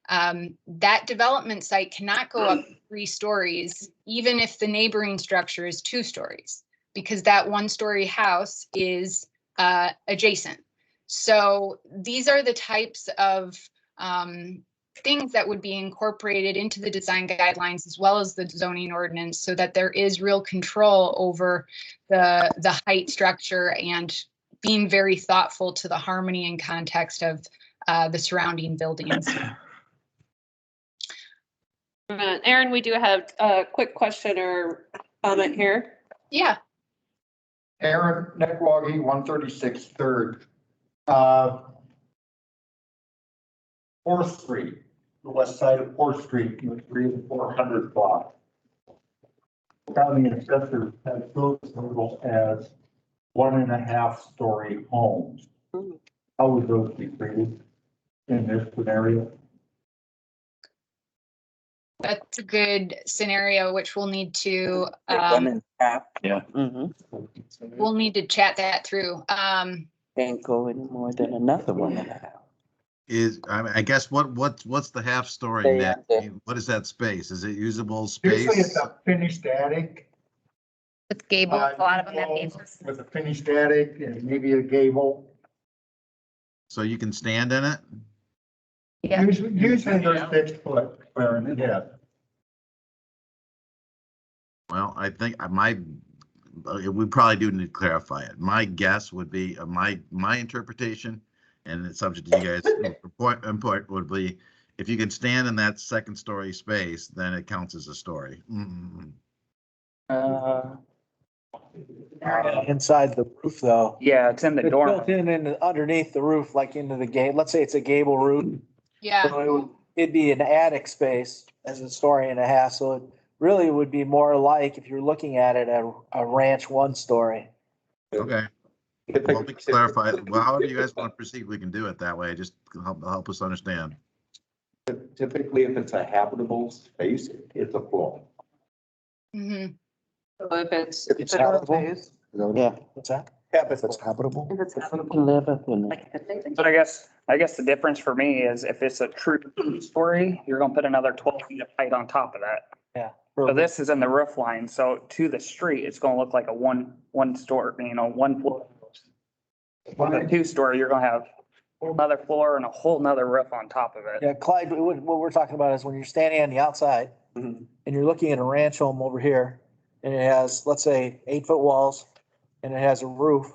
that development site cannot go up 3 stories, even if the neighboring structure is 2 stories, because that 1-story house is adjacent. So these are the types of things that would be incorporated into the design guidelines as well as the zoning ordinance, so that there is real control over the height structure and being very thoughtful to the harmony and context of the surrounding buildings. Aaron, we do have a quick question or comment here. Yeah. Aaron Neckwagi, 136 3rd. 4th Street, the west side of 4th Street, in the 400 block. County assessors have those labeled as 1.5-story homes. How would those be treated in this scenario? That's a good scenario, which we'll need to we'll need to chat that through. Can't go any more than another 1.5. I guess what's the half story net? What is that space? Is it usable space? Usually it's a finished attic. With gable, a lot of them have gables. With a finished attic and maybe a gable. So you can stand in it? Yeah. Usually they're 6 foot, Aaron, yeah. Well, I think we probably do need to clarify it. My guess would be, my interpretation, and it's subject to you guys' input, would be, if you can stand in that 2nd-story space, then it counts as a story. Inside the roof, though. Yeah, it's in the It's dorm. built in underneath the roof, like into the gate. Let's say it's a gable roof. Yeah. So it'd be an attic space as a 1.5 stories. So it really would be more like, if you're looking at it, a ranch 1-story. Okay. Well, we can clarify it. Well, however you guys want to proceed, we can do it that way. Just help us understand. Typically, if it's a habitable space, it's a floor. Mm-hmm. So if it's habitable. Yeah. What's that? If it's habitable. If it's habitable. But I guess the difference for me is if it's a true 2-story, you're gonna put another 12 feet of height on top of that. Yeah. So this is in the roof line, so to the street, it's gonna look like a one story, 1 floor. With a 2-story, you're gonna have a whole nother floor and a whole nother roof on top of it. Yeah, Clyde, what we're talking about is when you're standing on the outside and you're looking at a ranch home over here, and it has, let's say, 8-foot walls, and it has a roof,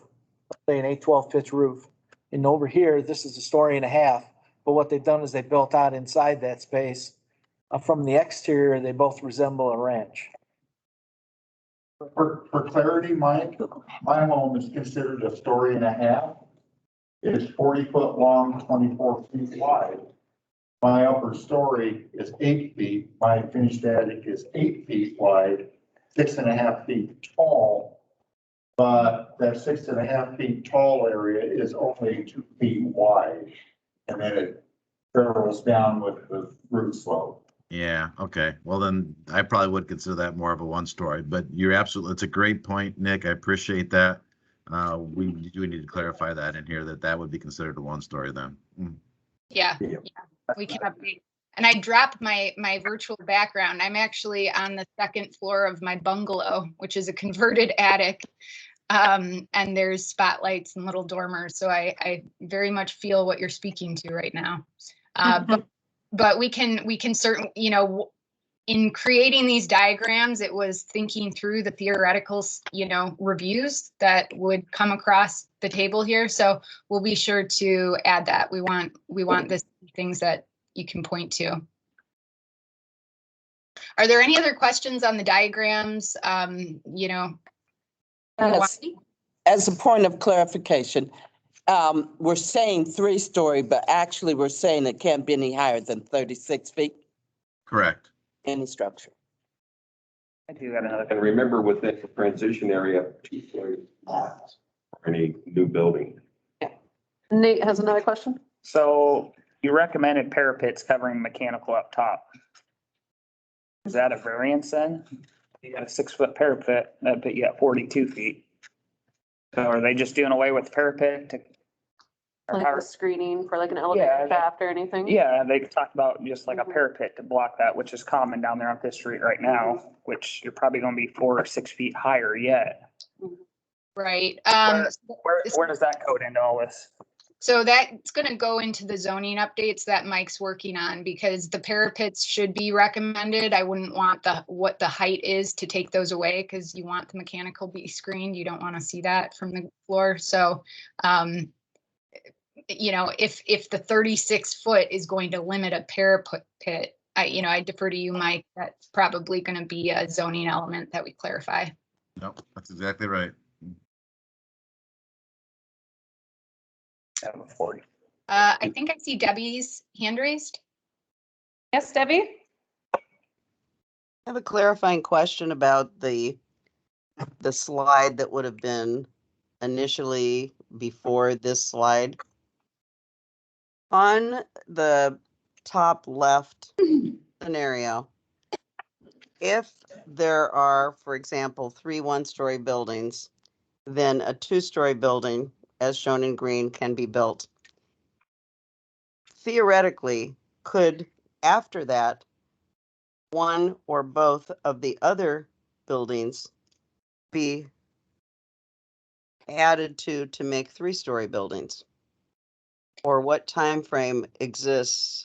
let's say an 8-12 pitch roof. And over here, this is a story and a half, but what they've done is they built out inside that space. From the exterior, they both resemble a ranch. For clarity, Mike, my home is considered a story and a half. It's 40 foot long, 24 feet wide. My upper story is 8 feet. My finished attic is 8 feet wide, 6.5 feet tall. But that 6.5 feet tall area is only 2 feet wide. And then it barrels down with the roof slope. Yeah, okay. Well, then I probably would consider that more of a one story, but you're absolutely, it's a great point, Nick. I appreciate that. We do need to clarify that in here, that would be considered a one story then. Yeah, we can update. And I dropped my virtual background. I'm actually on the second floor of my bungalow, which is a converted attic. And there's spotlights and little dormers. So I very much feel what you're speaking to right now. But we can certainly, in creating these diagrams, it was thinking through the theoretical, reviews that would come across the table here. So we'll be sure to add that. We want this things that you can point to. Are there any other questions on the diagrams? Yes. As a point of clarification, we're saying 3-story, but actually we're saying it can't be any higher than 36 feet. Correct. Any structure. I do got another. And remember within the transition area, 2 stories for any new building. Nate has another question. So you recommended parapets covering mechanical up top. Is that a variance then? You got a 6-foot parapet, that put you at 42 feet. So are they just doing away with the parapet to? Like a screening for like an elevator Yeah, shaft or anything? Yeah, they talked about just like a parapet to block that, which is common down there on Fifth Street right now, which you're probably gonna be 4 or 6 feet higher yet. Right. Where does that code into all this? So that's going to go into the zoning updates that Mike's working on, because the parapets should be recommended. I wouldn't want what the height is to take those away, because you want the mechanical be screened. You don't want to see that from the floor. So, if the 36 foot is going to limit a parapet, I defer to you, Mike. That's probably going to be a zoning element that we clarify. Nope, that's exactly right. I think I see Debbie's hand raised. Yes, Debbie? I have a clarifying question about the slide that would have been initially before this slide. On the top left scenario, if there are, for example, 3 one-story buildings, then a 2-story building, as shown in green, can be built. Theoretically, could, after that, one or both of the other buildings be added to make 3-story buildings? Or what time frame exists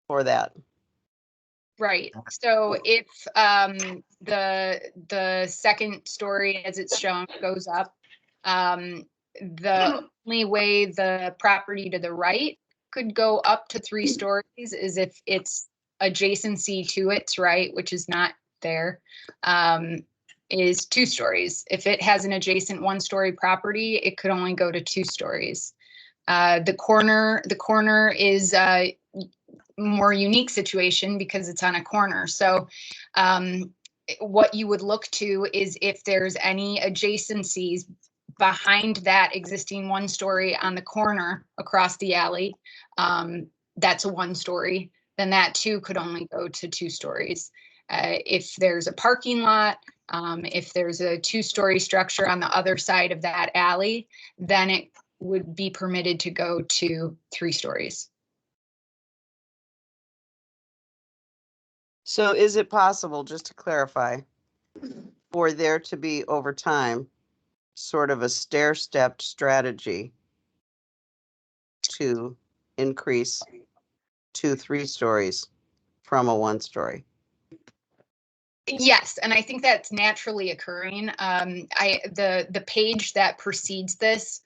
for that? Right. So if the second story, as it's shown, goes up, the only way the property to the right could go up to 3 stories is if it's adjacency to its right, which is not there, is 2 stories. If it has an adjacent 1-story property, it could only go to 2 stories. The corner is a more unique situation because it's on a corner. So what you would look to is if there's any adjacencies behind that existing 1-story on the corner across the alley, that's a 1-story, then that too could only go to 2 stories. If there's a parking lot, if there's a 2-story structure on the other side of that alley, then it would be permitted to go to 3 stories. So is it possible, just to clarify, for there to be over time sort of a stair-stepped strategy to increase to 3 stories from a 1-story? Yes, and I think that's naturally occurring. The page that precedes this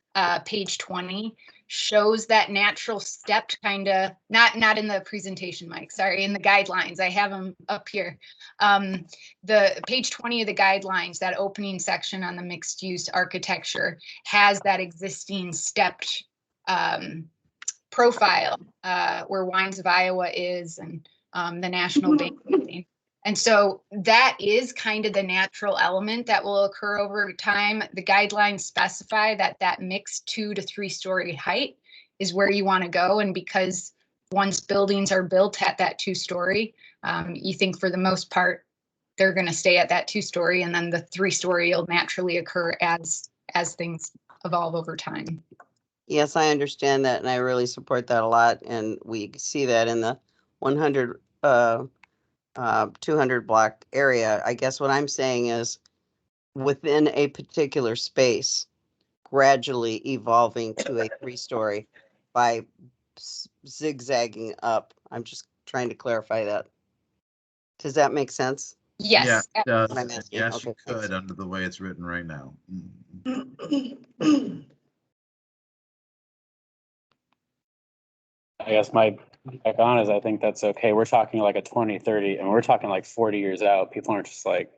page 20 shows that natural stepped kind of, not in the presentation, Mike, sorry, in the guidelines. I have them up here. The page 20 of the guidelines, that opening section on the mixed use architecture has that existing stepped profile where Wines of Iowa is and the National Bank building. And so that is kind of the natural element that will occur over time. The guidelines specify that that mixed 2 to 3 story height is where you want to go. And because once buildings are built at that 2 story, you think for the most part, they're going to stay at that 2 story, and then the 3 story will naturally occur as things evolve over time. Yes, I understand that, and I really support that a lot, and we see that in the 100, 200 block area. I guess what I'm saying is within a particular space, gradually evolving to a 3 story by zigzagging up. I'm just trying to clarify that. Does that make sense? Yes. Yeah, it does. What I'm asking. Yes, Okay, you thanks. could under the way it's written right now. I guess my back on is I think that's okay. We're talking like a 20, 30, and we're talking like 40 years out. People aren't just like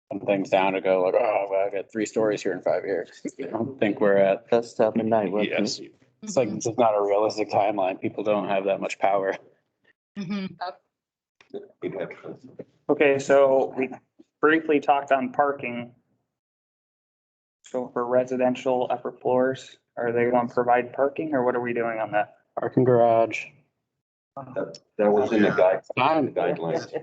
putting things down to go like, oh, well, I got 3 stories here in 5 years. I don't think we're at. That's up at night. Yes. It's like, it's not a realistic timeline. People don't have that much power. Okay, so we briefly talked on parking. So for residential upper floors, are they going to provide parking or what are we doing on that? Parking garage. That was in the guidelines.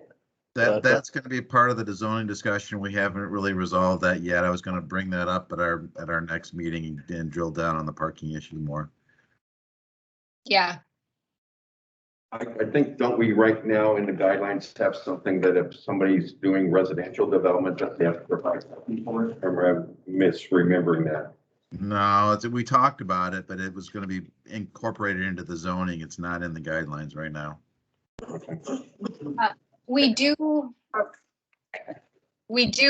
That's going to be part of the zoning discussion. We haven't really resolved that yet. I was going to bring that up at our next meeting and drill down on the parking issue more. Yeah. I think, don't we right now in the guidelines have something that if somebody's doing residential development, that they have to provide parking for it? Or am I misremembering that? No, we talked about it, but it was going to be incorporated into the zoning. It's not in the guidelines right now. We do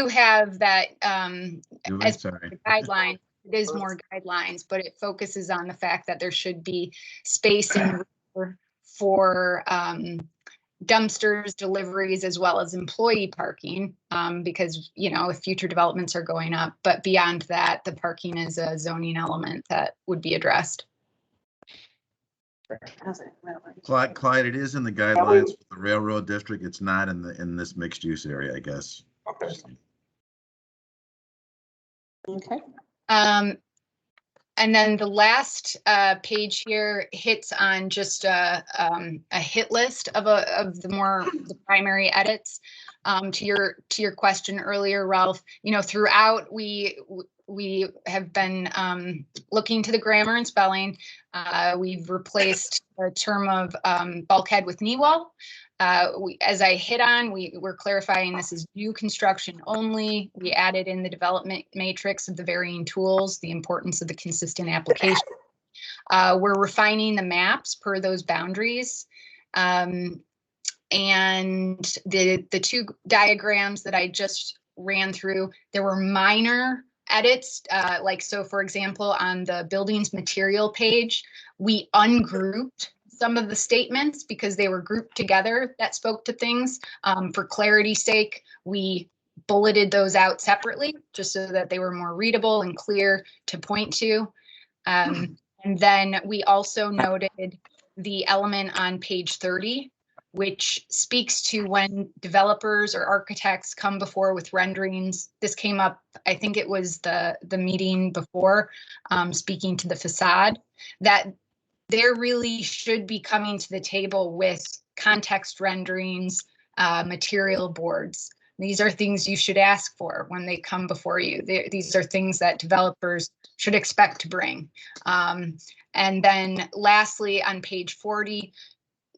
have that as part of the guidelines. It is more guidelines, but it focuses on the fact that there should be space and for dumpsters, deliveries, as well as employee parking, because, you know, if future developments are going up, but beyond that, the parking is a zoning element that would be addressed. Clyde, it is in the guidelines for the railroad district. It's not in this mixed use area, I guess. Okay. Okay. And then the last page here hits on just a hit list of the primary edits. To your question earlier, Ralph, you know, throughout we have been looking to the grammar and spelling. We've replaced the term of bulkhead with knee wall. As I hit on, we're clarifying this is new construction only. We added in the development matrix of the varying tools, the importance of the consistent application. We're refining the maps per those boundaries. And the 2 diagrams that I just ran through, there were minor edits, like, so for example, on the buildings material page, we ungrouped some of the statements because they were grouped together that spoke to things. For clarity's sake, we bulleted those out separately just so that they were more readable and clear to point to. And then we also noted the element on page 30, which speaks to when developers or architects come before with renderings. This came up, I think it was the meeting before, speaking to the facade, that there really should be coming to the table with context renderings, material boards. These are things you should ask for when they come before you. These are things that developers should expect to bring. And then lastly, on page 40,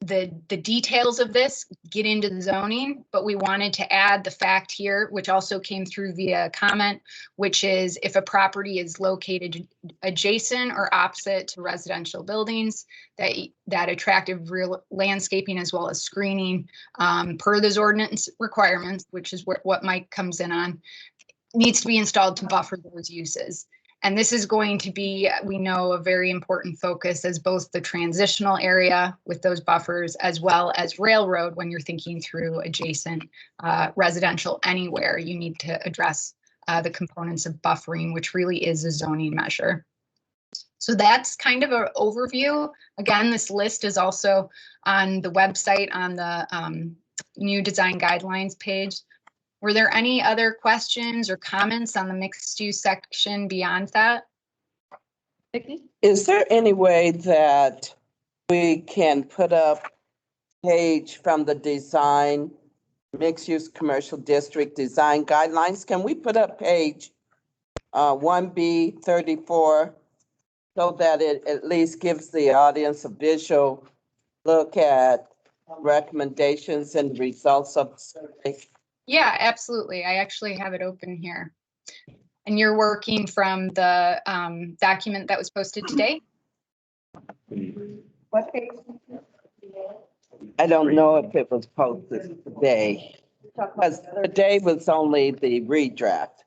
the details of this get into the zoning, but we wanted to add the fact here, which also came through via comment, which is if a property is located adjacent or opposite to residential buildings, that attractive real landscaping as well as screening per those ordinance requirements, which is what Mike comes in on, needs to be installed to buffer those uses. And this is going to be, we know, a very important focus as both the transitional area with those buffers as well as railroad. When you're thinking through adjacent residential anywhere, you need to address the components of buffering, which really is a zoning measure. So that's kind of an overview. Again, this list is also on the website on the new design guidelines page. Were there any other questions or comments on the mixed use section beyond that? Vicki? Is there any way that we can put up page from the design, mixed use commercial district design guidelines? Can we put up page 1B 34 so that it at least gives the audience a visual look at recommendations and results of the survey? Yeah, absolutely. I actually have it open here. And you're working from the document that was posted today? What page? I don't know if it was posted today, because today was only the redraft.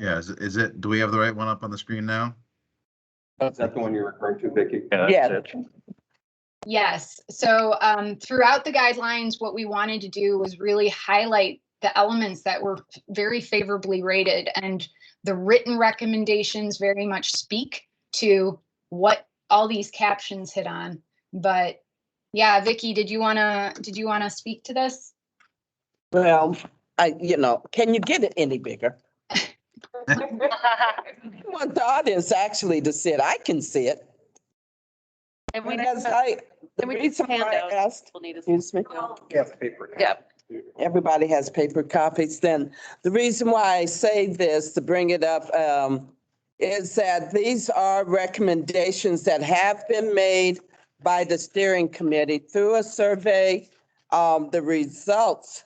Yeah, is it, do we have the right one up on the screen now? Is that the one you're referring to, Vicki? Yeah. Yes. So throughout the guidelines, what we wanted to do was really highlight the elements that were very favorably rated, and the written recommendations very much speak to what all these captions hit on. But yeah, Vicki, did you wanna speak to this? Well, can you get it any bigger? I want the audience actually to see it. I can see it. And we Because the reason why I asked, excuse me. Yep. Everybody has paper copies. Then the reason why I say this, to bring it up, is that these are recommendations that have been made by the steering committee through a survey. The results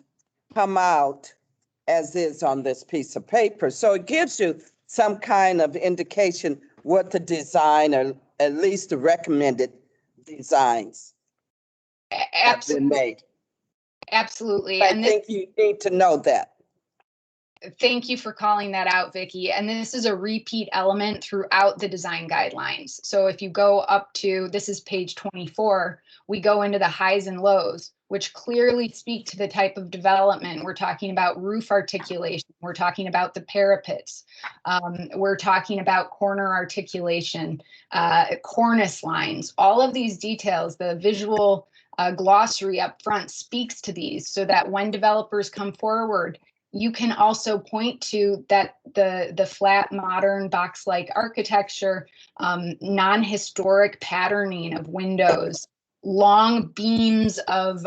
come out as is on this piece of paper. So it gives you some kind of indication what the design, or at least the recommended designs have been made. Absolutely. I think you need to know that. Thank you for calling that out, Vicki. And this is a repeat element throughout the design guidelines. So if you go up to, this is page 24, we go into the highs and lows, which clearly speak to the type of development. We're talking about roof articulation. We're talking about the parapets. We're talking about corner articulation, cornice lines. All of these details, the visual glossary up front speaks to these, so that when developers come forward, you can also point to that the flat, modern, box-like architecture, non-historic patterning of windows, long beams of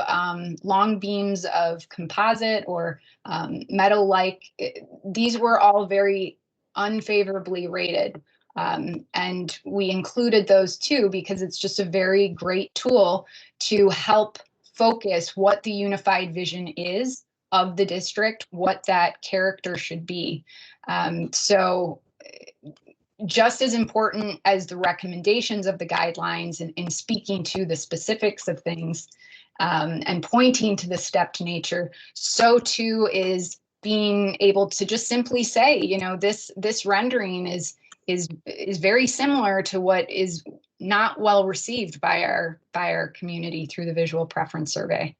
composite or metal-like. These were all very unfavorably rated. And we included those too because it's just a very great tool to help focus what the unified vision is of the district, what that character should be. So just as important as the recommendations of the guidelines in speaking to the specifics of things and pointing to the stepped nature, so too is being able to just simply say, you know, this rendering is very similar to what is not well received by our community through the visual preference survey.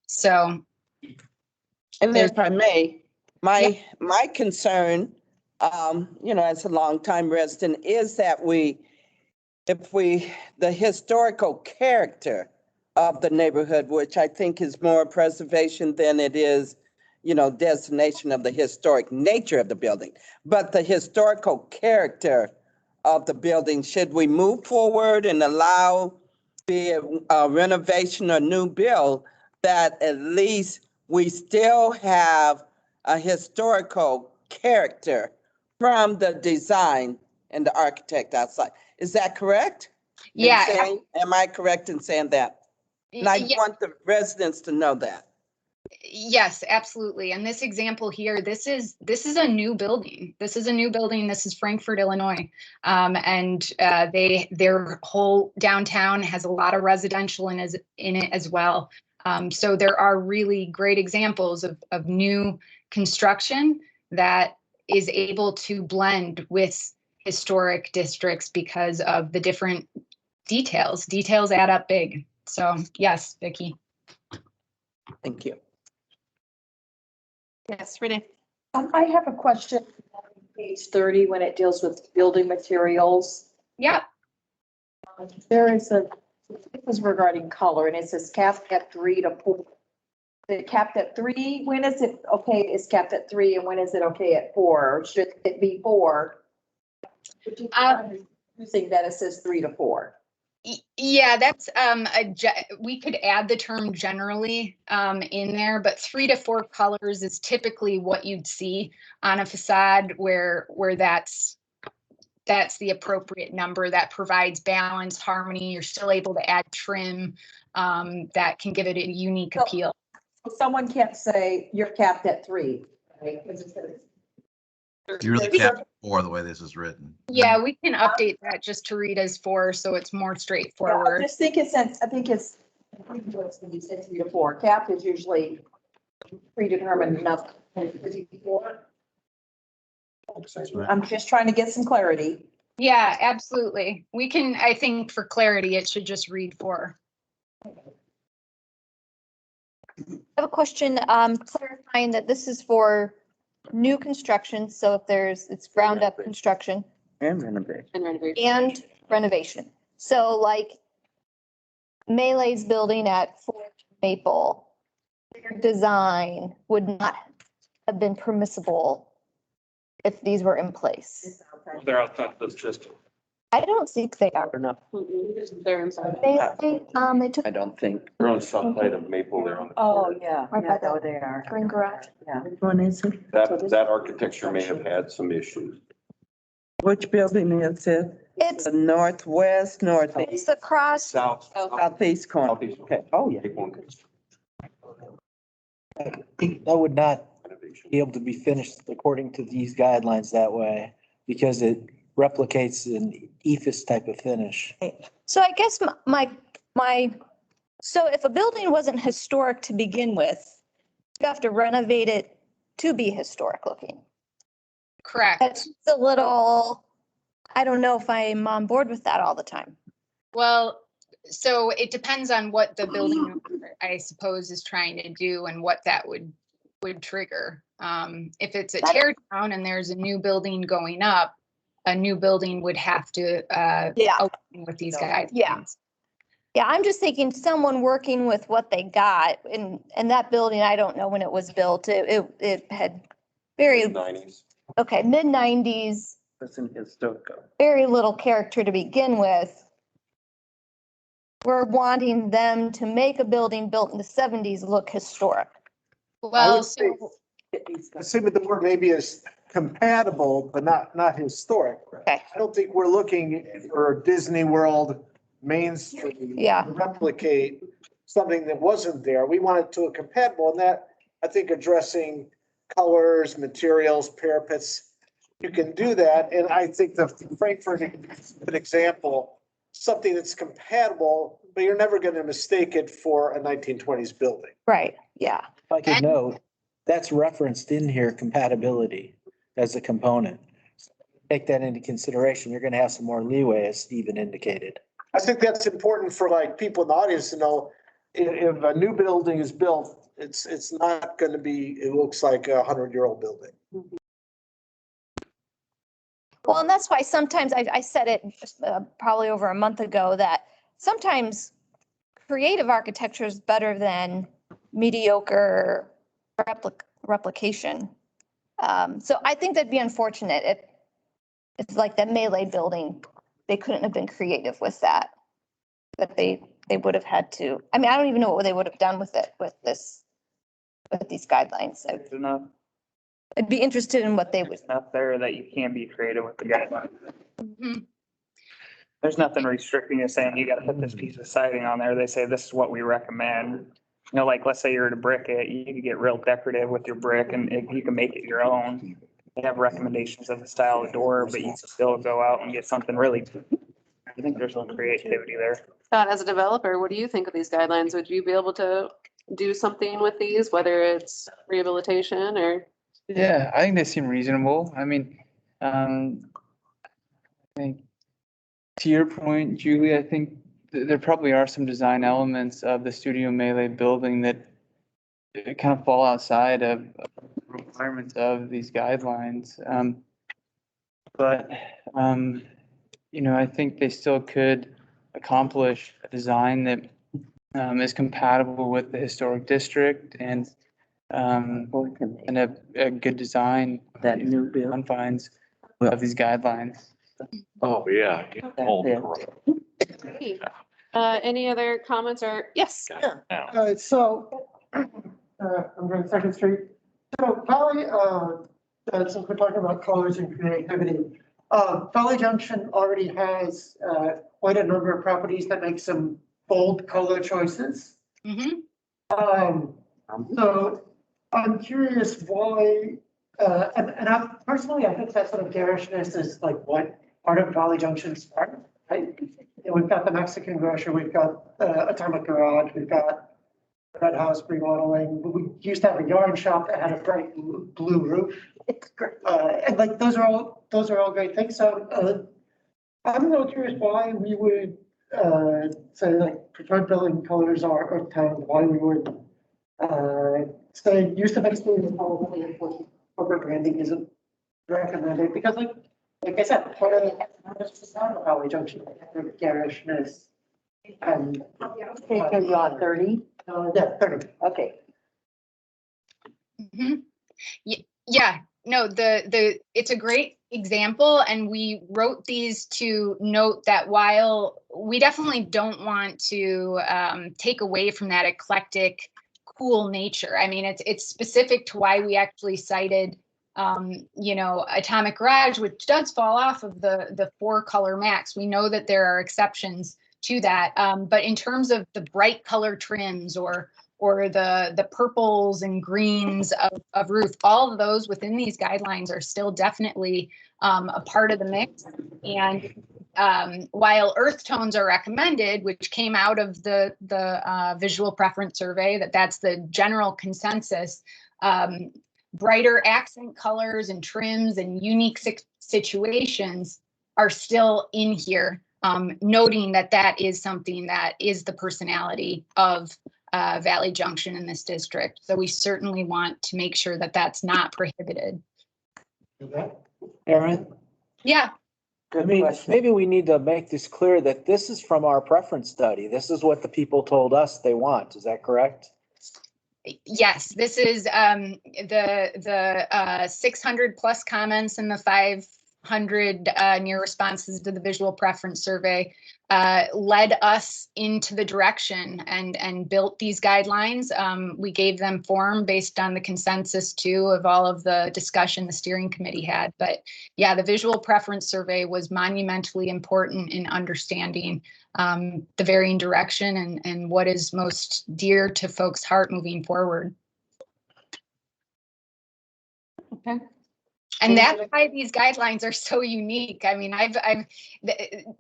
So, and if I may, my concern, as a longtime resident, is that the historical character of the neighborhood, which I think is more preservation than it is, designation of the historic nature of the building, but the historical character of the building, should we move forward and allow, be it a renovation or new build, that at least we still have a historical character from the design and the architect outside. Is that correct? Yeah. Am I correct in saying that? And I want the residents to know that. Yes, absolutely. And this example here, this is a new building. This is a new building. This is Frankfort, Illinois. And their whole downtown has a lot of residential in it as well. So there are really great examples of new construction that is able to blend with historic districts because of the different details. Details add up big. So yes, Vicky. Thank you. Yes, Renee. I have a question. On Page 30, when it deals with building materials. Yeah. There is this is regarding color, and it says capped at 3 to 4. Is it capped at 3? When is it okay? It's capped at 3, and when is it okay at 4? Or should it be 4? Using that it says 3 to 4. Yeah, that's we could add the term generally in there, but 3 to 4 colors is typically what you'd see on a facade where that's the appropriate number that provides balance, harmony. You're still able to add trim that can give it a unique appeal. So someone can't say you're capped at 3. Right? You really can't for the way this is written. Yeah, we can update that just to read as 4, so it's more straightforward. I just think it's, you said 3 to 4. Capped is usually predetermined enough. I'm just trying to get some clarity. Yeah, absolutely. We can, I think for clarity, it should just read 4. I have a question, clarifying that this is for new construction. So if it's ground up construction And renovation. and renovation. So like Melee's building at Fort Maple, their design would not have been permissible if these were in place. They're outside this system. I don't think they are. They're inside. They took. I don't think. They're on the south side of Maple there on the. Oh, yeah. Right by Yeah, the they are. green garage. Yeah. Which one is it? That architecture may have had some issues. Which building is it? It's The northwest, northeast, it's the cross. South. southeast corner. Southeast. Okay, oh, yeah. That would not be able to be finished according to these guidelines that way because it replicates an ephes type of finish. So I guess so if a building wasn't historic to begin with, you have to renovate it to be historic looking. Correct. That's a little, I don't know if I'm on board with that all the time. Well, so it depends on what the building, owner, I suppose, is trying to do and what that would trigger. If it's a tear down and there's a new building going up, a new building would have to open with these guys. Yeah. Yeah, I'm just thinking someone working with what they got and that building, I don't know when it was built. It had very, '90s. okay, mid-90s, That's in historical. very little character to begin with. We're wanting them to make a building built in the 70s look historic. Well, I say with the word maybe is compatible, but not historic. Okay. I don't think we're looking for Disney World, Main Street. Yeah. to replicate something that wasn't there. We want it to a compatible, and that, I think, addressing colors, materials, parapets, you can do that. And I think the Frankfurt is an example, something that's compatible, but you're never going to mistake it for a 1920s building. Right, yeah. If I could note, that's referenced in here, compatibility as a component. Take that into consideration. You're gonna have some more leeway, as Stephen indicated. I think that's important for like people in the audience to know, if a new building is built, it's not gonna be, it looks like a 100-year-old building. Well, and that's why sometimes I said it probably over a month ago that sometimes creative architecture is better than mediocre replication. So I think that'd be unfortunate if it's like that Melee building, they couldn't have been creative with that. That they would have had to, I mean, I don't even know what they would have done with it, with these guidelines. I'd be interested in what they would. There's enough there that you can be creative with the guidelines. Mm-hmm. There's nothing restricting you saying you gotta put this piece of siding on there. They say this is what we recommend. You know, like, let's say you're to brick it, you can get real decorative with your brick and you can make it your own. They have recommendations of the style of door, but you can still go out and get something really, I think there's some creativity there. Scott, as a developer, what do you think of these guidelines? Would you be able to do something with these, whether it's rehabilitation or? Yeah, I think they seem reasonable. I mean, I think to your point, Julie, I think there probably are some design elements of the Studio Melee building that kind of fall outside of requirements of these guidelines. But, I think they still could accomplish a design that is compatible with the historic district and a good design that new confines of these guidelines. Oh, yeah. Any other comments or, yes? So, I'm going Second Street. So Valley, since we're talking about colors and creativity, Valley Junction already has, quite a number of properties that make some bold color choices. So I'm curious why, and I personally, I think that sort of garishness is like what part of Valley Junction's part, right? We've got the Mexican grocer, we've got Atomic Garage, we've got Red House remodeling. We used to have a yarn shop that had a bright blue roof. And like, those are all great things. So I'm a little curious why we would say like preferred building colors are town, why we would say use of exterior probably important, corporate branding isn't recommended, because like I said, part of the Valley Junction, garishness. And Are you on 30? Yeah, 30. Okay. Yeah, no, it's a great example, and we wrote these to note that while we definitely don't want to take away from that eclectic, cool nature. I mean, it's specific to why we actually cited Atomic Garage, which does fall off of the 4-color max. We know that there are exceptions to that, but in terms of the bright color trims or the purples and greens of roof, all of those within these guidelines are still definitely a part of the mix. And while earth tones are recommended, which came out of the visual preference survey, that's the general consensus, brighter accent colors and trims and unique situations are still in here, noting that is something that is the personality of Valley Junction in this district. So we certainly want to make sure that that's not prohibited. Aaron? Yeah. I mean, maybe we need to make this clear that this is from our preference study. This is what the people told us they want. Is that correct? Yes, this is the 600 plus comments and the 500 near responses to the visual preference survey led us into the direction and built these guidelines. We gave them form based on the consensus too of all of the discussion the steering committee had. But yeah, the visual preference survey was monumentally important in understanding the varying direction and what is most dear to folks' heart moving forward. Okay. And that's why these guidelines are so unique. I mean, I've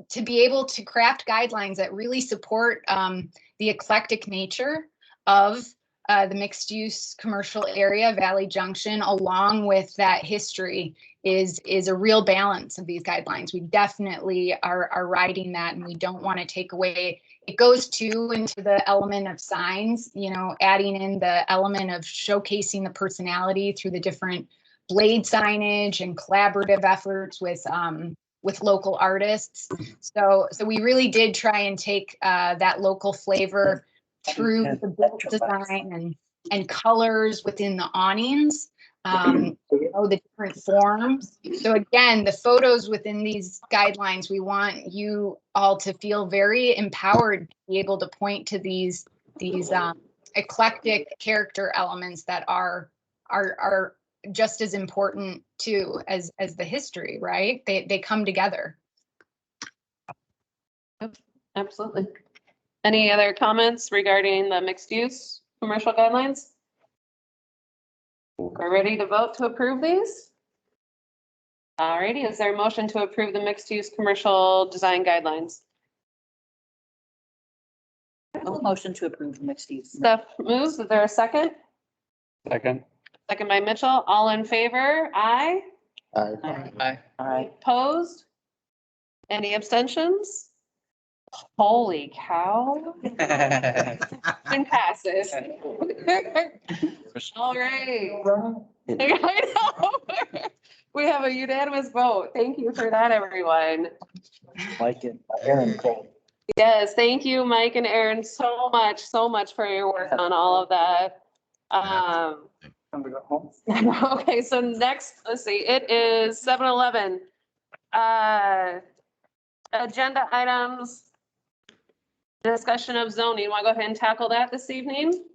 to be able to craft guidelines that really support the eclectic nature of the mixed use commercial area, Valley Junction, along with that history is a real balance of these guidelines. We definitely are riding that, and we don't want to take away. It goes too into the element of signs, adding in the element of showcasing the personality through the different blade signage and collaborative efforts with local artists. So we really did try and take that local flavor through the built design and colors within the awnings, the different forms. So again, the photos within these guidelines, we want you all to feel very empowered to be able to point to these eclectic character elements that are just as important too as the history, right? They come together. Absolutely. Any other comments regarding the mixed use commercial guidelines? We're ready to vote to approve these? Alrighty, is there a motion to approve the mixed use commercial design guidelines? Motion to approve the mixed use. Steph moves, is there a second? Second. Second by Mitchell. All in favor? Aye. Aye. Opposed? Any abstentions? Holy cow. And passes. All right. I know. We have a unanimous vote. Thank you for that, everyone. Mike and Aaron. Yes, thank you, Mike and Aaron, so much for your work on all of that. Okay, so next, let's see, it is 7:11. Agenda items. Discussion of zoning. Want to go ahead and tackle that this evening?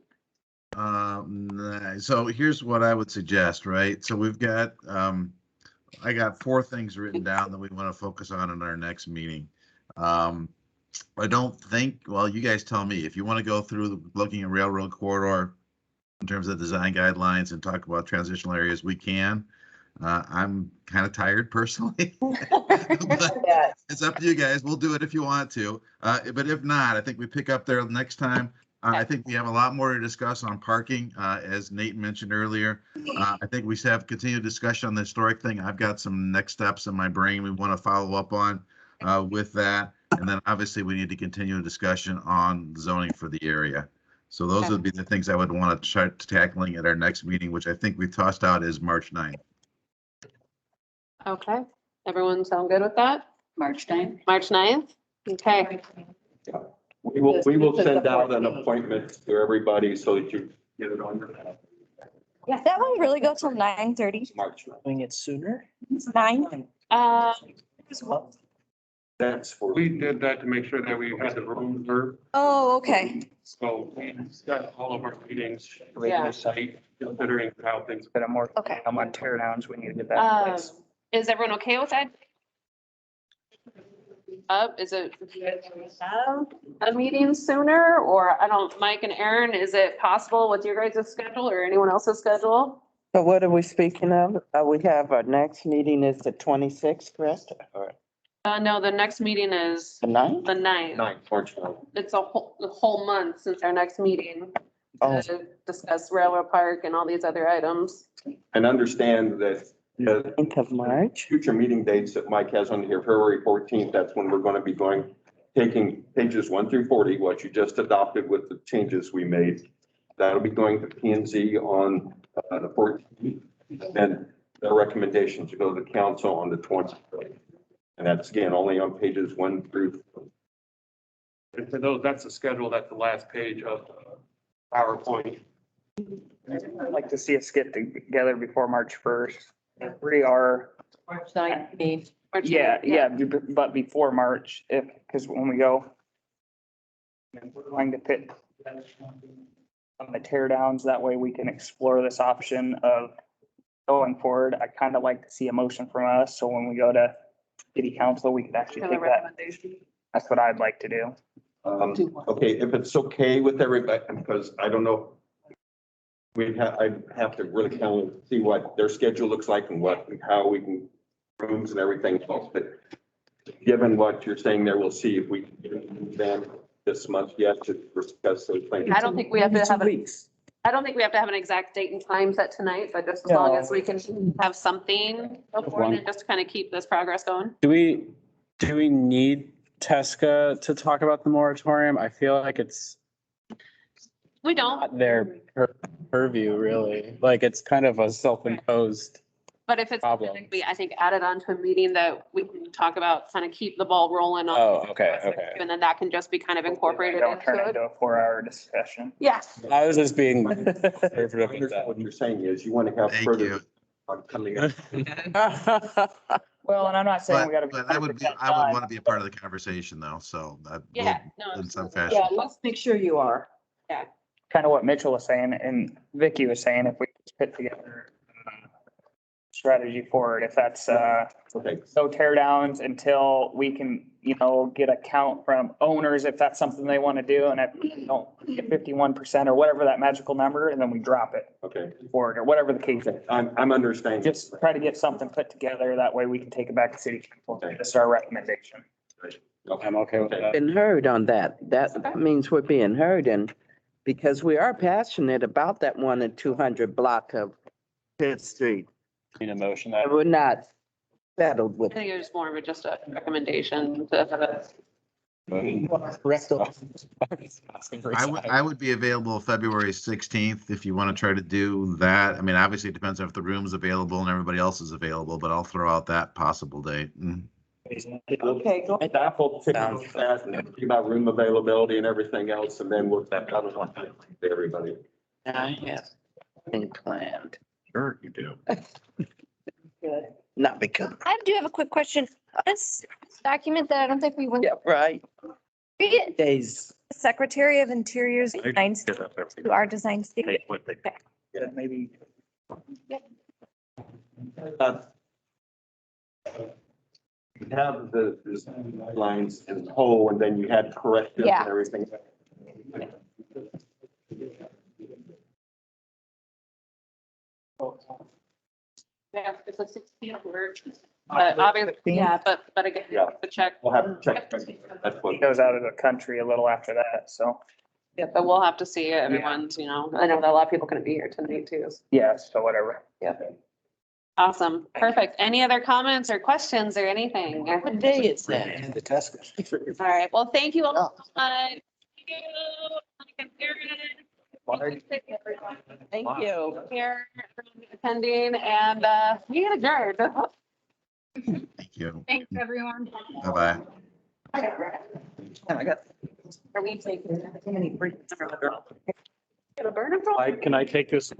So here's what I would suggest, right? So we've got, I got 4 things written down that we want to focus on in our next meeting. I don't think, well, you guys tell me, if you want to go through looking at railroad corridor in terms of design guidelines and talk about transitional areas, we can. I'm kind of tired personally. But it's up to you guys. We'll do it if you want to. But if not, I think we pick up there next time. I think we have a lot more to discuss on parking, as Nate mentioned earlier. I think we should have continued discussion on the historic thing. I've got some next steps in my brain we want to follow up on with that. And then obviously we need to continue a discussion on zoning for the area. So those would be the things I would want to start tackling at our next meeting, which I think we tossed out is March 9th. Okay, everyone sound good with that? March 9th. March 9th? Okay. We will send out an appointment to everybody so that you get it on your. Yeah, that one really go till 9:30. March. Doing it sooner? 9. That's for. We did that to make sure that we had the room reserved. Oh, okay. So we got all of our meetings. Yeah. Considering how things. But I'm more, Okay. I'm on tear downs. We need to get that in place. Is everyone okay with that? Is it a meeting sooner, or I don't, Mike and Aaron, is it possible with your guys' schedule or anyone else's schedule? So what are we speaking of? We have our next meeting is the 26th, correct? Or No, the next meeting is the 9th? the 9th. March. It's the whole month since our next meeting Oh. to discuss Railroad Park and all these other items. And understand that. 9th of March. Future meeting dates that Mike has on here, February 14th, that's when we're going to be taking pages 1 through 40, what you just adopted with the changes we made. That'll be going to P and Z on the 14th. And their recommendations to go to the council on the 20th. And that's again, only on pages 1 through. And for those, that's the schedule, that's the last page of PowerPoint. I'd like to see us get together before March 1st. We are. March 19th. Yeah, but before March, because when we go. We're going to put on the tear downs, that way we can explore this option of going forward. I kind of like to see a motion from us, so when we go to city council, we can actually take that. That's what I'd like to do. Okay, if it's okay with everybody, because I don't know. I have to really kind of see what their schedule looks like and how we can, rooms and everything else, but given what you're saying there, we'll see if we can get them this month yet to discuss those things. I don't think we have to have an exact date and time set tonight, but just as long as we can have something before then, just to kind of keep this progress going. Do we need Tesca to talk about the moratorium? I feel like it's We don't, not their purview, really. Like, it's kind of a self-imposed. but if it's, Problem. be, I think, added on to a meeting that we can talk about, kind of keep the ball rolling on. Oh, okay. And then that can just be kind of incorporated Don't turn into into it. a 4-hour discussion. Yes. I was just being conservative with that. What you're saying is you want to have further coming up. Well, and I'm not saying we gotta be. But I would want to be a part of the conversation though, so that Yeah, will, no, in some absolutely. fashion. Yeah, let's make sure you are. Yeah. Kind of what Mitchell was saying and Vicky was saying, if we just put together strategy for it, if that's, no tear downs until we can, get a count from owners, if that's something they want to do, and if we don't get 51% or whatever that magical number, and then we drop it. Okay. For it, or whatever the case is. I'm understanding. Just try to get something put together, that way we can take it back to city council. That's our recommendation. I'm okay with that. Been heard on that. That means we're being heard, and because we are passionate about that 1 and 200 block of Fifth Street. Need a motion I that, would not settled I with. think it was more of a just a recommendation to have it. I would be available February 16th if you want to try to do that. I mean, obviously it depends on if the room's available and everybody else is available, but I'll throw out that possible date. Okay, go. Staff will figure out that and think about room availability and everything else, and then we'll have done one to everybody. I have been planned. Sure you do. Good. Not because. I do have a quick question. This document that I don't think we went. Yeah, right. Read it. Days. Secretary of Interior's designs to our design standard. Yeah, maybe. You have the design lines in whole, and then you had corrections Yeah. and everything. Yeah, it's a 16th word. But obviously, yeah, but again, Yeah. the check. We'll have to check. That's what. He goes out of the country a little after that, so, Yeah, but we'll have to see it. Everyone's, you know, I know that a lot of people couldn't be here tonight too. yeah, so whatever. Awesome. Perfect. Any other comments or questions or anything? What day is that? The Tesco. All right. Well, thank you all so much. Thank you. Here for attending and we get adjourned. Thank you. Thanks, everyone. Bye-bye. Are we taking too many breaks? Get a burner phone? can I take this?